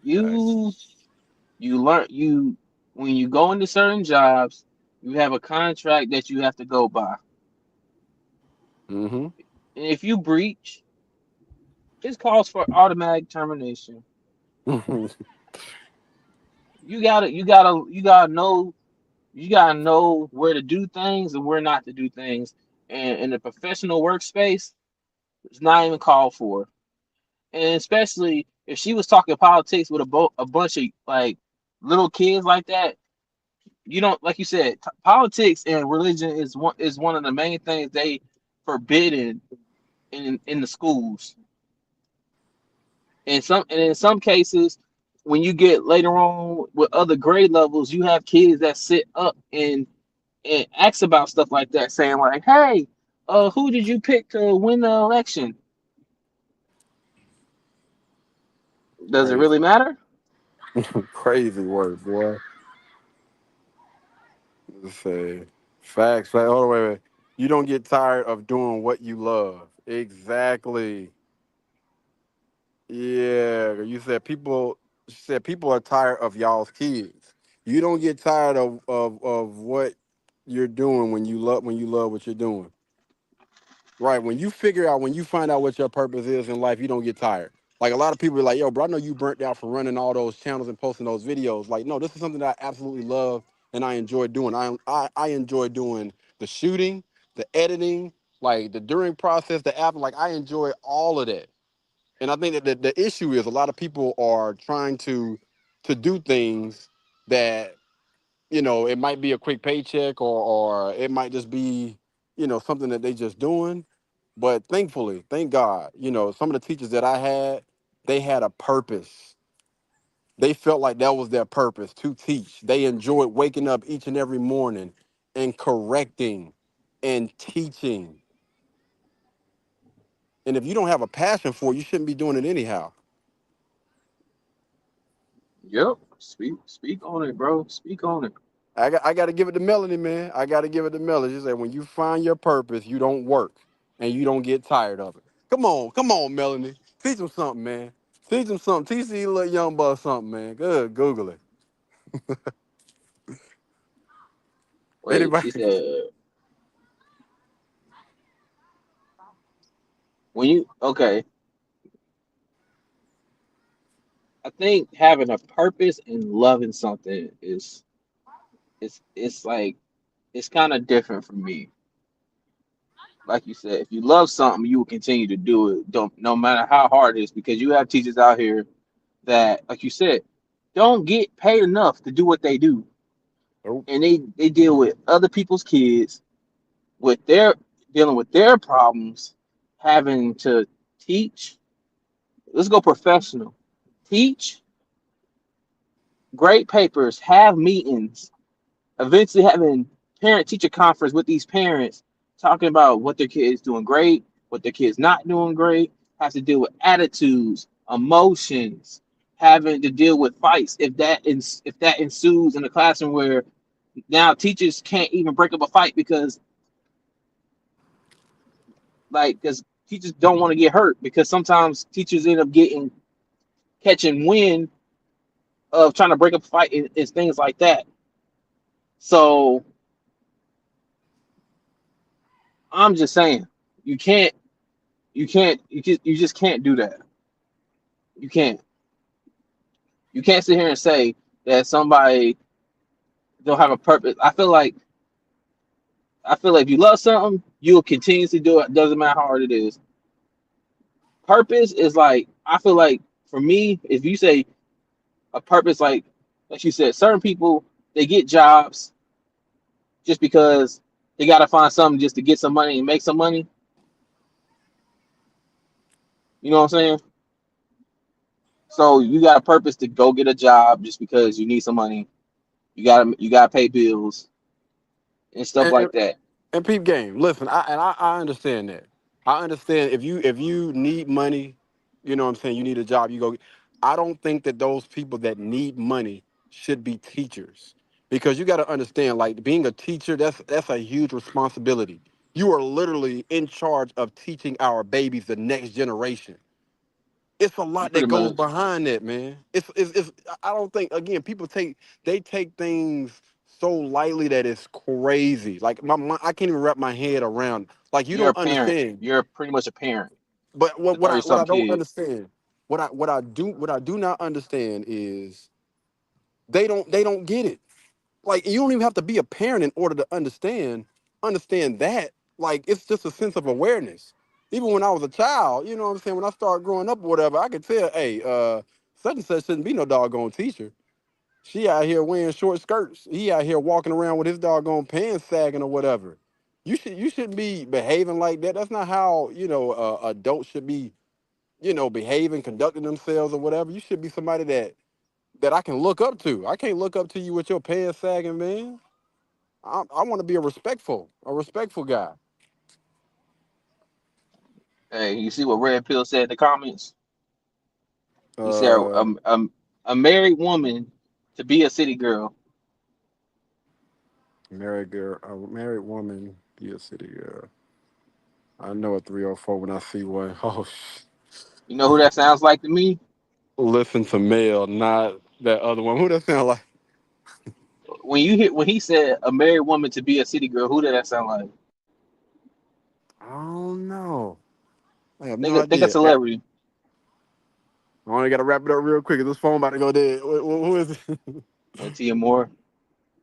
you you learn you when you go into certain jobs, you have a contract that you have to go by. Mm-hmm. And if you breach, it calls for automatic termination. You gotta know where to do things and where not to do things. And in the professional workspace, it's not even called for. And especially if she was talking politics with a bunch of like little kids like that, you don't, like you said, politics and religion is one of the main things they forbidden in the schools. And in some cases, when you get later on with other grade levels, you have kids that sit up and ask about stuff like that, saying like, "Hey, who did you pick to win the election? Does it Crazy. really matter?" Crazy work, boy. Let's say facts. Hold on, wait. You don't get tired of doing what you love. Exactly. Yeah. You said people are tired of y'all's kids. You don't get tired of what you're doing when you love what you're doing. Right. When you find out what your purpose is in life, you don't get tired. Like a lot of people are like, yo, bro, I know you burnt out for running all those channels and posting those videos. Like, no, this is something that I absolutely love and I enjoy doing. I enjoy doing the shooting, the editing, like the during process, the app. Like I enjoy all of that. And I think that the issue is a lot of people are trying to do things that it might be a quick paycheck or it might just be something that they just doing. But thank God, some of the teachers that I had, they had a purpose. They felt like that was their purpose, to teach. They enjoyed waking up each and every morning and correcting and teaching. And if you don't have a passion for it, you shouldn't be doing it anyhow. Yep. Speak on it, bro. Speak on it. I got to give it to Melanie, man. I got to give it to Melanie. She said, when you find your purpose, you don't work and you don't get tired of it. Come on, Melanie. Teach them something, man. Teach them something. Teach these little young bucks something, man. Good. Google it. Wait, Anybody? she said okay. I think having a purpose and loving something is it's like it's kind of different for me. Like you said, if you love something, you will continue to do it, don't no matter how hard it is, because you have teachers out here that, like you said, don't get paid enough to do what they do. Nope. And they deal with other people's kids, with their dealing with their problems, having to teach. Let's go professional. Teach, grade papers, have meetings, eventually having parent-teacher conference with these parents, talking about what their kids doing great, what their kids not doing great, has to deal with attitudes, emotions, having to deal with fights if that ensues in a classroom where now teachers can't even break up a fight because teachers don't want to get hurt, because sometimes teachers end up catching wind of trying to break up a fight and things like that. So I'm just saying, you just can't do that. You can't sit here and say that somebody don't have a purpose. I feel like if you love something, you'll continuously do it. Doesn't matter how hard it is. Purpose is like, I feel like for me, if you say a purpose, like you said, certain people, they get jobs just because they got to find something just to get some money and make some money. You know what I'm saying? So you got a purpose to go get a job just because you need some money. You gotta pay bills and stuff like that. And peep game. Listen, I understand that. I understand if you need money, you know what I'm saying, you need a job, you go. I don't think that those people that need money should be teachers. Because you got to understand, like, being a teacher, that's a huge responsibility. You are literally in charge of teaching our babies, the next generation. It's a lot Pretty that goes much. behind that, man. It's I don't think, again, people take things so lightly that it's crazy. Like I can't even wrap my head around. Like, you You're a don't parent. understand. You're pretty much a parent. But The 30 what I something don't kids. understand, what I do not understand is they don't get it. Like, you don't even have to be a parent in order to understand that. Like, it's just a sense of awareness. Even when I was a child, you know what I'm saying, when I started growing up or whatever, I could tell, hey, such and such shouldn't be no doggone teacher. She out here wearing short skirts. He out here walking around with his doggone pants sagging or whatever. You shouldn't be behaving like that. That's not how, adults should be, behaving, conducting themselves or whatever. You should be somebody that I can look up to. I can't look up to you with your pants sagging, man. I want to be a respectful guy. Hey, you see what Red Pill said in the comments? He said Uh, a married woman to be a city girl. a married woman, be a city girl. I know a 304 when I see one. Oh, You know who that sounds like to me? listen to Mel, not that other one. Who that sound like? When he said a married woman to be a city girl, who did that sound like? I don't know. I have no Think a idea. celebrity. I only got to wrap it up real quick. This phone about to go dead. Who is it? Tia Moore.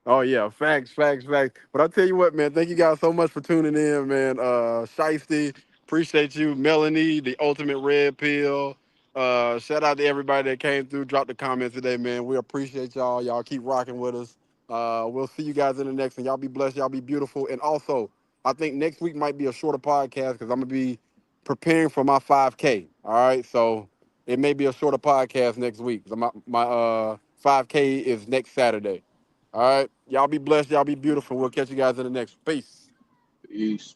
Oh yeah, facts. But I tell you what, man, thank you guys so much for tuning in, man. Shiesty, appreciate you. Melanie, the ultimate red pill. Shout out to everybody that came through, dropped the comments today, man. We appreciate y'all. Y'all keep rocking with us. We'll see you guys in the next one. Y'all be blessed. Y'all be beautiful. And also, I think next week might be a shorter podcast because I'm gonna be preparing for my 5K. All right, so It may be a shorter podcast next week. My 5K is next Saturday. All right. Y'all be blessed. Y'all be beautiful. We'll catch you guys in the next. Peace. Peace.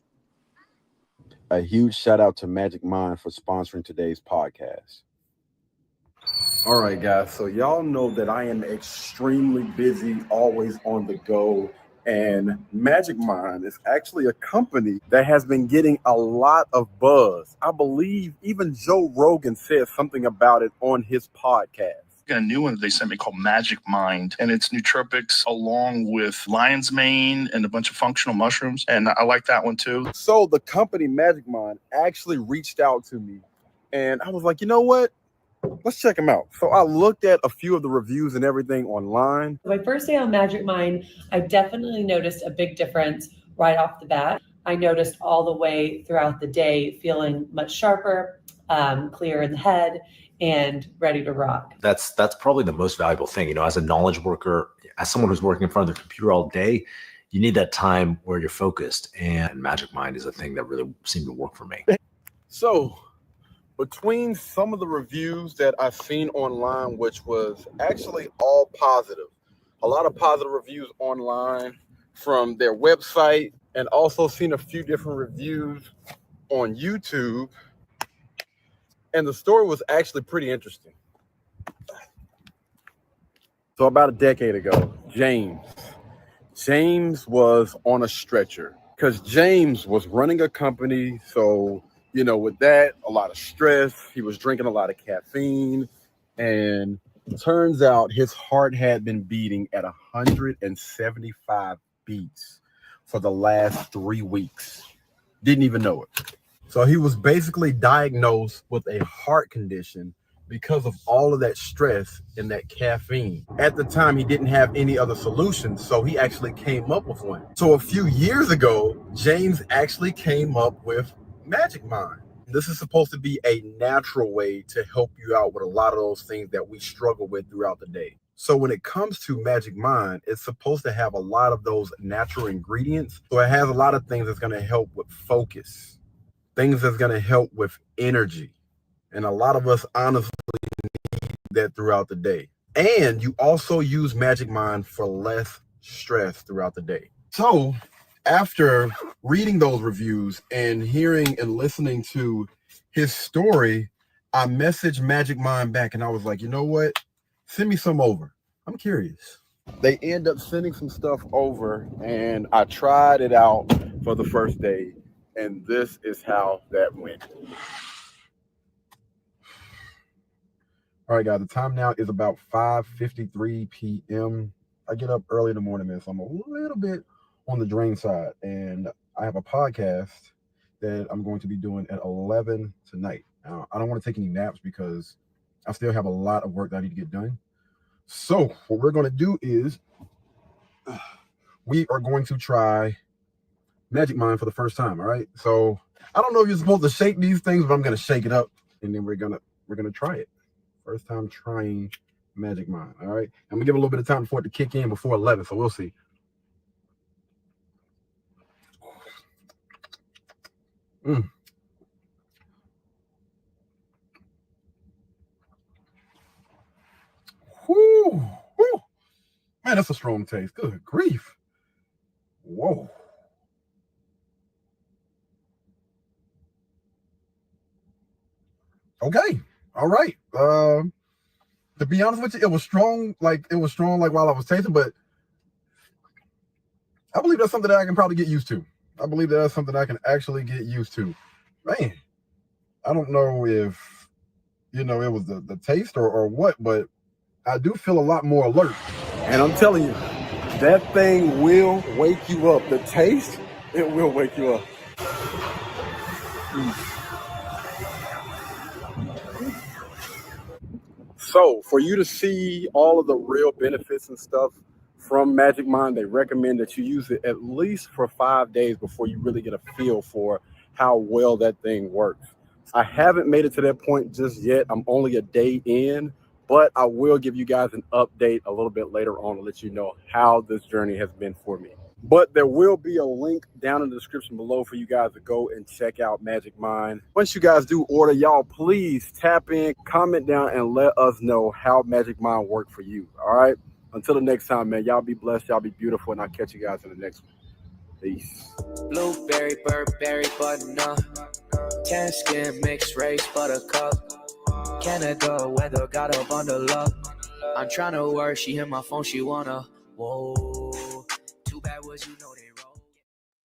A huge shout out to Magic Mind for sponsoring today's podcast. All right, guys. So y'all know that I am extremely busy, always on the go. And Magic Mind is actually a company that has been getting a lot of buzz. I believe even Joe Rogan said something about it on his podcast. A new one that they sent me called Magic Mind, and it's nootropics along with lion's mane and a bunch of functional mushrooms, and I like that one too. So the company Magic Mind actually reached out to me, and I was like, you know what? Let's check them out. So I looked at a few of the reviews and everything online. My first day on Magic Mind, I definitely noticed a big difference right off the bat. I noticed all the way throughout the day feeling much sharper, clear in the head, and ready to rock. That's probably the most valuable thing. You know, as a knowledge worker, as someone who's working in front of the computer all day, you need that time where you're focused. And Magic Mind is a thing that really seemed to work for me. So between some of the reviews that I've seen online, which was actually all positive, a lot of positive reviews online from their website, and also seen a few different reviews on YouTube. And the story was actually pretty interesting. So about a decade ago, James was on a stretcher because James was running a company. So, you know, with that, a lot of stress, he was drinking a lot of caffeine, and turns out his heart had been beating at 175 beats for the last 3 weeks. Didn't even know it. So he was basically diagnosed with a heart condition because of all of that stress and that caffeine. At the time, he didn't have any other solutions, so he actually came up with one. So a few years ago, James actually came up with Magic Mind. This is supposed to be a natural way to help you out with a lot of those things that we struggle with throughout the day. So when it comes to Magic Mind, it's supposed to have a lot of those natural ingredients. So it has a lot of things that's going to help with focus, things that's going to help with energy. And a lot of us honestly need that throughout the day. And you also use Magic Mind for less stress throughout the day. So after reading those reviews and hearing and listening to his story, I messaged Magic Mind back and I was like, you know what? Send me some over. I'm curious. They end up sending some stuff over, and I tried it out for the first day, and this is how that went. All right, guys, the time now is about 5:53 p.m. I get up early in the morning, man, so I'm a little bit on the drain side, and I have a podcast that I'm going to be doing at 11 tonight. Now, I don't want to take any naps because I still have a lot of work that I need to get done. So what we're going to do is we are going to try Magic Mind for the first time. All right. So I don't know if you're supposed to shake these things, but I'm going to shake it up, and then we're going to try it. First time trying Magic Mind. All right. I'm going to give a little bit of time for it to kick in before 11. So we'll see. Whoo, whoo. Man, that's a strong taste. Good grief. Whoa. Okay. All right. To be honest with you, it was strong like while I was tasting, but I believe that's something that I can probably get used to. I believe that's something I can actually get used to. Man, I don't know if, it was the taste or what, but I do feel a lot more alert. And I'm telling you, that thing will wake you up. The taste, it will wake you up. So for you to see all of the real benefits and stuff from Magic Mind, they recommend that you use it at least for 5 days before you really get a feel for how well that thing works. I haven't made it to that point just yet. I'm only a day in, but I will give you guys an update a little bit later on to let you know how this journey has been for me. But there will be a link down in the description below for you guys to go and check out Magic Mind. Once you guys do order, y'all please tap in, comment down, and let us know how Magic Mind worked for you. All right. Until the next time, man. Y'all be blessed. Y'all be beautiful, and I'll catch you guys in the next one. Peace. Blueberry, Burberry, button-up. Tan skin, mixed race, buttercup. Canada weather, got a bundle up. I'm tryna work, she hit my phone, she wanna. Whoa.